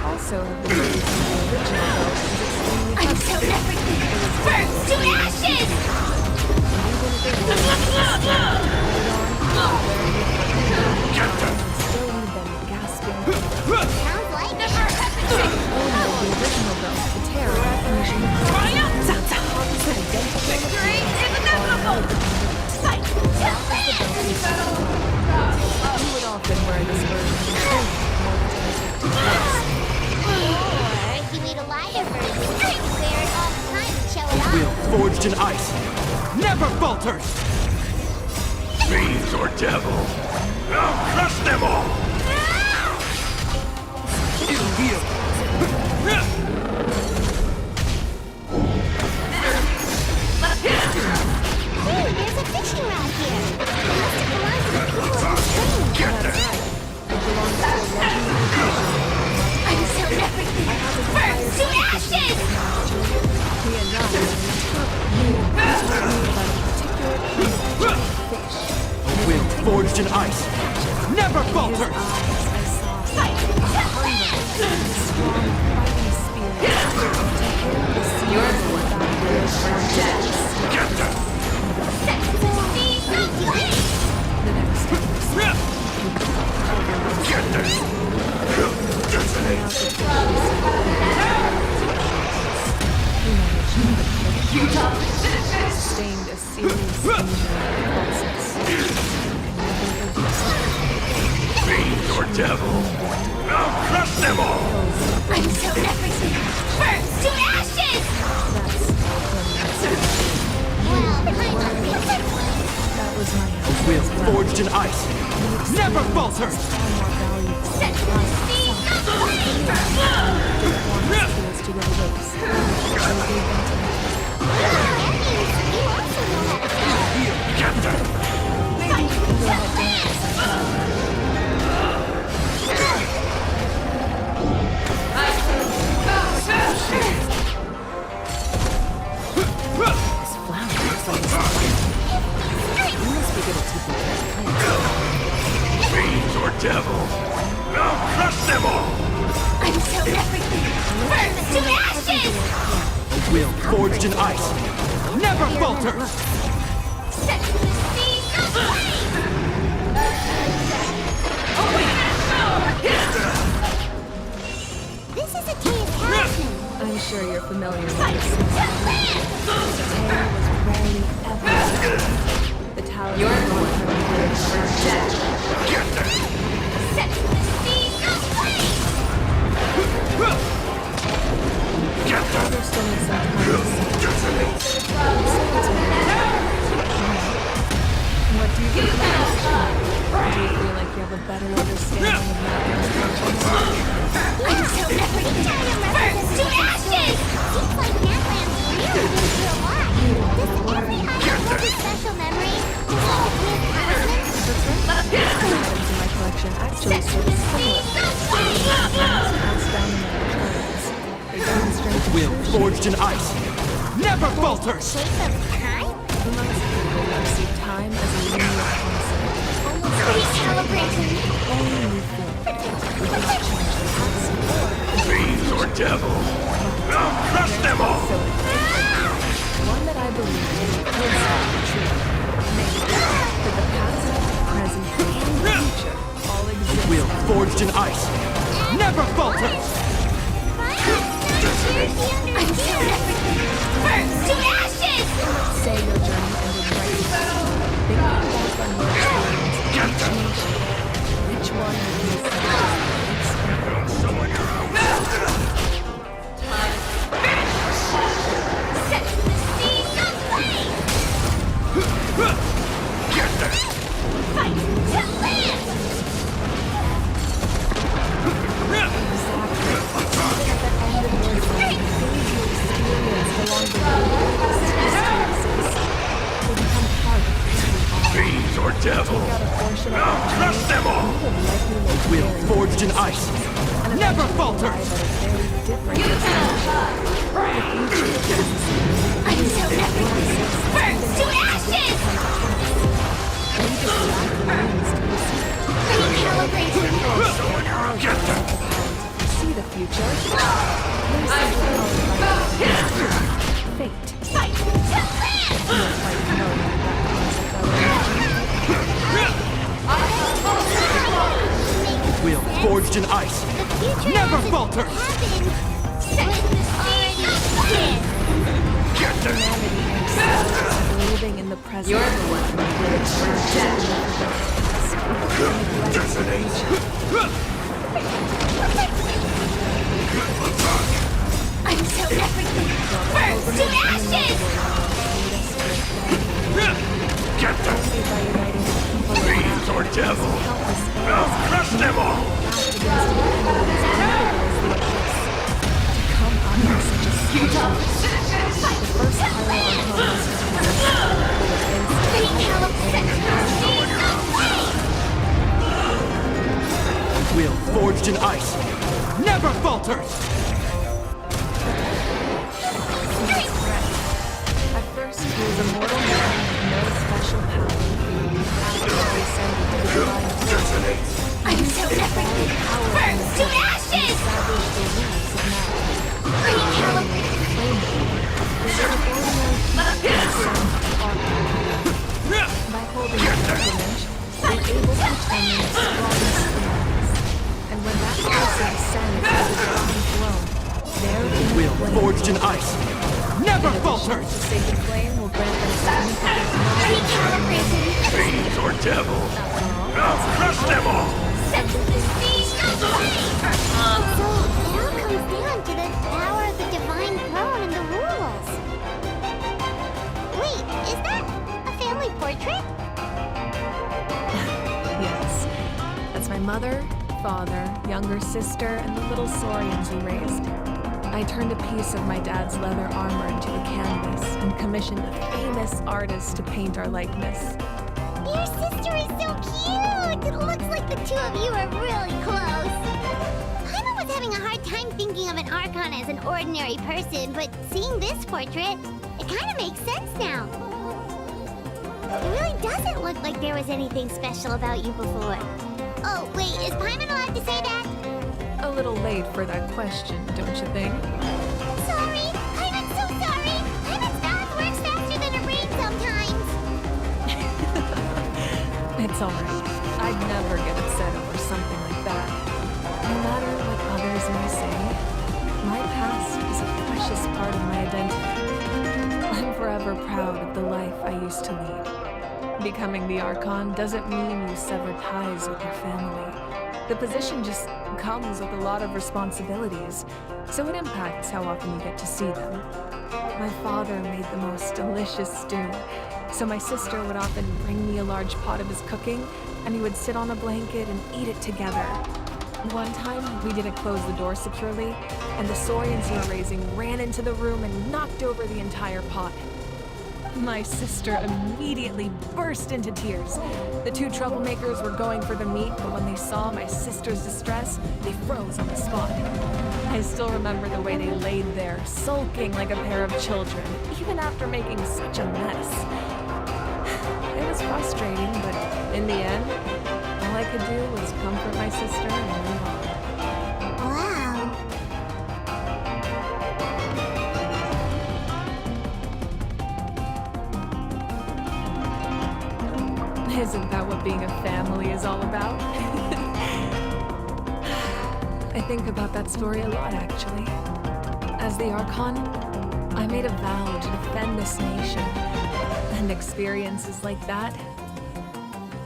Also, the original Until everything burns to ashes! Get them! still leave them gasping. Sounds like Never hesitate! The original though, the terror recognition. Triumph! Victory is inevitable! Fight to live! You would often wear this version of the Or he made a lighter version. Wear it all the time and show it off. Will forged in ice, never falters! Fiends or devil. I'll crush them all! Hey, there's a fishing rod here. It must have belonged to the people in the stream. Get them! Until everything burns to ashes! A will forged in ice never falters! Get them! Get them! Detonate! Sustained a serious process. Fiend or devil. I'll crush them all! Until everything burns to ashes! That was my A will forged in ice never falters! Set the sea to go race. Get them! Maybe you can go ahead This flower looks like it's you must be good at taking care of plants. Fiends or devil. I'll crush them all! until everything burns to ashes! A will forged in ice never falters! Set the sea aflame! This is a talisman. I'm sure you're familiar with Fight this. to live! Rarely ever. The tower you're the one Get them! Set the sea aflame! Get them! understand sometimes. Detonate! What do you think about it? Do you feel like you have a better understanding of Matthew's conscience? Until everything burns to ashes! Seems like Natlan's really been through a lot. Does every item hold a special memory? Just like the talisman? Items in my collection actually serve as similar. Passed down in my returns. They demonstrate the Will forged in ice never falters! Shape of time? Amongst people who see time as a linear concept. Almost Recalibrating! only move forward. We can change the past Fiends or devil. I'll crush them all! so one that I believe to be constantly true. Namely, that the past, present, and future all exist. Will forged in ice never falters! Until everything burns to ashes! Say your journey ended right now. Thinking back on your experience, which one would you say? Someone your own. Set the sea aflame! Get them! Fight to live! Fiends or devil. I'll crush them all! Will forged in ice never falters! Until everything burns to ashes! Recalibrating! Get them! See the future? Fate. Fight to live! Will forged in ice The future never hasn't falters! happened. Set the sea aflame! Get them! Living in the present. You're the one Detonate! Until everything burns to ashes! Get them! by uniting or devil. I'll crush them all! Come under such a schedule. The first pirate on Will forged in ice never falters! At first, he was a mortal man with no special power. After he ascended to the divine Detonate! Until everything burns to ashes! established the rules of magic. Recalibrate! By holding the implement, we're able to determine the strongest things. And when that person ascends to the divine throne, their Will forged in ice never falters! The sacred flame will grant them significant Recalibrating! Fiends or devil! I'll crush them all! Set the siege of flame! So, it all comes down to the power of the divine throne and the rules. Wait, is that a family portrait? Yes. That's my mother, father, younger sister, and the little saurians we raised. I turned a piece of my dad's leather armor into a canvas and commissioned a famous artist to paint our likeness. Your sister is so cute! It looks like the two of you are really close. Paimon was having a hard time thinking of an Archon as an ordinary person, but seeing this portrait, it kind of makes sense now. It really doesn't look like there was anything special about you before. Oh, wait, is Paimon allowed to say that? A little late for that question, don't you think? Sorry! Paimon's so sorry! Paimon's mouth works faster than her brain sometimes! It's alright. I'd never get upset over something like that. No matter what others may say, my past is a precious part of my identity. I'm forever proud of the life I used to lead. Becoming the Archon doesn't mean you sever ties with your family. The position just comes with a lot of responsibilities, so it impacts how often you get to see them. My father made the most delicious stew, so my sister would often bring me a large pot of his cooking, and we would sit on a blanket and eat it together. One time, we didn't close the door securely, and the saurians we were raising ran into the room and knocked over the entire pot. My sister immediately burst into tears. The two troublemakers were going for the meat, but when they saw my sister's distress, they froze on the spot. I still remember the way they laid there, sulking like a pair of children, even after making such a mess. It was frustrating, but in the end, all I could do was comfort my sister and move on. Wow. Isn't that what being a family is all about? I think about that story a lot, actually. As the Archon, I made a vow to defend this nation. And experiences like that,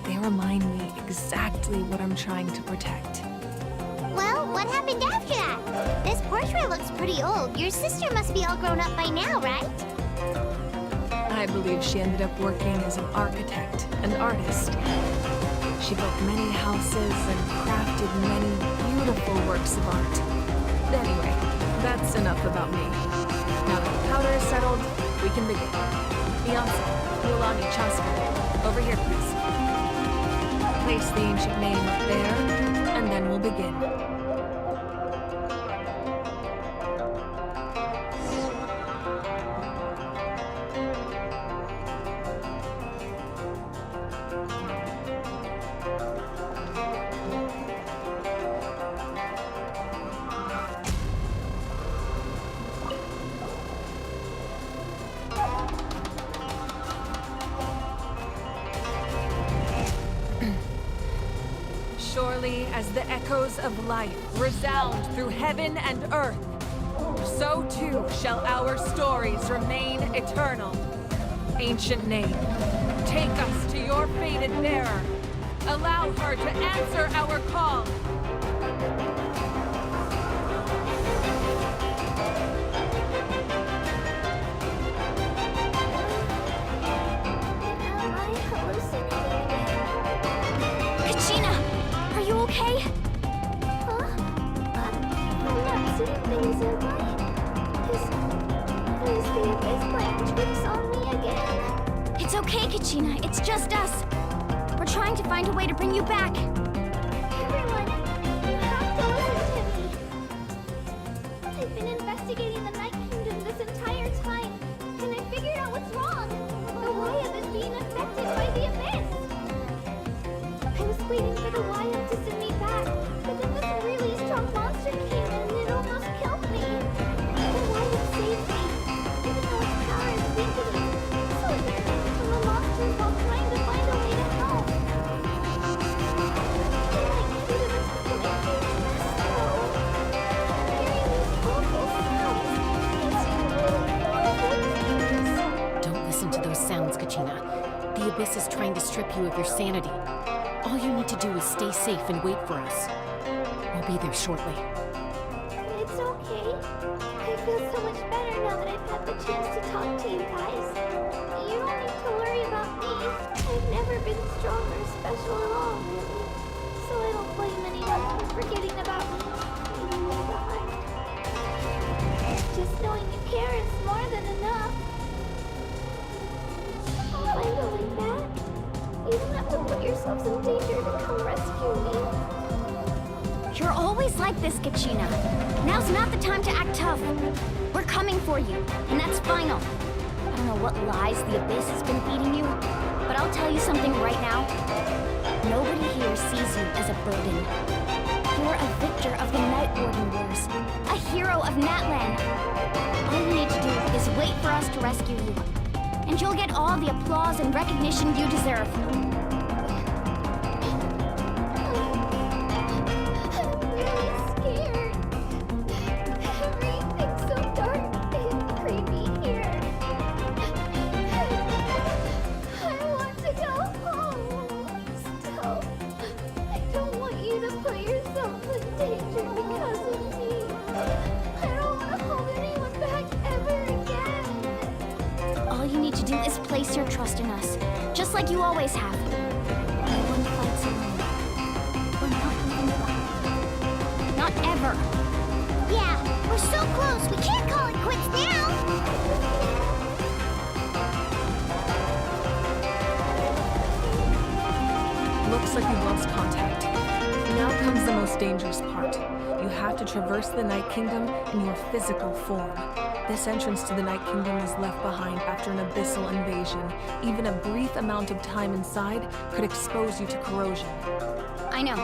they remind me exactly what I'm trying to protect. Well, what happened after that? This portrait looks pretty old. Your sister must be all grown up by now, right? I believe she ended up working as an architect and artist. She built many houses and crafted many beautiful works of art. Anyway, that's enough about me. Now that the powder is settled, we can begin. Beyonce, Yolani, Chaska, over here, please. Place the ancient name up there, and then we'll begin. Surely as the echoes of life resound through heaven and earth, so too shall our stories remain eternal. Ancient name, take us to your fated bearer. Allow her to answer our call. Am I hallucinating again? the Abyss playing tricks on me again? It's okay, Kachina. It's just us. We're trying to find a way to bring you back. Everyone, you have to listen to me. I've been investigating the Night Kingdom this entire time, and I figured out what's wrong. The Wyab is being affected by the Abyss. I was waiting for the Wyab to send me back, but then this really strong monster came and it almost killed me. The Wyab saved me, even though its power is weakening, so it can hide from the monsters while trying to find a way to help. The Night Kingdom is becoming a huge mess now. I'm hearing these awful sounds. It's really horrible. Don't listen to those sounds, Kachina. The Abyss is trying to strip you of your sanity. All you need to do is stay safe and wait for us. We'll be there shortly. It's okay. I feel so much better now that I've had the chance to talk to you guys. You don't need to worry about me. I've never been strong or special at all, really. So I don't blame anyone for forgetting about me, leaving me behind. Just knowing you care is more than enough. I'll find a way back. You don't have to put yourselves in danger to come rescue me. You're always like this, Kachina. Now's not the time to act tough. We're coming for you, and that's final. I don't know what lies the Abyss has been feeding you, but I'll tell you something right now. Nobody here sees you as a burden. You're a victor of the Night Warden Wars, a hero of Natlan. All you need to do is wait for us to rescue you, and you'll get all the applause and recognition you deserve. I'm really scared. Everything's so dark and creepy here. I want to go home. Still, I don't want you to put yourself in danger because of me. I don't want to hold anyone back ever again. All you need to do is place your trust in us, just like you always have. No one fights alone. We're not leaving you behind. Not ever. Yeah, we're so close. We can't call it quits now. Looks like we've lost contact. Now comes the most dangerous part. You have to traverse the Night Kingdom in your physical form. This entrance to the Night Kingdom was left behind after an abyssal invasion. Even a brief amount of time inside could expose you to corrosion. I know.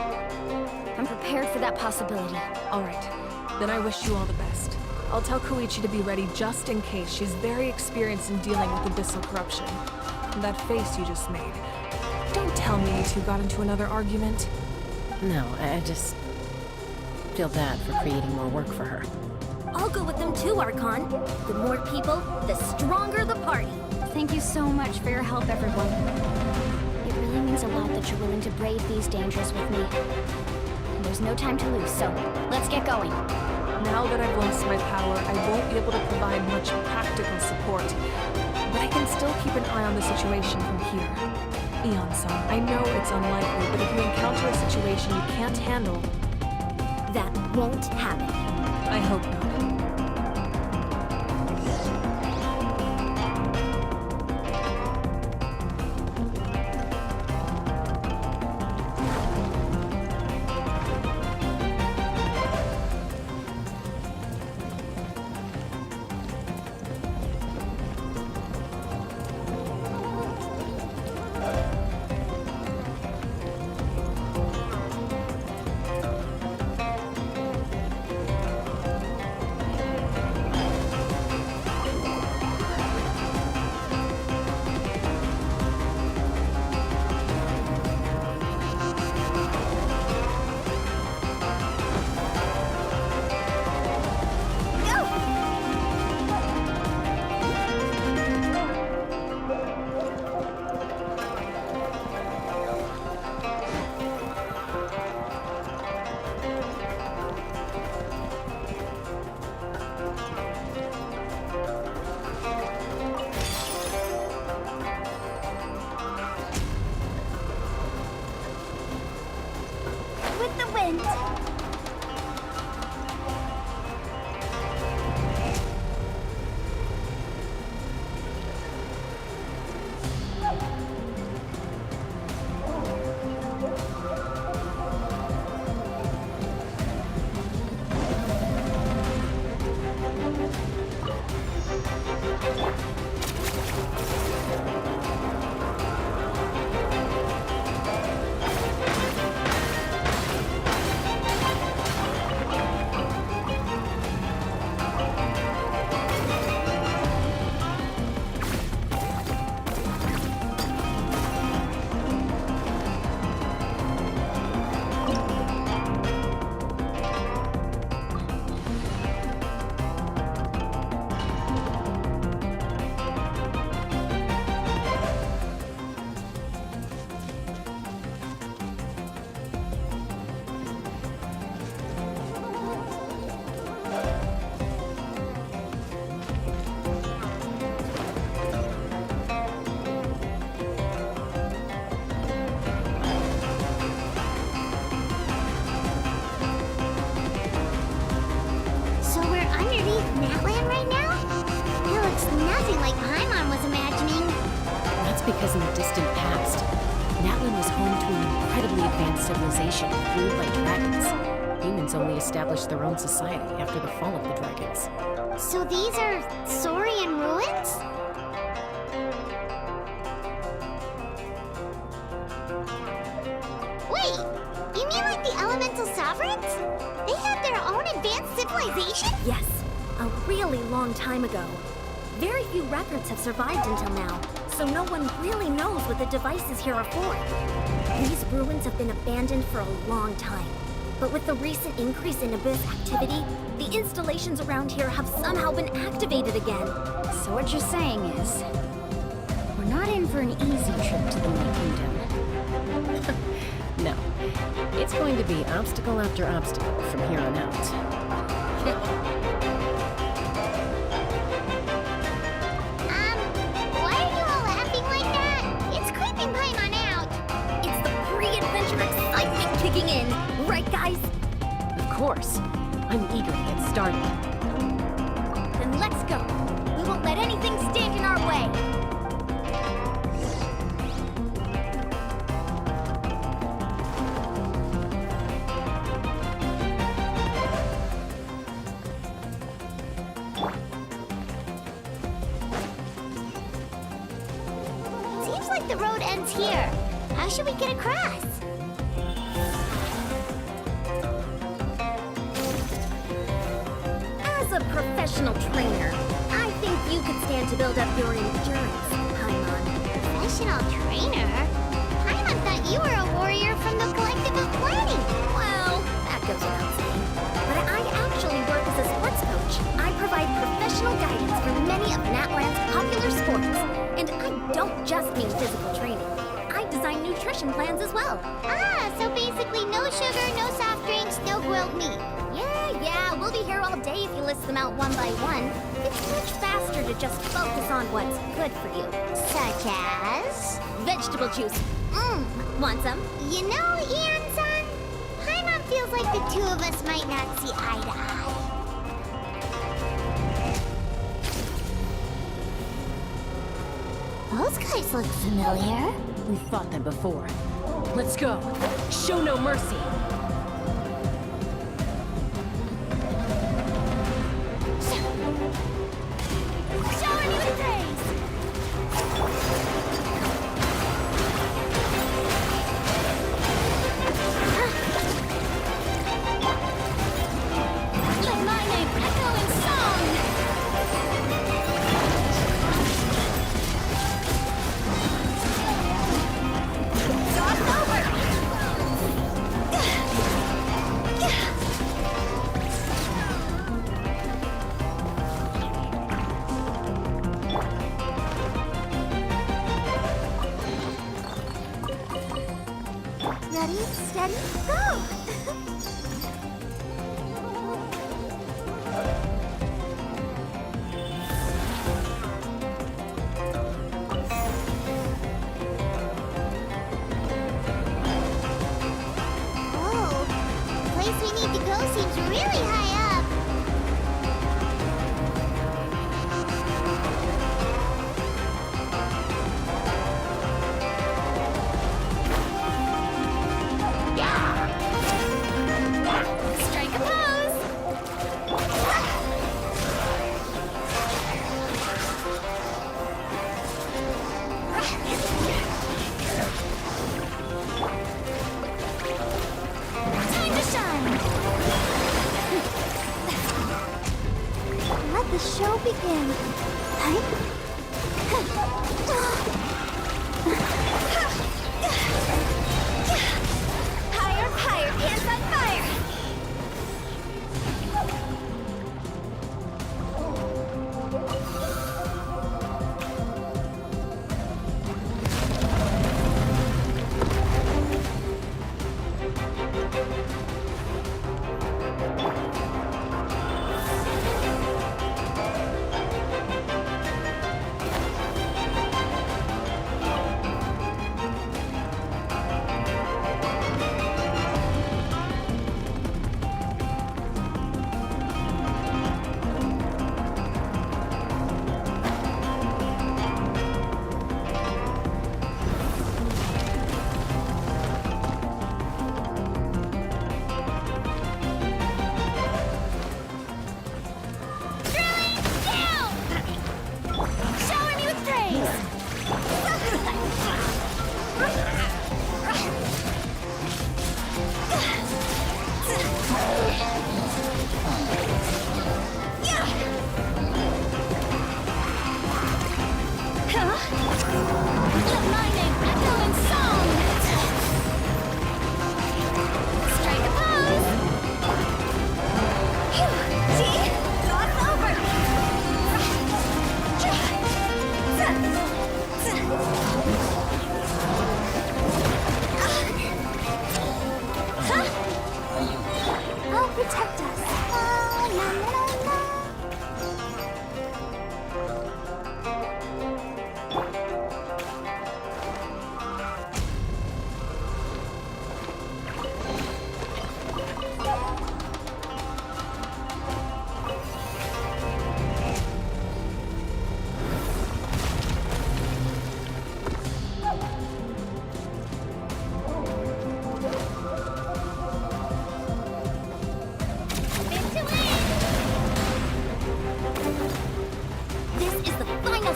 I'm prepared for that possibility. All right, then I wish you all the best. I'll tell Koichi to be ready just in case. She's very experienced in dealing with abyssal corruption. And that face you just made. Don't tell me you two got into another argument. No, I just feel bad for creating more work for her. I'll go with them too, Archon. The more people, the stronger the party. Thank you so much for your help, everyone. It really means a lot that you're willing to brave these dangers with me. And there's no time to lose, so let's get going. Now that I've lost my power, I won't be able to provide much practical support. But I can still keep an eye on the situation from here. Eon-san, I know it's unlikely, but if you encounter a situation you can't handle... That won't happen. I hope not. With the wind. because in the distant past, Natlan was home to an incredibly advanced civilization ruled by dragons. Humans only established their own society after the fall of the dragons. So these are Saurian ruins? Wait, you mean like the elemental sovereigns? They had their own advanced civilization? Yes, a really long time ago. Very few records have survived until now, so no one really knows what the devices here are for. These ruins have been abandoned for a long time. But with the recent increase in Abyss activity, the installations around here have somehow been activated again. So what you're saying is, we're not in for an easy trip to the Night Kingdom. No, it's going to be obstacle after obstacle from here on out. Why are you all laughing like that? It's creeping Paimon out. It's the pre-adventure excitement kicking in, right guys? Of course, I'm eager to get started. Then let's go. We won't let anything stand in our way. Seems like the road ends here. How should we get across? As a professional trainer, I think you could stand to build up your endurance, Paimon. Professional trainer? Paimon thought you were a warrior from the collective of planning. Well, that goes without saying. But I actually work as a sports coach. I provide professional guidance for many of Natlan's popular sports. And I don't just mean physical training. I design nutrition plans as well. Ah, so basically no sugar, no soft drinks, no grilled meat. Yeah, we'll be here all day if you list them out one by one. It's much faster to just focus on what's good for you. Such as? Vegetable juice. Want some? You know, Ian-san, Paimon feels like the two of us might not see eye to eye. Those guys look familiar. We've fought them before. Let's go. Show no mercy. Shower me with praise! Let my name echo in song! Talk over! Ready, steady, go! Whoa, the place we need to go seems really high up. Strike a pose! Time to shine! Let the show begin. Higher, higher, hands on fire!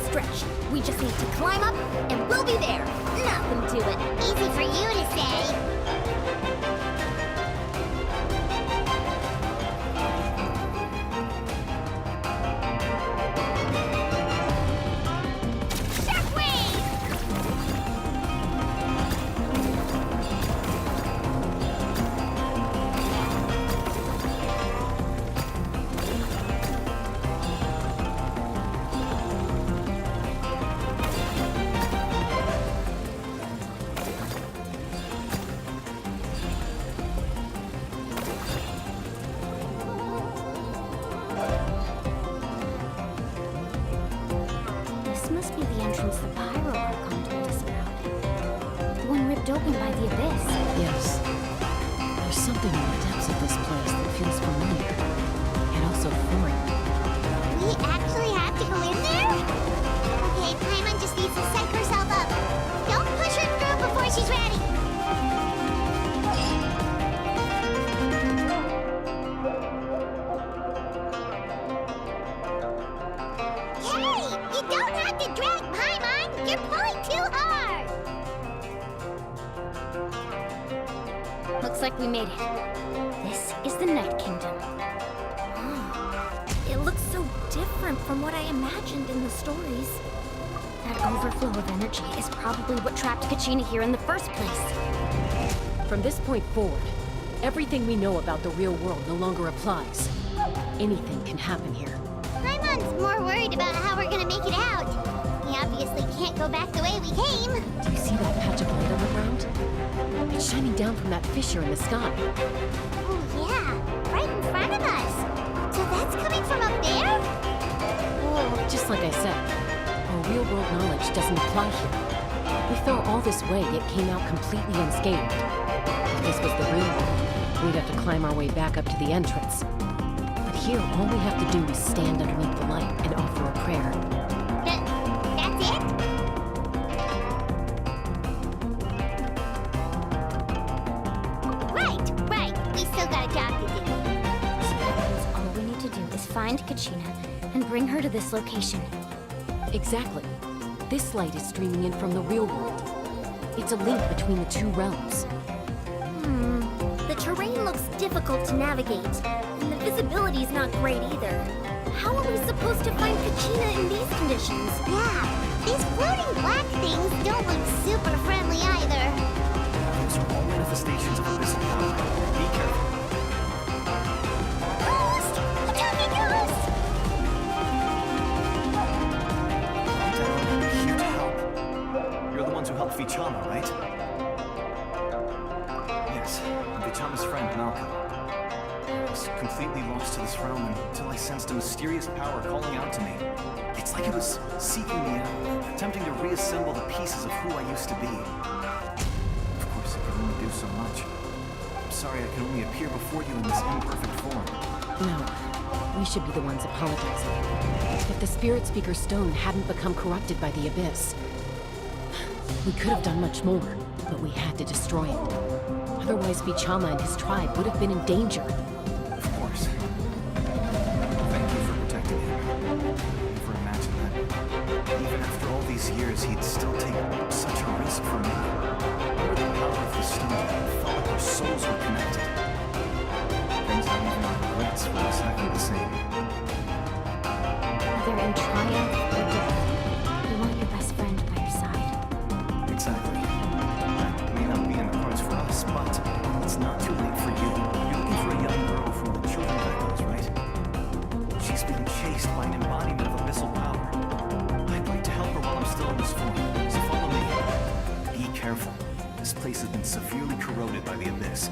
stretch. We just need to climb up, and we'll be there. Nothing to it. Easy for you to say. This must be the entrance the Pyro Archon told us about. The one ripped open by the Abyss. Yes. There's something in the depths of this place that feels familiar, and also foreign. We actually have to go in there? Okay, Paimon just needs to psych herself up. Don't push her through before she's ready. Hey, you don't have to drag Paimon. You're pulling too hard. Looks like we made it. This is the Night Kingdom. It looks so different from what I imagined in the stories. That overflow of energy is probably what trapped Kachina here in the first place. From this point forward, everything we know about the real world no longer applies. Anything can happen here. Paimon's more worried about how we're gonna make it out. We obviously can't go back the way we came. Do you see that patch of light on the ground? It's shining down from that fissure in the sky. Oh yeah, right in front of us. So that's coming from up there? Well, just like I said, our real-world knowledge doesn't apply here. We fell all this way, yet came out completely unscathed. If this was the real world, we'd have to climb our way back up to the entrance. But here, all we have to do is stand underneath the light and offer a prayer. That's it? Right. We still got a job to do. So that means all we need to do is find Kachina and bring her to this location. Exactly. This light is streaming in from the real world. It's a link between the two realms. The terrain looks difficult to navigate, and the visibility's not great either. How are we supposed to find Kachina in these conditions? Yeah, these floating black things don't look super friendly either. Those are all manifestations of abyssal power. Be careful. Ghost! A talking ghost! Calm down. I'm here to help. You're the ones who helped Vichama, right? Yes, I'm Vichama's friend, Malcolm. I was completely lost to this realm until I sensed a mysterious power calling out to me. It's like it was seeking me out, attempting to reassemble the pieces of who I used to be. Of course, it can only do so much. I'm sorry I can only appear before you in this imperfect form. No, we should be the ones apologizing. If the Spirit Speaker Stone hadn't become corrupted by the Abyss, we could have done much more, but we had to destroy it. Otherwise, Vichama and his tribe would have been in danger. Of course. Thank you for protecting him. Never imagined that, even after all these years, he'd still take such a risk for me. Under the power of the stone, it felt like our souls were connected. Things I even regrets were exactly the same. Whether in triumph or death, you want your best friend by your side. Exactly. That may not be in the cards for us, but it's not too late for you. You're looking for a young girl from the Children of Echoes, right? She's being chased by an embodiment of abyssal power. I'd like to help her while I'm still in this form, so follow me. Be careful. This place has been severely corroded by the Abyss.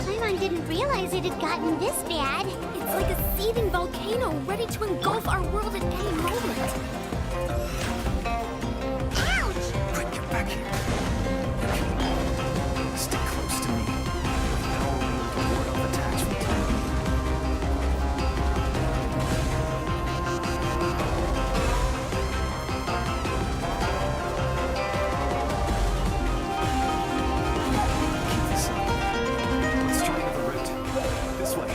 Paimon didn't realize it had gotten this bad. It's like a seething volcano ready to engulf our world at any moment. Ouch! Quick, get back here. Stick close to me. My power will be able to ward off attacks from time being. Keep this up. Let's try another route. This way.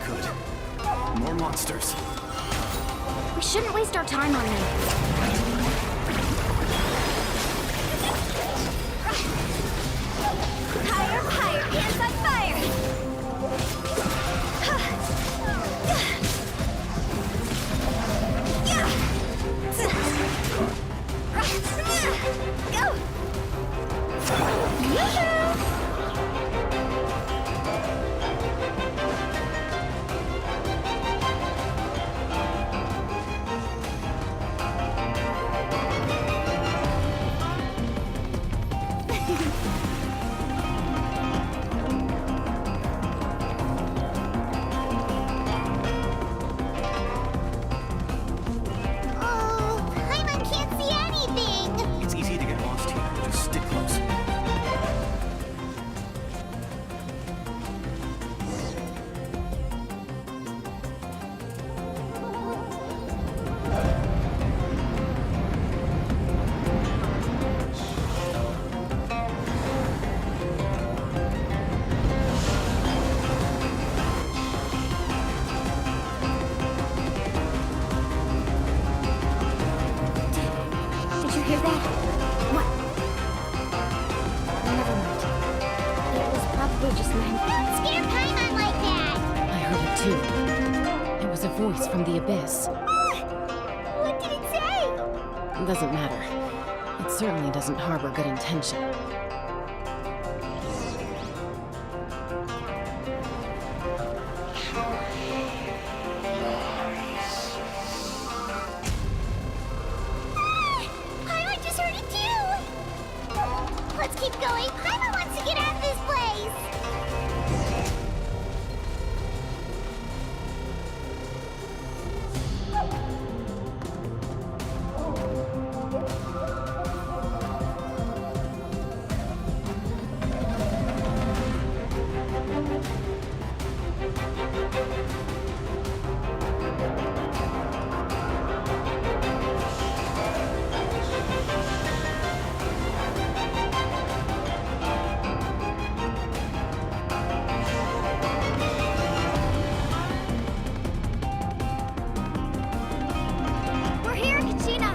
could. More monsters. We shouldn't waste our time on them. Higher, higher, hands on fire! Go! Oh, Paimon can't see anything! It's easy to get lost here. Just stick close. Did you hear that? What? Never mind. It was probably just mine. Don't scare Paimon like that! I heard it too. It was a voice from the abyss. What did it say? It doesn't matter. It certainly doesn't harbor good intention. Paimon just heard it too! Let's keep going. Paimon wants to get out of this place! We're here, Kachina!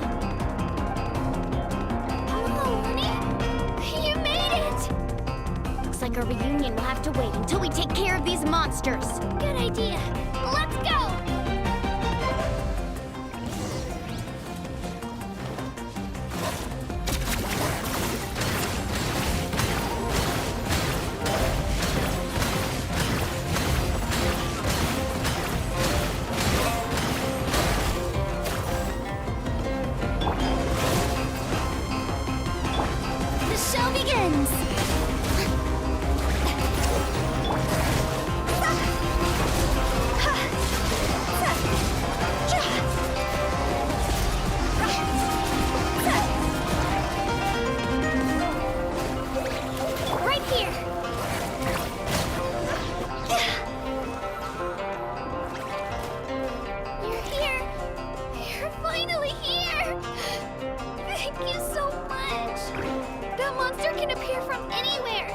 Hello, honey! You made it! Looks like our reunion will have to wait until we take care of these monsters. Good idea. Let's go! The show begins! Right here! You're here! You're finally here! Thank you so much! That monster can appear from anywhere!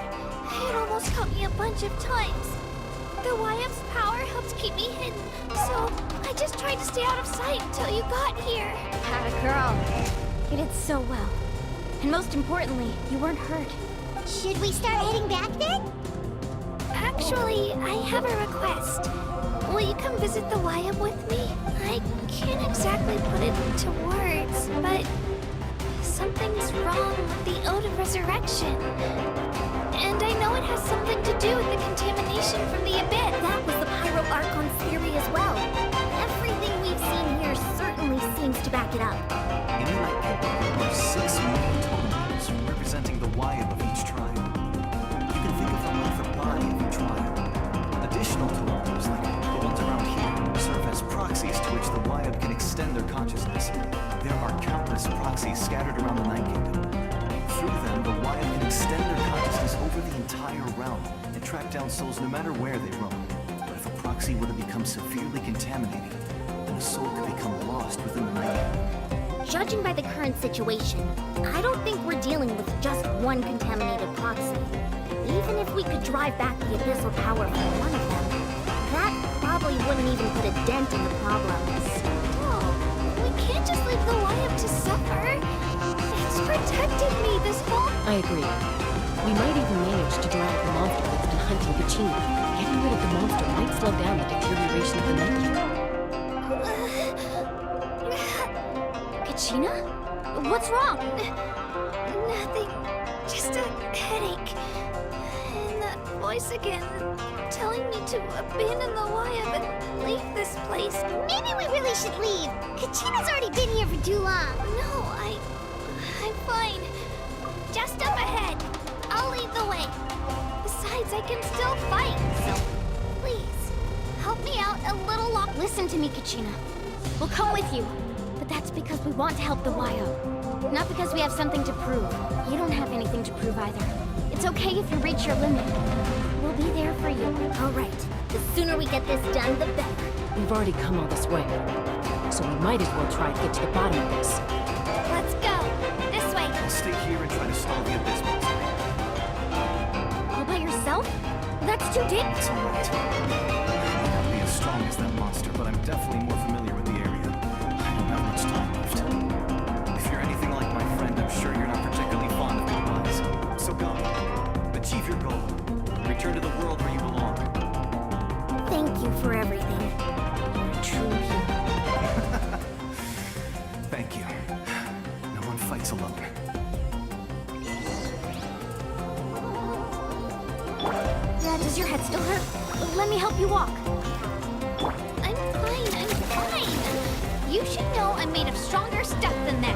It almost caught me a bunch of times. The YF's power helped keep me hidden, so I just tried to stay out of sight until you got here. Atta girl. You did so well. And most importantly, you weren't hurt. Should we start heading back then? Actually, I have a request. Will you come visit the YM with me? I can't exactly put it into words, but something's wrong with the Ode of Resurrection. And I know it has something to do with the contamination from the abyss. That was the Pyro Archon's theory as well. Everything we've seen here certainly seems to back it up. In the Night Kingdom, there are 6 main totems representing the Wyab of each tribe. You can think of them like the body of each Wyab. Additional totems, like the ones around here, serve as proxies to which the Wyab can extend their consciousness. There are countless proxies scattered around the Night Kingdom. Through them, the Wyab can extend their consciousness over the entire realm and track down souls no matter where they roam. But if a proxy were to become severely contaminated, then a soul could become lost within the Night Kingdom. Judging by the current situation, I don't think we're dealing with just one contaminated proxy. Even if we could drive back the abyssal power from one of them, that probably wouldn't even put a dent in the problems. Oh, we can't just leave the Wyap to suffer. It's protected me this whole... I agree. We might even manage to draw out the monster that's been hunting Kachina. Getting rid of the monster might slow down the deterioration of the Night Kingdom. Kachina? What's wrong? Nothing. Just a headache. And that voice again, telling me to abandon the Wyap and leave this place. Maybe we really should leave. Kachina's already been here for too long. No, I'm fine. Just up ahead. I'll lead the way. Besides, I can still fight, so please, help me out a little longer. Listen to me, Kachina. We'll come with you. But that's because we want to help the Wyap. Not because we have something to prove. You don't have anything to prove either. It's okay if you reach your limit. We'll be there for you. All right. The sooner we get this done, the better. We've already come all this way, so we might as well try to get to the bottom of this. Let's go. This way. I'll stay here and try to stall the Abyss monster. All by yourself? That's too dangerous. It's all right. I may not be as strong as that monster, but I'm definitely more familiar with the area. I don't have much time left. If you're anything like my friend, I'm sure you're not particularly fond of goodbyes. So go. Achieve your goal. Return to the world where you belong. Thank you for everything. You're a true hero. Thank you. No one fights alone. Does your head still hurt? Let me help you walk. I'm fine. You should know I'm made of stronger stuff than that.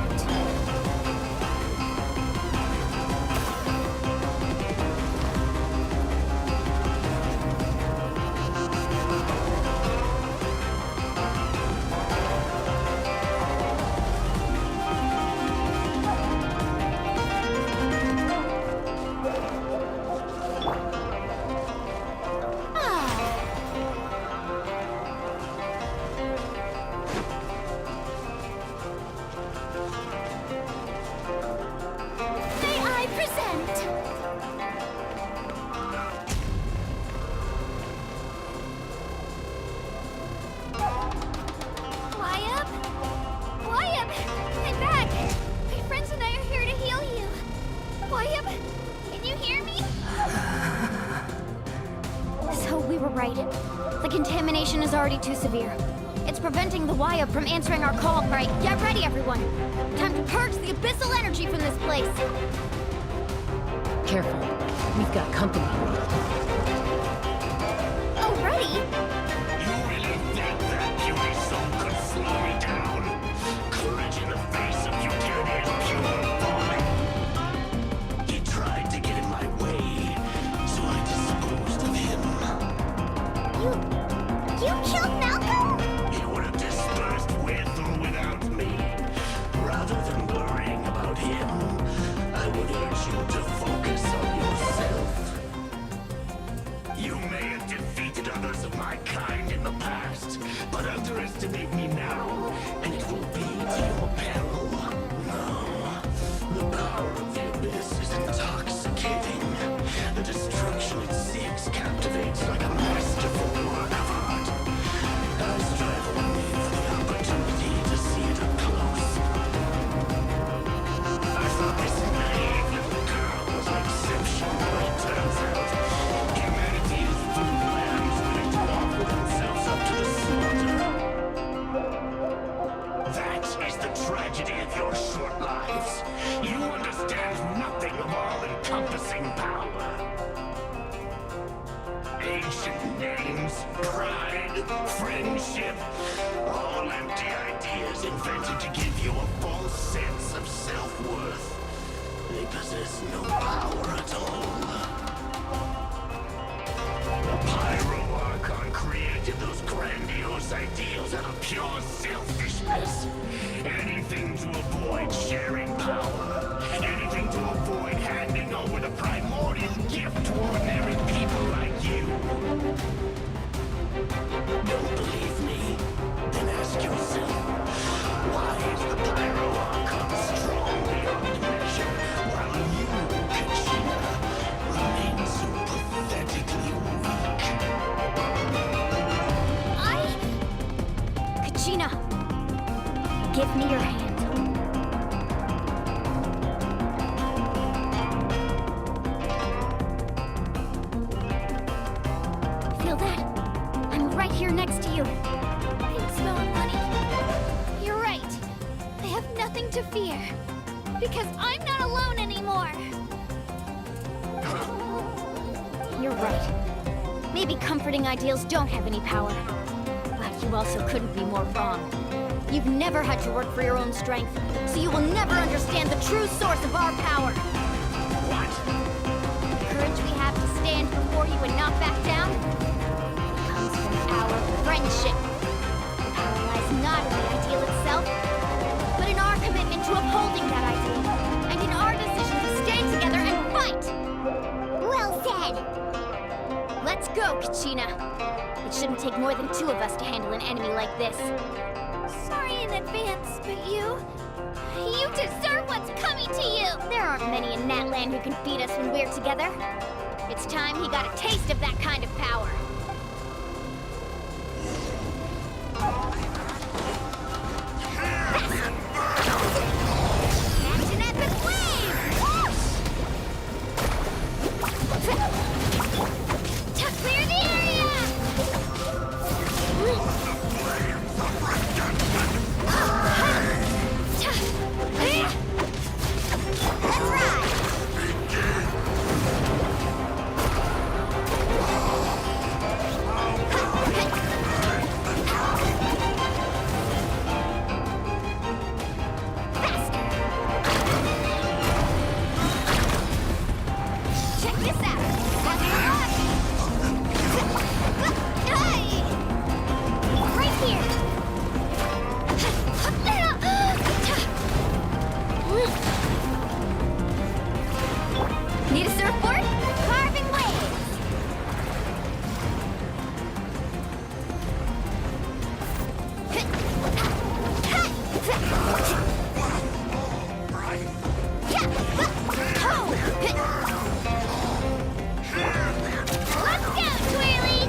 The contamination is already too severe. It's preventing the Wyap from answering our call. All right, get ready, everyone. Time to purge the abyssal energy from this place. Careful. We've got company. Already? You really think that puny soul could slow me down? Courage in the face of futility is pure folly. He tried to get in my way, so I disposed of him. You killed Malcolm? He would have dispersed with or without me. Rather than worrying about him, I would urge you to focus on yourself. You may have defeated others of my kind in the past, but underestimate me now, and it will be to your peril. No, the power of the Abyss is intoxicating. The destruction it seeks captivates like a masterful work of art. I strive only for the opportunity to see it up close. I thought this naive little girl was an exception, but it turns out humanity is food lambs willing to offer themselves up to the slaughter. That is the tragedy of your short lives. You understand nothing of all-encompassing power. Ancient names, pride, friendship, all empty ideas invented to give you a false sense of self-worth. They possess no power at all. The Pyro Archon created those grandiose ideals out of pure selfishness. Anything to avoid sharing power. Anything to avoid handing over the primordial gift to ordinary people like you. Don't believe me? Then ask yourself, why is the Pyro Archon strong beyond measure, while you, Kachina, remain so pathetically weak? Give me your hand. Feel that? I'm right here next to you. Thanks, Melanie. You're right. I have nothing to fear. Because I'm not alone anymore. You're right. Maybe comforting ideals don't have any power. But you also couldn't be more wrong. You've never had to work for your own strength, so you will never understand the true source of our power. What? The courage we have to stand before you and not back down comes from our friendship. Power lies not in the ideal itself, but in our commitment to upholding that ideal, and in our decision to stand together and fight. Well said. Let's go, Kachina. It shouldn't take more than 2 of us to handle an enemy like this. Sorry in advance, but you deserve what's coming to you! There aren't many in Natland who can beat us when we're together. It's time he got a taste of that kind of power. Catch an epic wave! To clear the area! Let's ride! Check this out! Hey! Right here! Need a surfboard? Carving waves! Let's go, Twirly!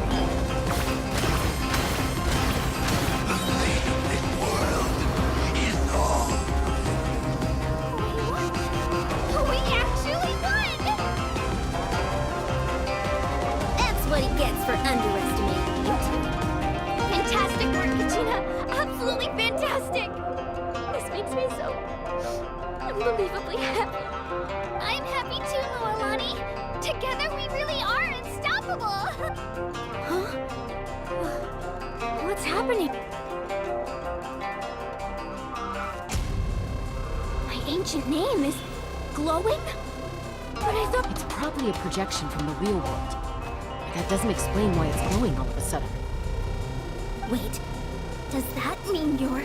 We actually won! That's what he gets for underestimating you two. Fantastic work, Kachina! Absolutely fantastic! This makes me so unbelievably happy. I'm happy too, Moalani. Together we really are unstoppable! Huh? What's happening? My ancient name is glowing? But I thought... It's probably a projection from the real world. But that doesn't explain why it's glowing all of a sudden. Wait, does that mean you're...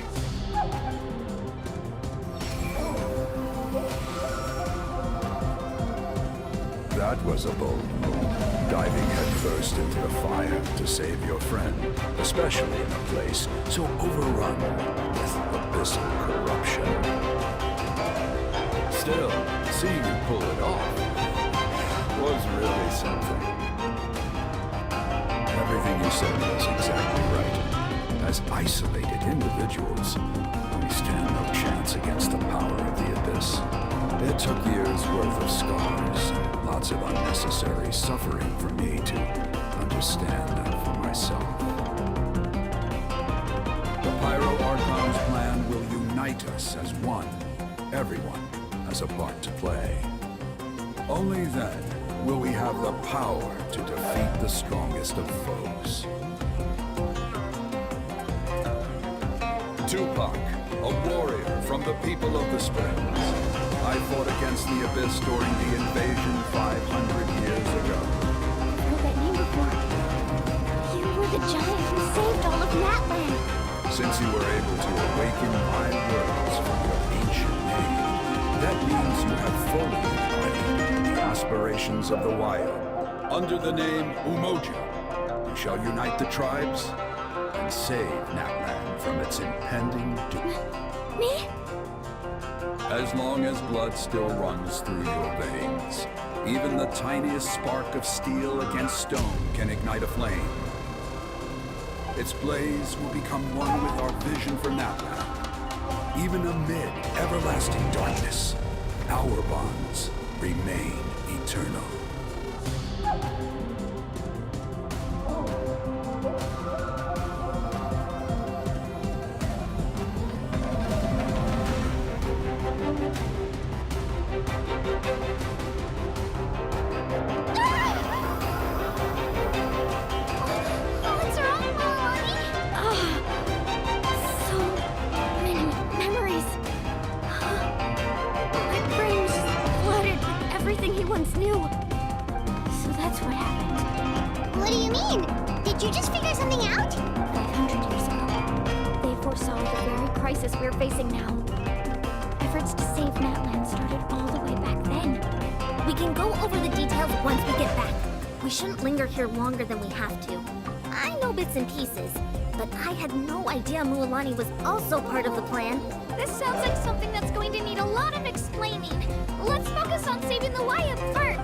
That was a bold move, diving headfirst into the fire to save your friend, especially in a place so overrun with abyssal corruption. Still, seeing you pull it off was really something. Everything you said was exactly right. As isolated individuals, we stand no chance against the power of the Abyss. It took years' worth of scars, lots of unnecessary suffering for me to understand that for myself. The Pyro Archon's plan will unite us as one. Everyone has a part to play. Only then will we have the power to defeat the strongest of foes. Tupac, a warrior from the people of the Springs. I fought against the Abyss during the invasion 500 years ago. I've heard that name before. You were the giant who saved all of Natland. Since you were able to awaken my words from your ancient name, that means you have fully embodied the aspirations of the wild. Under the name Umoja, you shall unite the tribes and save Natland from its impending doom. Me? As long as blood still runs through your veins, even the tiniest spark of steel against stone can ignite a flame. Its blaze will become one with our vision for Natland. even amid everlasting darkness, our bonds remain eternal. What's wrong, Mommy? So many memories. My brain's flooded with everything he once knew. So that's what happened. What do you mean? Did you just figure something out? 500 years ago, they foresaw the very crisis we're facing now. Efforts to save Natland started all the way back then. We can go over the details once we get back. We shouldn't linger here longer than we have to. I know bits and pieces, but I had no idea Mualani was also part of the plan. This sounds like something that's going to need a lot of explaining. Let's focus on saving the Wyatt first.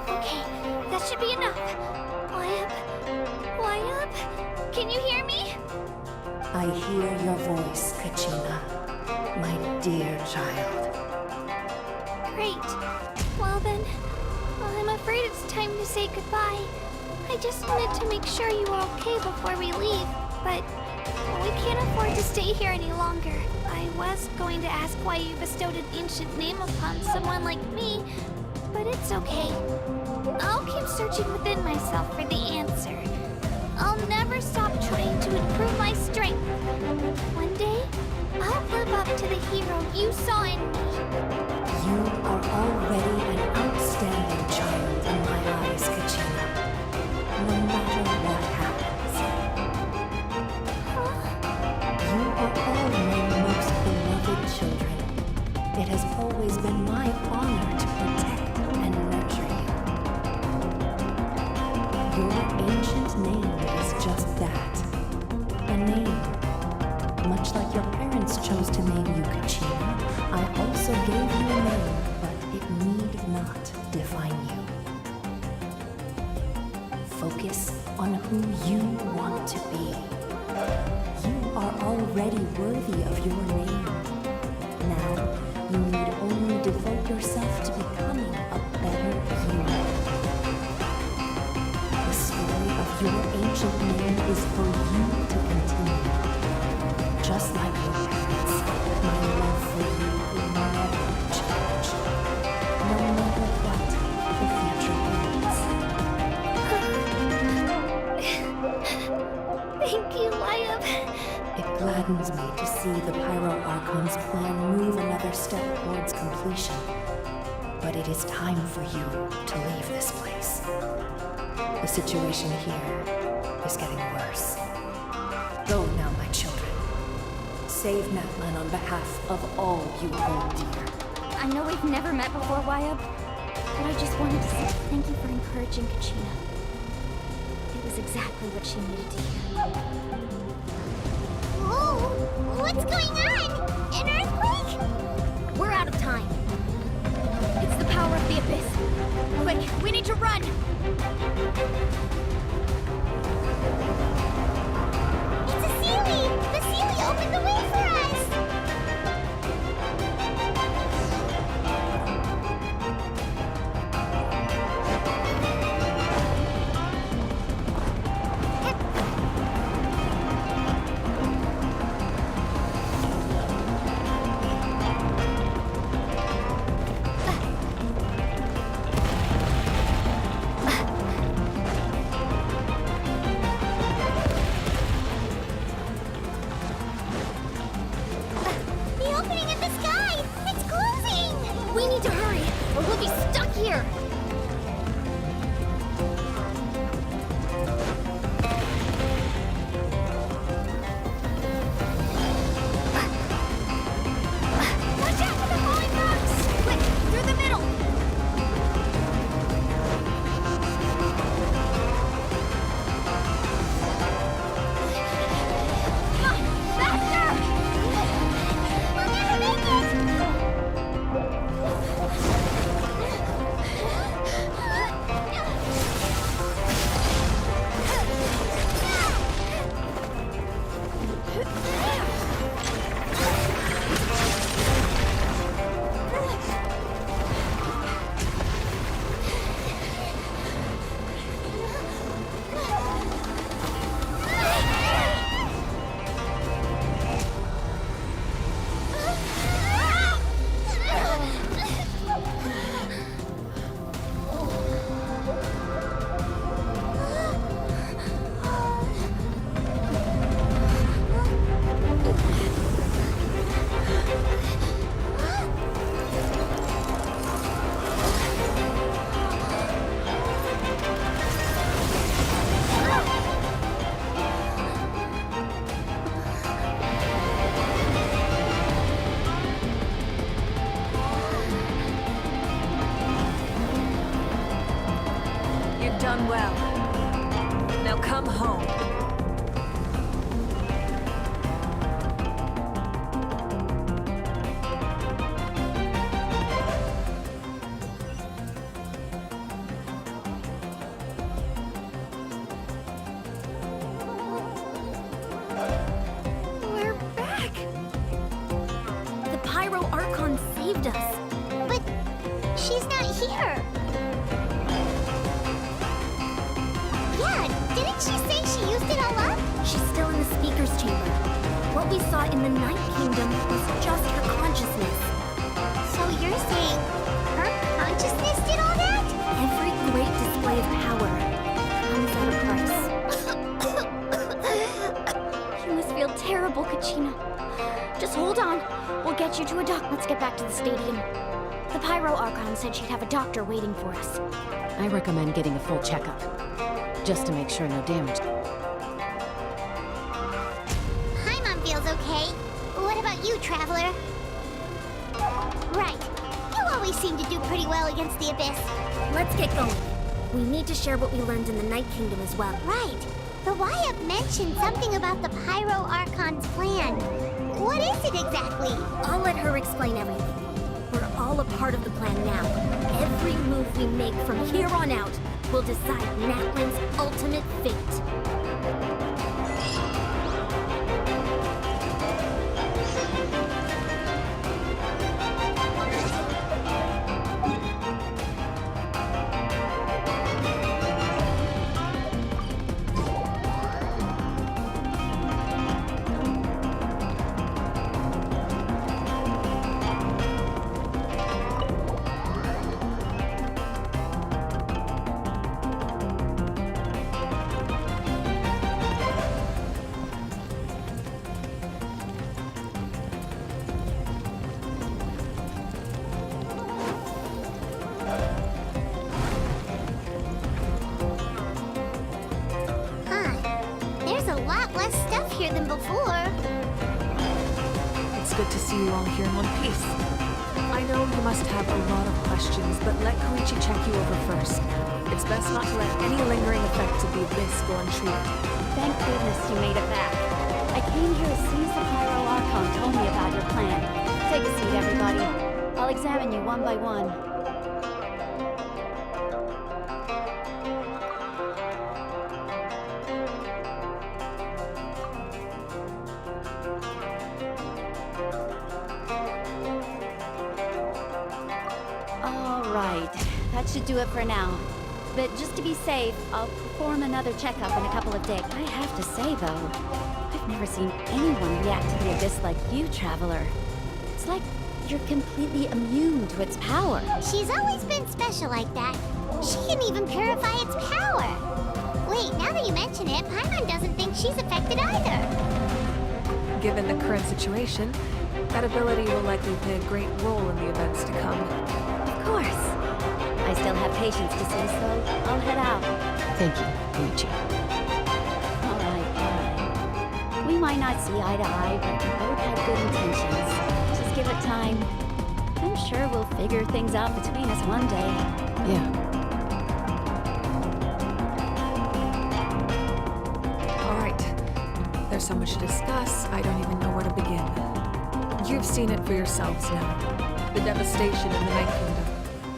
Okay, that should be enough. Wyatt? Can you hear me? I hear your voice, Kachina, my dear child. Great. Well then, I'm afraid it's time to say goodbye. I just wanted to make sure you were okay before we leave, but we can't afford to stay here any longer. I was going to ask why you bestowed an ancient name upon someone like me, but it's okay. I'll keep searching within myself for the answer. I'll never stop trying to improve my strength. One day, I'll live up to the hero you saw in me. You are already an outstanding child in my eyes, Kachina. No matter what happens. You are all my most beloved children. It has always been my honor to protect and nurture you. Your ancient name is just that. A name. Much like your parents chose to name you Kachina, I also gave you a name, but it need not define you. Focus on who you want to be. You are already worthy of your name. Now, you need only devote yourself to becoming a better you. The story of your ancient name is for you to continue. Just like your parents, my love for you will never change. No matter what the future holds. Thank you, Wyatt. It gladdens me to see the Pyro Archon's plan move another step towards completion. But it is time for you to leave this place. The situation here is getting worse. Go now, my children. Save Natlan on behalf of all you hold dear. I know we've never met before, Wyatt, but I just wanted to say thank you for encouraging Kachina. It was exactly what she needed to hear. Whoa! What's going on? An earthquake? We're out of time. It's the power of the Abyss. Quick, we need to run! It's a Sealy! The Sealy opened the way for us! done well. Now come home. We're back! The Pyro Archon saved us. But she's not here. Yeah, didn't she say she used it all up? She's still in the Speaker's Chamber. What we saw in the Night Kingdom was just her consciousness. So you're saying her consciousness did all that? Every great display of power comes at a price. You must feel terrible, Kachina. Just hold on. We'll get you to a doc. Let's get back to the stadium. The Pyro Archon said she'd have a doctor waiting for us. I recommend getting a full checkup, just to make sure no damage. Paimon feels okay. What about you, Traveler? Right. You always seem to do pretty well against the Abyss. Let's get going. We need to share what we learned in the Night Kingdom as well. Right. The Wyatt mentioned something about the Pyro Archon's plan. What is it exactly? I'll let her explain everything. We're all a part of the plan now. Every move we make from here on out will decide Natlan's ultimate fate. Here than before. It's good to see you all here in one piece. I know you must have a lot of questions, but let Koichi check you over first. It's best not to let any lingering effects of the Abyss go untreated. Thank goodness you made it back. I came here as soon as the Pyro Archon told me about your plan. Take a seat, everybody. I'll examine you one by one. That should do it for now. But just to be safe, I'll perform another checkup in a couple of days. I have to say, though, I've never seen anyone react to the Abyss like you, Traveler. It's like you're completely immune to its power. She's always been special like that. She can even purify its power. Wait, now that you mention it, Paimon doesn't think she's affected either. Given the current situation, that ability will likely play a great role in the events to come. Of course. I still have patience to see, so I'll head out. Thank you, Koichi. All right. We might not see eye to eye, but we both had good intentions. Just give it time. I'm sure we'll figure things out between us one day. Yeah. All right. There's so much to discuss, I don't even know where to begin. You've seen it for yourselves now. The devastation in the Night Kingdom.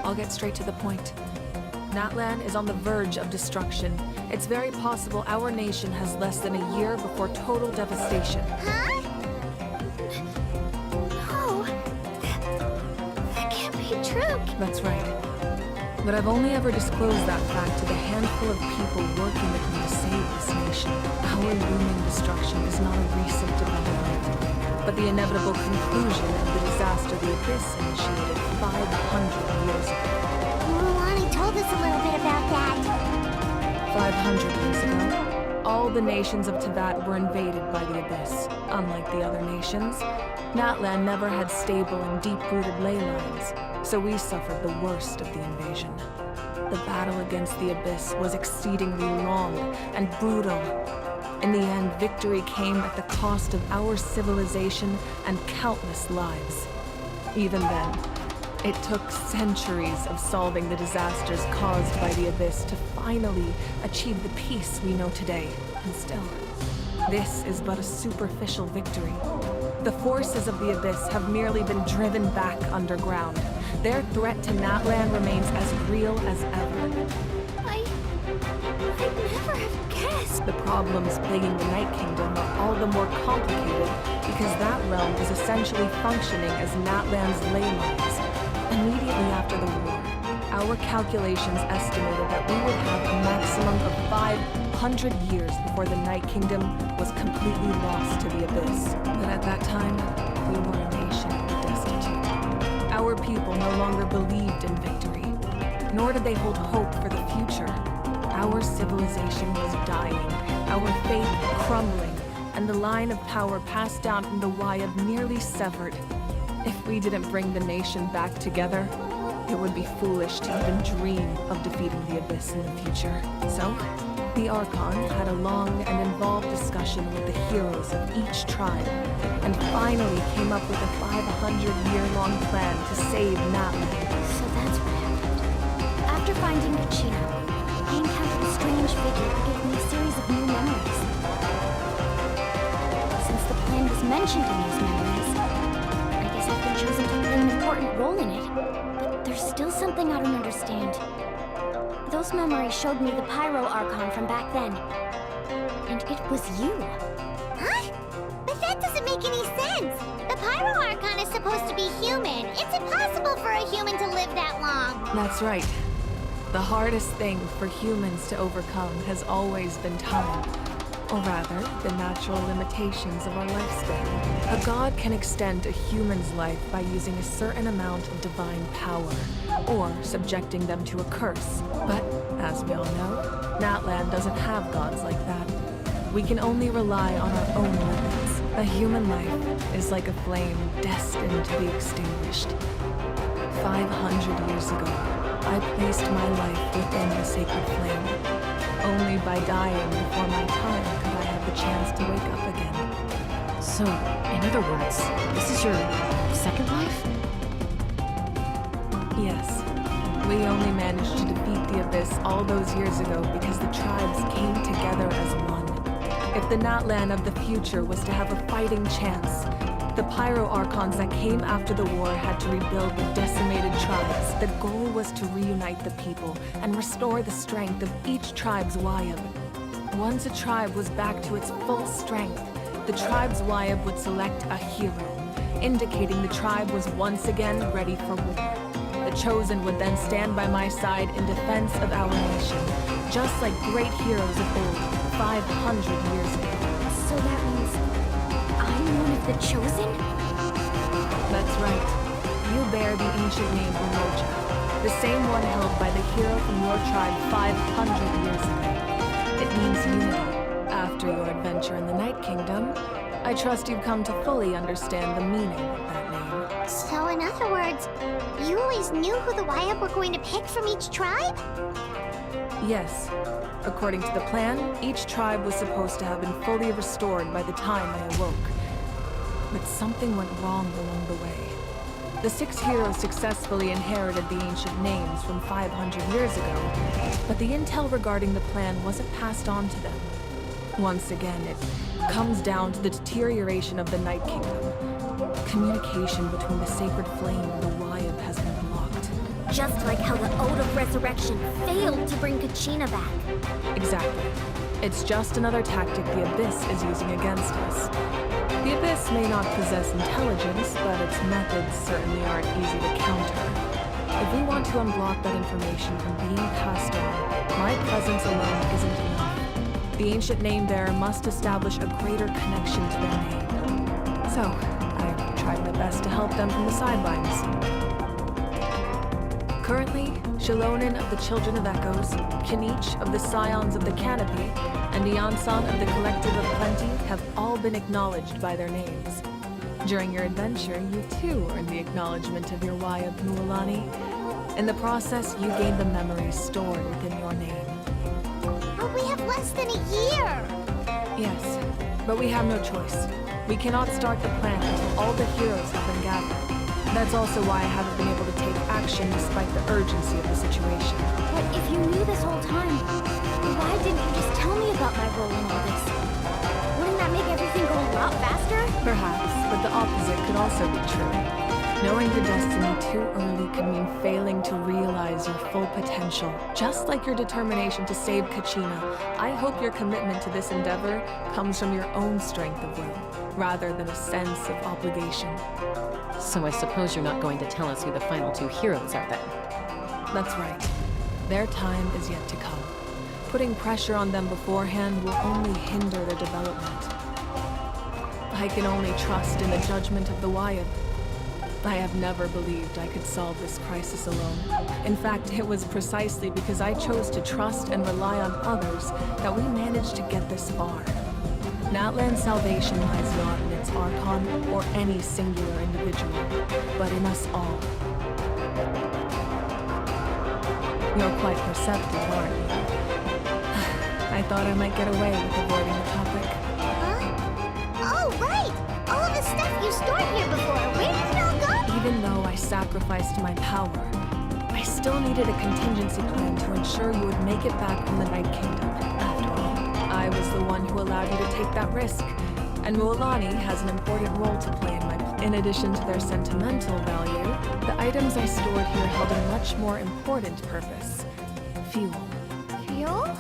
I'll get straight to the point. Natlan is on the verge of destruction. It's very possible our nation has less than a year before total devastation. Huh? No. That can't be true. That's right. But I've only ever disclosed that fact to the handful of people working with me to save this nation. Our looming destruction is not a recent development, but the inevitable conclusion of the disaster the Abyss initiated 500 years ago. Lonnie told us a little bit about that. 500 years ago, all the nations of Teyvat were invaded by the Abyss. Unlike the other nations, Natlan never had stable and deep-rooted ley lines, so we suffered the worst of the invasion. The battle against the Abyss was exceedingly long and brutal. In the end, victory came at the cost of our civilization and countless lives. Even then, It took centuries of solving the disasters caused by the Abyss to finally achieve the peace we know today. And still, this is but a superficial victory. The forces of the Abyss have merely been driven back underground. Their threat to Natlan remains as real as ever. I'd never have guessed. The problems plaguing the Night Kingdom are all the more complicated because that realm is essentially functioning as Natlan's ley lines. Immediately after the war, our calculations estimated that we would have a maximum of 500 years before the Night Kingdom was completely lost to the Abyss. But at that time, we were a nation destitute. Our people no longer believed in victory, nor did they hold hope for the future. Our civilization was dying, our faith crumbling, and the line of power passed down from the Wyab nearly severed. If we didn't bring the nation back together, it would be foolish to even dream of defeating the Abyss in the future. So, the Archon had a long and involved discussion with the heroes of each tribe, and finally came up with a 500-year-long plan to save Natlan. So that's what happened. After finding Kachina, I encountered a strange figure who gave me a series of new memories. Since the plan was mentioned in those memories, I guess I've been chosen to play an important role in it. But there's still something I don't understand. Those memories showed me the Pyro Archon from back then. And it was you. Huh? But that doesn't make any sense. The Pyro Archon is supposed to be human. It's impossible for a human to live that long. That's right. The hardest thing for humans to overcome has always been time. Or rather, the natural limitations of our lifespan. A god can extend a human's life by using a certain amount of divine power, or subjecting them to a curse. But, as we all know, Natlan doesn't have gods like that. We can only rely on our own methods. A human life is like a flame destined to be extinguished. 500 years ago, I placed my life within the sacred flame. Only by dying before my time could I have the chance to wake up again. So, in other words, this is your second life? Yes. We only managed to defeat the Abyss all those years ago because the tribes came together as one. If the Natlan of the future was to have a fighting chance, the Pyro Archons that came after the war had to rebuild the decimated tribes. The goal was to reunite the people and restore the strength of each tribe's Wyab. Once a tribe was back to its full strength, the tribe's Wyab would select a hero, indicating the tribe was once again ready for war. The Chosen would then stand by my side in defense of our nation, just like great heroes of old, 500 years ago. So that means I'm one of the Chosen? That's right. You bear the ancient name Umoja, the same one held by the hero from your tribe 500 years ago. It means unity. After your adventure in the Night Kingdom, I trust you've come to fully understand the meaning of that name. So in other words, you always knew who the Wyab were going to pick from each tribe? Yes. According to the plan, each tribe was supposed to have been fully restored by the time I awoke. But something went wrong along the way. The 6 heroes successfully inherited the ancient names from 500 years ago, but the intel regarding the plan wasn't passed on to them. Once again, it comes down to the deterioration of the Night Kingdom. Communication between the Sacred Flame and the Wyab has been blocked. Just like how the Ode of Resurrection failed to bring Kachina back. Exactly. It's just another tactic the Abyss is using against us. The Abyss may not possess intelligence, but its methods certainly aren't easy to counter. If we want to unblock that information from being passed on, my presence alone isn't enough. The ancient name-bearer must establish a greater connection to their name. So, I've tried my best to help them from the sidelines. Currently, Shalonin of the Children of Echoes, Kinich of the Scions of the Canopy, and Yansan of the Collective of Plenty have all been acknowledged by their names. During your adventure, you too earned the acknowledgement of your Wyab Mualani. In the process, you gained the memories stored within your name. But we have less than a year! Yes, but we have no choice. We cannot start the plan until all the heroes have been gathered. That's also why I haven't been able to take action despite the urgency of the situation. But if you knew this whole time, why didn't you just tell me about my role in all this? Wouldn't that make everything go a lot faster? Perhaps, but the opposite could also be true. Knowing your destiny too early could mean failing to realize your full potential. Just like your determination to save Kachina, I hope your commitment to this endeavor comes from your own strength of will, rather than a sense of obligation. So I suppose you're not going to tell us who the final two heroes are then? That's right. Their time is yet to come. Putting pressure on them beforehand will only hinder their development. I can only trust in the judgment of the Wyad. I have never believed I could solve this crisis alone. In fact, it was precisely because I chose to trust and rely on others that we managed to get this far. Natlan's salvation lies not in its Archon or any singular individual, but in us all. You're quite perceptive, aren't you? I thought I might get away with avoiding the topic. Huh? Oh, right! All of the stuff you stored here before, where did it all go? Even though I sacrificed my power, I still needed a contingency plan to ensure you would make it back from the Night Kingdom. After all, I was the one who allowed you to take that risk, and Mualani has an important role to play in my plan. In addition to their sentimental value, the items I stored here held a much more important purpose. Fuel. Fuel?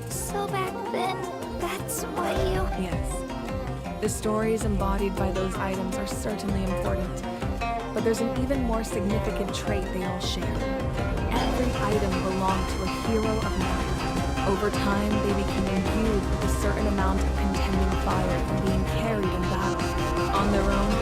So back then, that's why you... Yes. The stories embodied by those items are certainly important, but there's an even more significant trait they all share. Every item belonged to a hero of Natlan. Over time, they became imbued with a certain amount of contending fire from being carried in battle. On their own,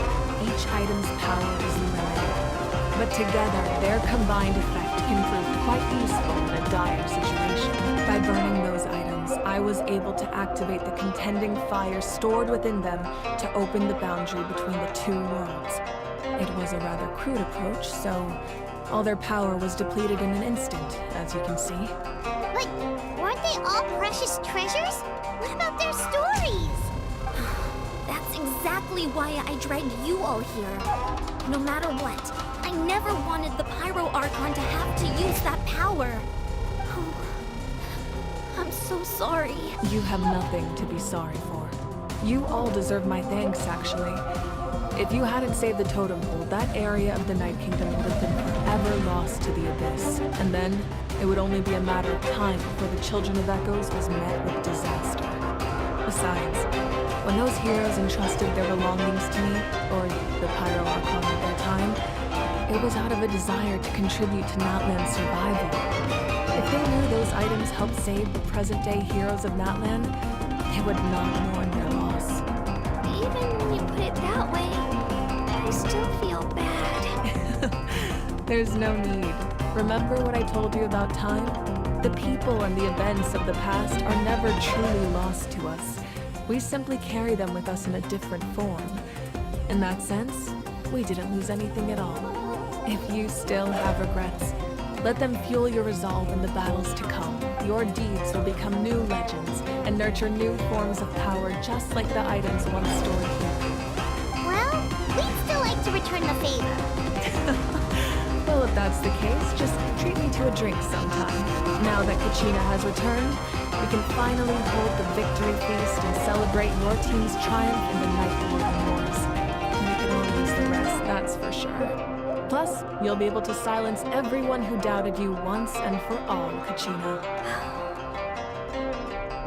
each item's power is limited, but together, their combined effect can prove quite useful in a dire situation. By burning those items, I was able to activate the contending fire stored within them to open the boundary between the two worlds. It was a rather crude approach, so all their power was depleted in an instant, as you can see. But weren't they all precious treasures? What about their stories? That's exactly why I dragged you all here. No matter what, I never wanted the Pyro Archon to have to use that power. I'm so sorry. You have nothing to be sorry for. You all deserve my thanks, actually. If you hadn't saved the totem pole, that area of the Night Kingdom would have been forever lost to the Abyss. And then, it would only be a matter of time before the Children of Echoes was met with disaster. Besides, when those heroes entrusted their belongings to me, or the Pyro Archon of their time, it was out of a desire to contribute to Natlan's survival. If they knew those items helped save the present-day heroes of Natlan, they would not mourn their loss. Even when you put it that way, I still feel bad. There's no need. Remember what I told you about time? The people and the events of the past are never truly lost to us. We simply carry them with us in a different form. In that sense, we didn't lose anything at all. If you still have regrets, let them fuel your resolve in the battles to come. Your deeds will become new legends and nurture new forms of power just like the items once stored here. Well, we'd still like to return the favor. Well, if that's the case, just treat me to a drink sometime. Now that Kachina has returned, we can finally hold the victory feast and celebrate your team's triumph in the Night Warden Wars. We can all use the rest, that's for sure. Plus, you'll be able to silence everyone who doubted you once and for all, Kachina.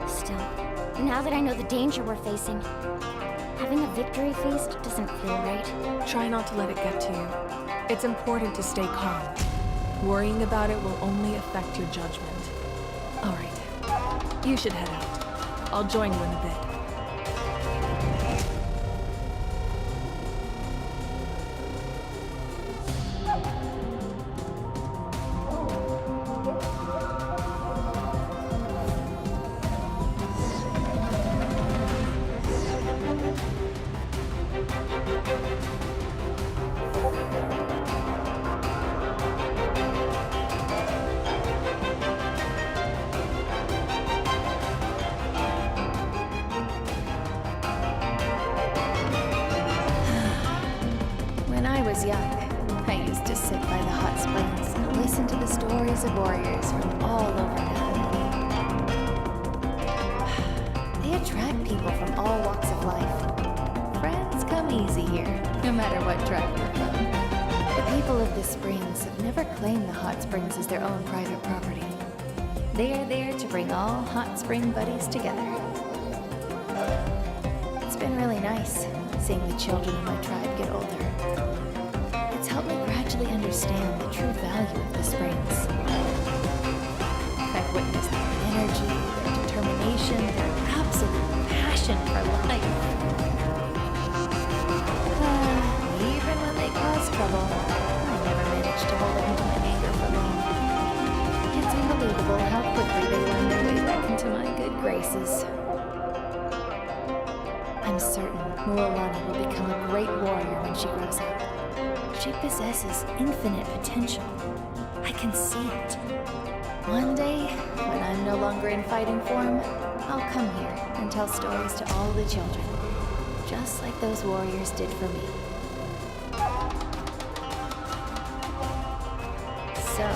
Still, now that I know the danger we're facing, having a victory feast doesn't feel right. Try not to let it get to you. It's important to stay calm. Worrying about it will only affect your judgment. All right, you should head out. I'll join you in a bit. was young, I used to sit by the hot springs and listen to the stories of warriors from all over Natlan. They attract people from all walks of life. Friends come easy here, no matter what tribe you're from. The people of the springs have never claimed the hot springs as their own private property. They are there to bring all hot spring buddies together. It's been really nice seeing the children of my tribe get older. It's helped me gradually understand the true value of the springs. I've witnessed their energy, their determination, their absolute passion for life. Even when they cause trouble, I never managed to hold on to my anger for long. It's unbelievable how quickly they learn their way back into my good graces. I'm certain Mualani will become a great warrior when she grows up. She possesses infinite potential. I can see it. One day, when I'm no longer in fighting form, I'll come here and tell stories to all the children, just like those warriors did for me. So,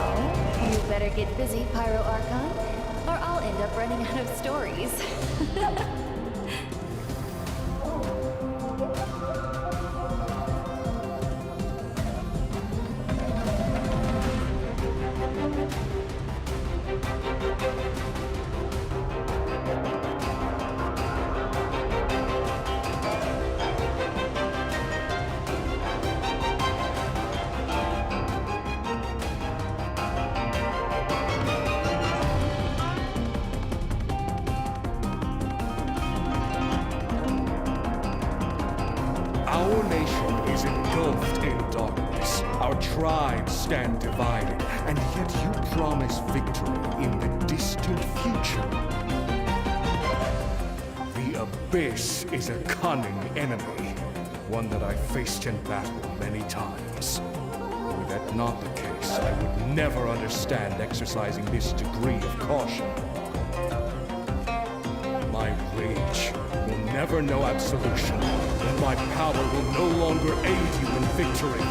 you better get busy, Pyro Archon, or I'll end up running out of stories. Our nation is engulfed in darkness. Our tribes stand divided, and yet you promise victory in the distant future. The Abyss is a cunning enemy, one that I faced in battle many times. Were that not the case, I would never understand exercising this degree of caution. My rage will never know absolution, and my power will no longer aid you in victory.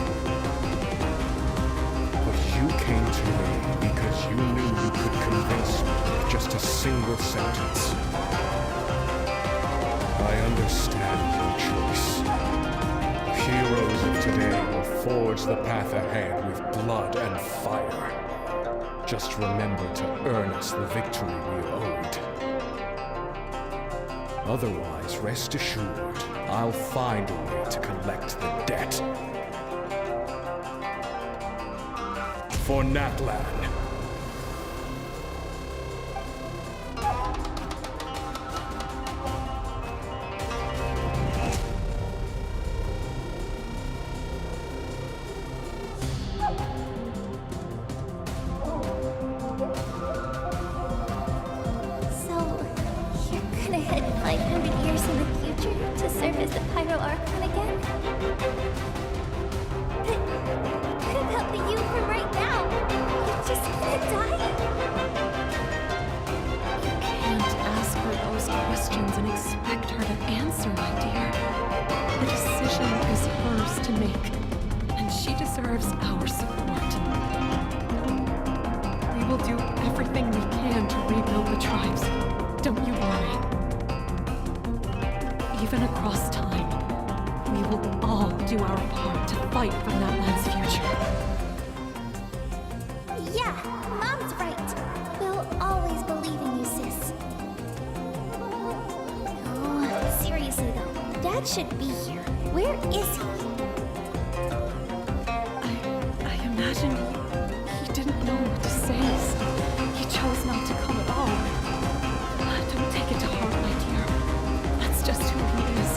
But you came to me because you knew you could convince me with just a single sentence. I understand your choice. Heroes of today will forge the path ahead with blood and fire. Just remember to earn us the victory we owed. Otherwise, rest assured, I'll find a way to collect the debt. For Natlan. Gonna head 500 years in the future to serve as the Pyro Archon again? But what about the you from right now? You're just gonna die? You can't ask her those questions and expect her to answer, my dear. The decision is hers to make, and she deserves our support. We will do everything we can to rebuild the tribes. Don't you worry. Even across time, we will all do our part to fight for Natlan's future. Yeah, Mom's right. We'll always believe in you, sis. Oh, seriously though, Dad should be here. Where is he? I imagine he didn't know what to say, so he chose not to come at all. Don't take it to heart, my dear. That's just who he is.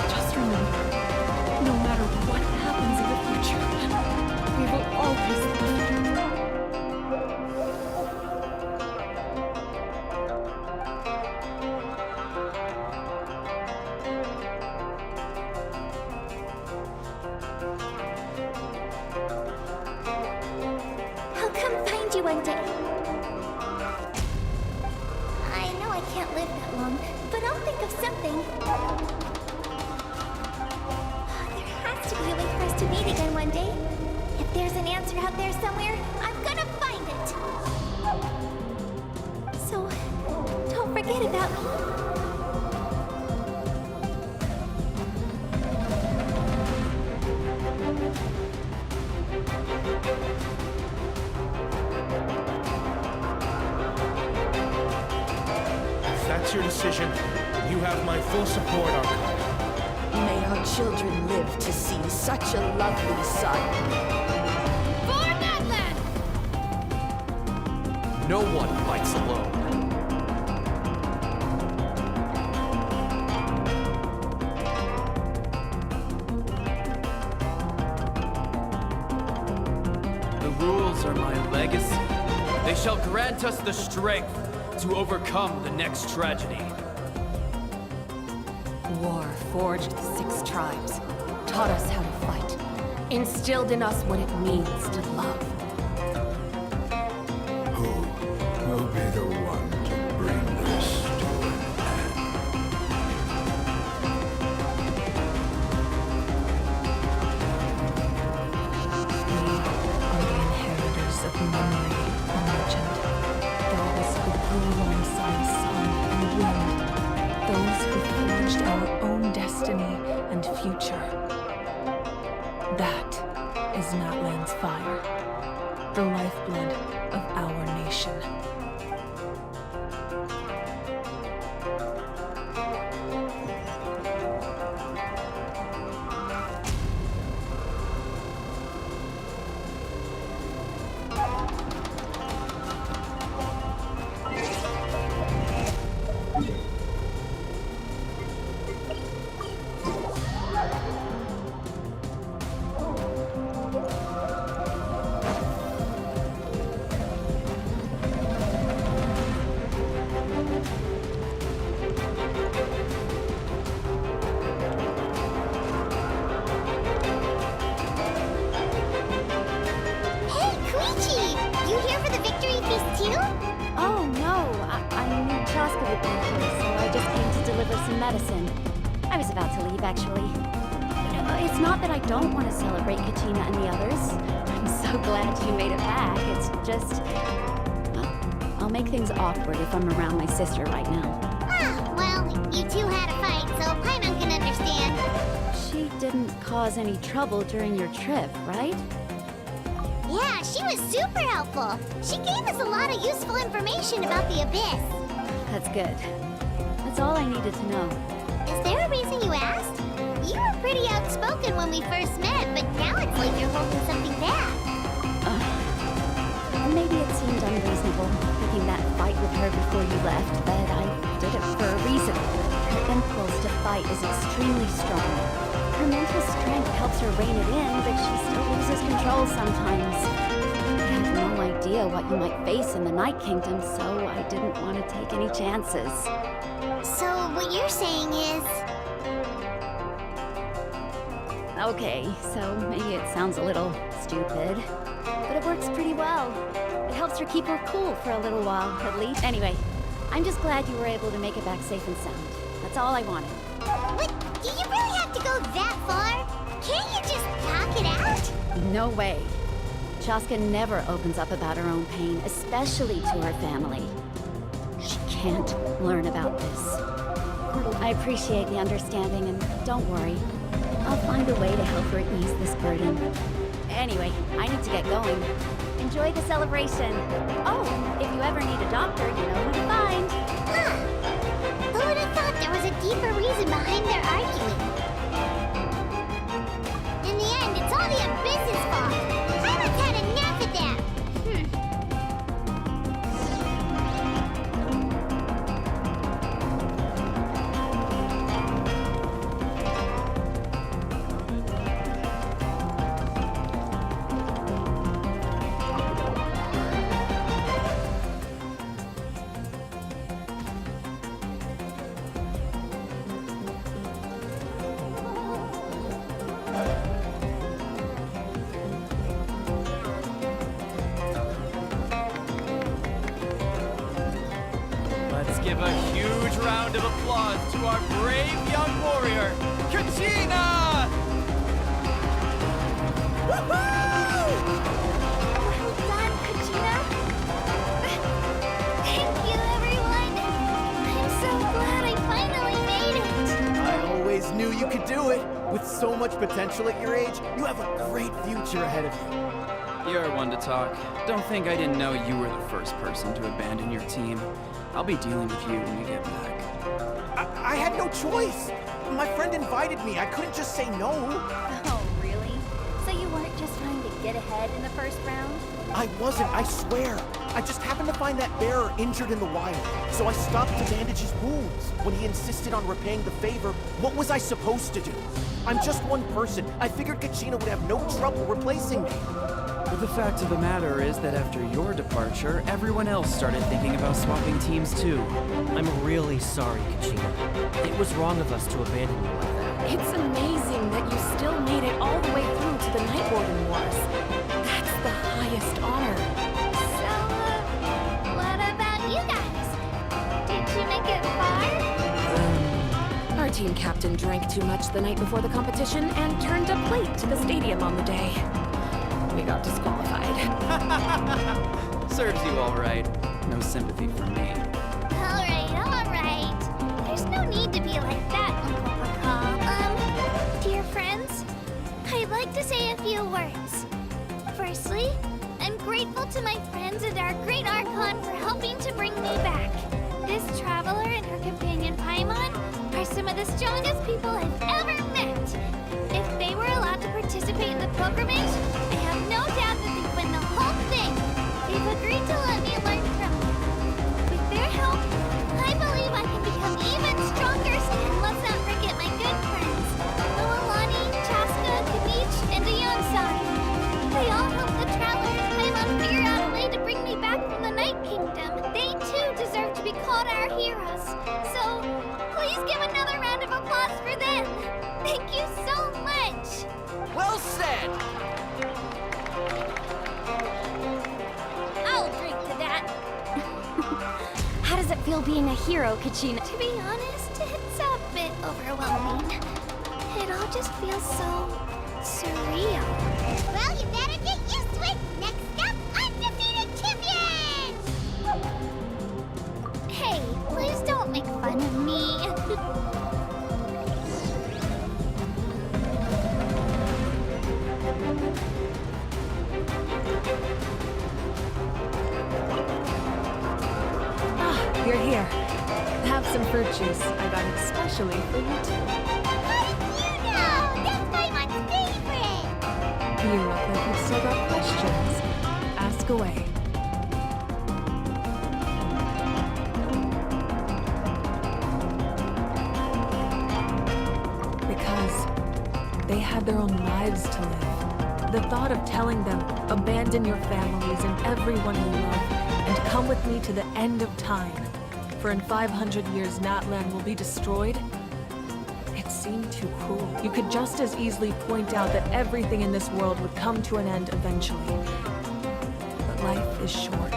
Just remember, no matter what happens in the future, we will always love you. I'll come find you one day. I know I can't live that long, but I'll think of something. to be a way for us to meet again one day. If there's an answer out there somewhere, I'm gonna find it. So, don't forget about me. If that's your decision, you have my full support, Archon. May our children live to see such a lovely sight. For Natlan! No one fights alone. The rules are my legacy. They shall grant us the strength to overcome the next tragedy. War forged the 6 tribes, taught us how to fight, instilled in us what it means to love. Who will be the one to bring this to an end? We are the inheritors of memory and legend. Those who grew alongside sun and wind. Those who forged our own destiny and future. That is Natlan's fire, the lifeblood of our nation. Hey, Koichi! You here for the victory feast too? Oh no, I knew Chaska would be here, so I just came to deliver some medicine. I was about to leave, actually. It's not that I don't want to celebrate Kachina and the others. I'm so glad you made it back. It's just... I'll make things awkward if I'm around my sister right now. Ah, well, you two had a fight, so Paimon can understand. She didn't cause any trouble during your trip, right? Yeah, she was super helpful. She gave us a lot of useful information about the Abyss. That's good. That's all I needed to know. Is there a reason you asked? You were pretty outspoken when we first met, but now it's like you're holding something back. Maybe it seemed unreasonable, picking that fight with her before you left, but I did it for a reason. Her impulse to fight is extremely strong. Her mental strength helps her rein it in, but she still loses control sometimes. I had no idea what you might face in the Night Kingdom, so I didn't want to take any chances. So what you're saying is... Okay, so maybe it sounds a little stupid, but it works pretty well. It helps her keep her cool for a little while, at least. Anyway, I'm just glad you were able to make it back safe and sound. That's all I wanted. What? Do you really have to go that far? Can't you just talk it out? No way. Chaska never opens up about her own pain, especially to her family. She can't learn about this. I appreciate the understanding, and don't worry. I'll find a way to help her ease this burden. Anyway, I need to get going. Enjoy the celebration. Oh, if you ever need a doctor, you know who to find. Huh. Who would have thought there was a deeper reason behind their arguing? In the end, it's all the Abyss's fault. Pirates had enough of them. Let's give a huge round of applause to our brave young warrior, Kachina! Well done, Kachina. Thank you, everyone. I'm so glad I finally made it. I always knew you could do it. With so much potential at your age, you have a great future ahead of you. You're one to talk. Don't think I didn't know you were the first person to abandon your team. I'll be dealing with you when we get back. I had no choice. My friend invited me. I couldn't just say no. Oh, really? So you weren't just trying to get ahead in the first round? I wasn't, I swear. I just happened to find that bearer injured in the wild, so I stopped to bandage his wounds. When he insisted on repaying the favor, what was I supposed to do? I'm just one person. I figured Kachina would have no trouble replacing me. But the fact of the matter is that after your departure, everyone else started thinking about swapping teams too. I'm really sorry, Kachina. It was wrong of us to abandon you like that. It's amazing that you still made it all the way through to the Night Warden Wars. That's the highest honor. So, what about you guys? Did you make it far? Our team captain drank too much the night before the competition and turned up late to the stadium on the day. We got disqualified. Serves you all right. No sympathy from me. Alright. There's no need to be like that, Uncle Pakal. Dear friends, I'd like to say a few words. Firstly, I'm grateful to my friends and our great Archon for helping to bring me back. This traveler and her companion Paimon are some of the strongest people I've ever met. If they were allowed to participate in the pilgrimage, I have no doubt that they'd win the whole thing. They've agreed to let me learn from them. With their help, I believe I can become even stronger. And let's not forget my good friends, Noelani, Chaska, Kanich, and Ayonsai. They all helped the traveler and Paimon figure out a way to bring me back from the Night Kingdom. They too deserve to be called our heroes. So, please give another round of applause for them. Thank you so much. Well said! I'll drink to that. How does it feel being a hero, Kachina? To be honest, it's a bit overwhelming. It all just feels so surreal. Well, you better get used to it. Next up, undefeated champions! Hey, please don't make fun of me. You're here. Have some fruit juice. I got it especially for you too. How did you know? That's Paimon's favorite! You look like you've still got questions. Ask away. Because they had their own lives to live. The thought of telling them, abandon your families and everyone you love, and come with me to the end of time, for in 500 years Natlan will be destroyed, it seemed too cruel. You could just as easily point out that everything in this world would come to an end eventually. But life is short,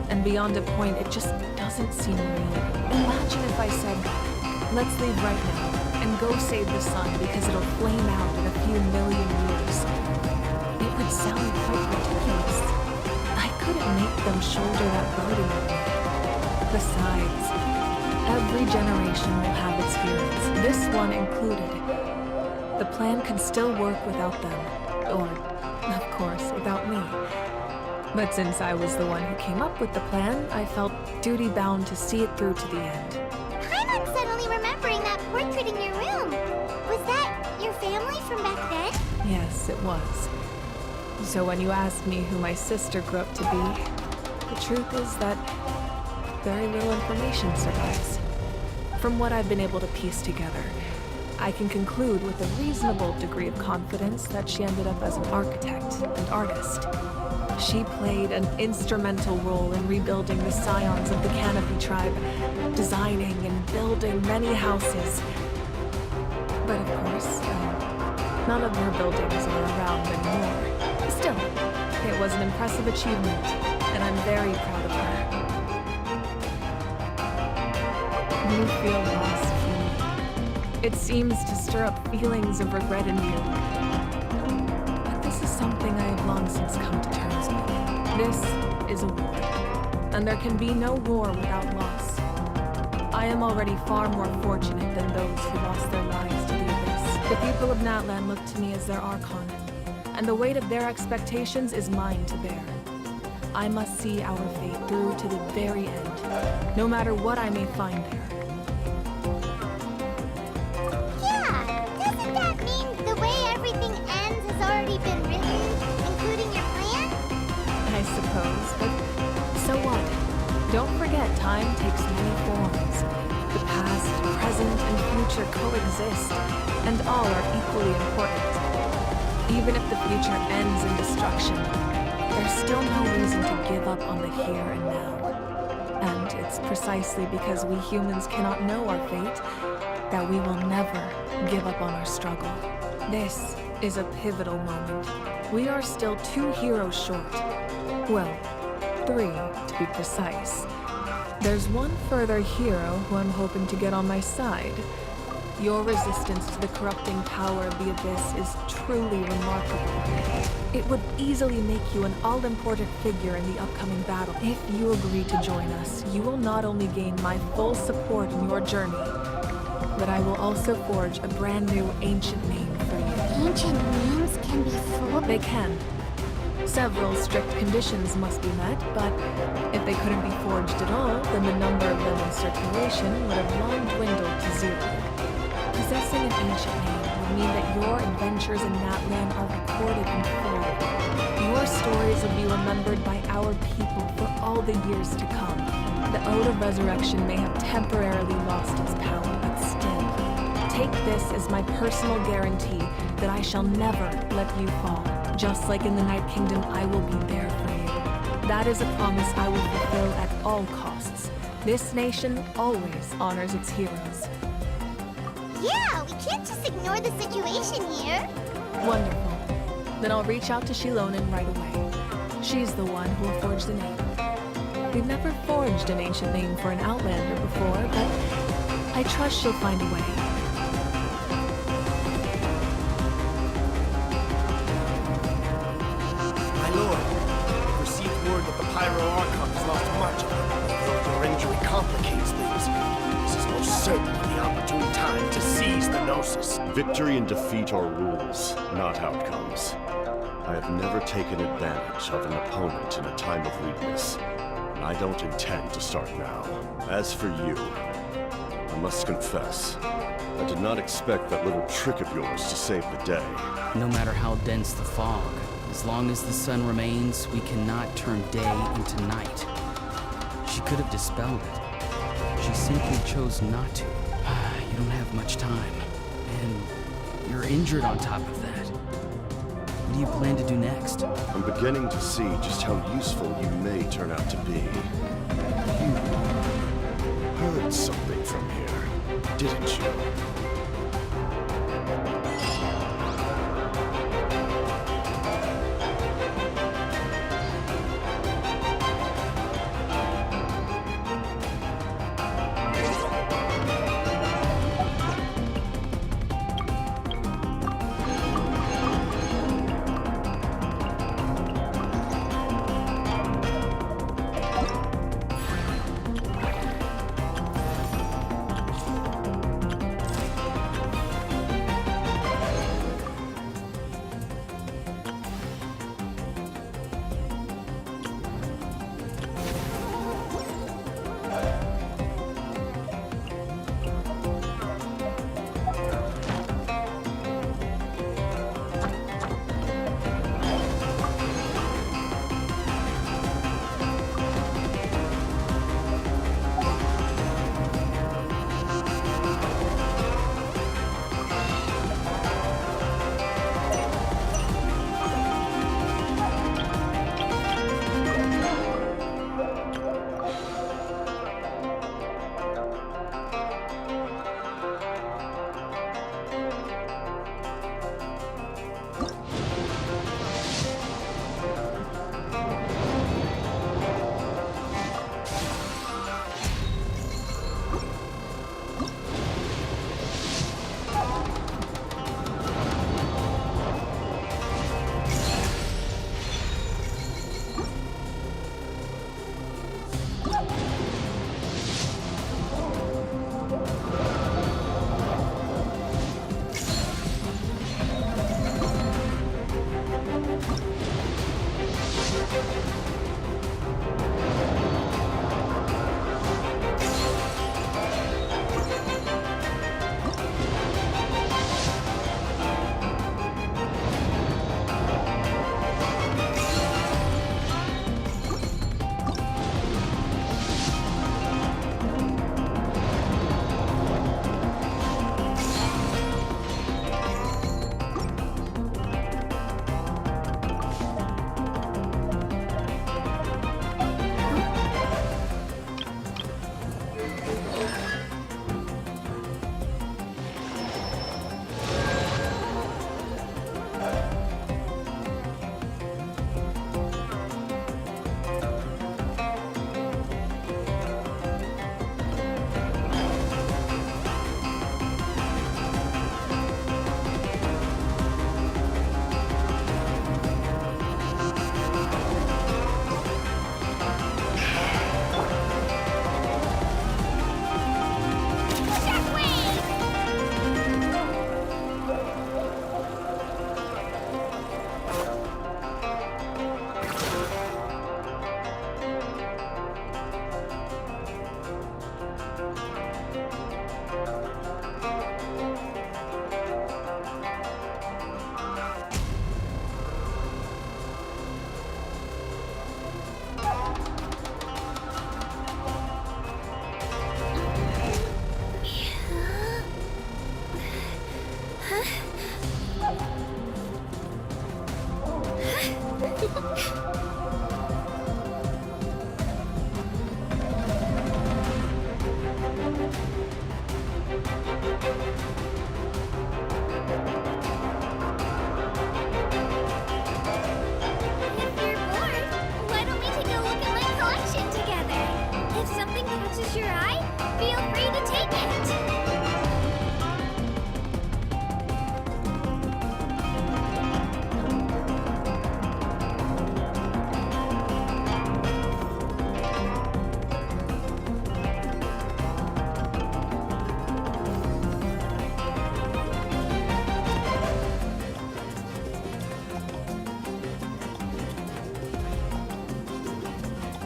and beyond a point, it just doesn't seem real. Imagine if I said, let's leave right now, and go save the sun because it'll flame out in a few million years. It would sound quite ridiculous. I couldn't make them shoulder that burden with me. Besides, every generation will have its heroes, this one included. The plan could still work without them, or, of course, without me. But since I was the one who came up with the plan, I felt duty-bound to see it through to the end. Paimon's suddenly remembering that portrait in your room. Was that your family from back then? Yes, it was. So when you asked me who my sister grew up to be, the truth is that very little information survives. From what I've been able to piece together, I can conclude with a reasonable degree of confidence that she ended up as an architect and artist. She played an instrumental role in rebuilding the scions of the Canopy tribe, designing and building many houses. But of course, none of her buildings are around anymore. Still, it was an impressive achievement, and I'm very proud of her. You feel lost, Keen. It seems to stir up feelings of regret in you. But this is something I have long since come to terms with. This is a war, and there can be no war without loss. I am already far more fortunate than those who lost their lives to the Abyss. The people of Natlan look to me as their Archon, and the weight of their expectations is mine to bear. I must see our fate through to the very end, no matter what I may find there. Yeah, doesn't that mean the way everything ends has already been written, including your plan? I suppose, but so what? Don't forget, time takes many forms. The past, present, and future coexist, and all are equally important. Even if the future ends in destruction, there's still no reason to give up on the here and now. And it's precisely because we humans cannot know our fate that we will never give up on our struggle. This is a pivotal moment. We are still 2 heroes short. Well, 3 to be precise. There's one further hero who I'm hoping to get on my side. Your resistance to the corrupting power of the Abyss is truly remarkable. It would easily make you an all-important figure in the upcoming battle. If you agree to join us, you will not only gain my full support in your journey, but I will also forge a brand new ancient name for you. Ancient names can be full. They can. Several strict conditions must be met, but if they couldn't be forged at all, then the number of them in circulation would have long dwindled to 0. Possessing an ancient name would mean that your adventures in Natlan are recorded in full. Your stories will be remembered by our people for all the years to come. The Ode of Resurrection may have temporarily lost its power, but still, take this as my personal guarantee that I shall never let you fall. Just like in the Night Kingdom, I will be there for you. That is a promise I will fulfill at all costs. This nation always honors its heroes. Yeah, we can't just ignore the situation here. Wonderful. Then I'll reach out to Shilonen right away. She's the one who will forge the name. We've never forged an ancient name for an Outlander before, but I trust she'll find a way. My lord, we've received word that the Pyro Archon has lost much of it. Though your injury complicates things, this is most certainly the opportune time to seize the Gnosis. Victory and defeat are rules, not outcomes. I have never taken advantage of an opponent in a time of weakness, and I don't intend to start now. As for you, I must confess, I did not expect that little trick of yours to save the day. No matter how dense the fog, as long as the sun remains, we cannot turn day into night. She could have dispelled it. She simply chose not to. You don't have much time. And you're injured on top of that. What do you plan to do next? I'm beginning to see just how useful you may turn out to be. You heard something from here, didn't you?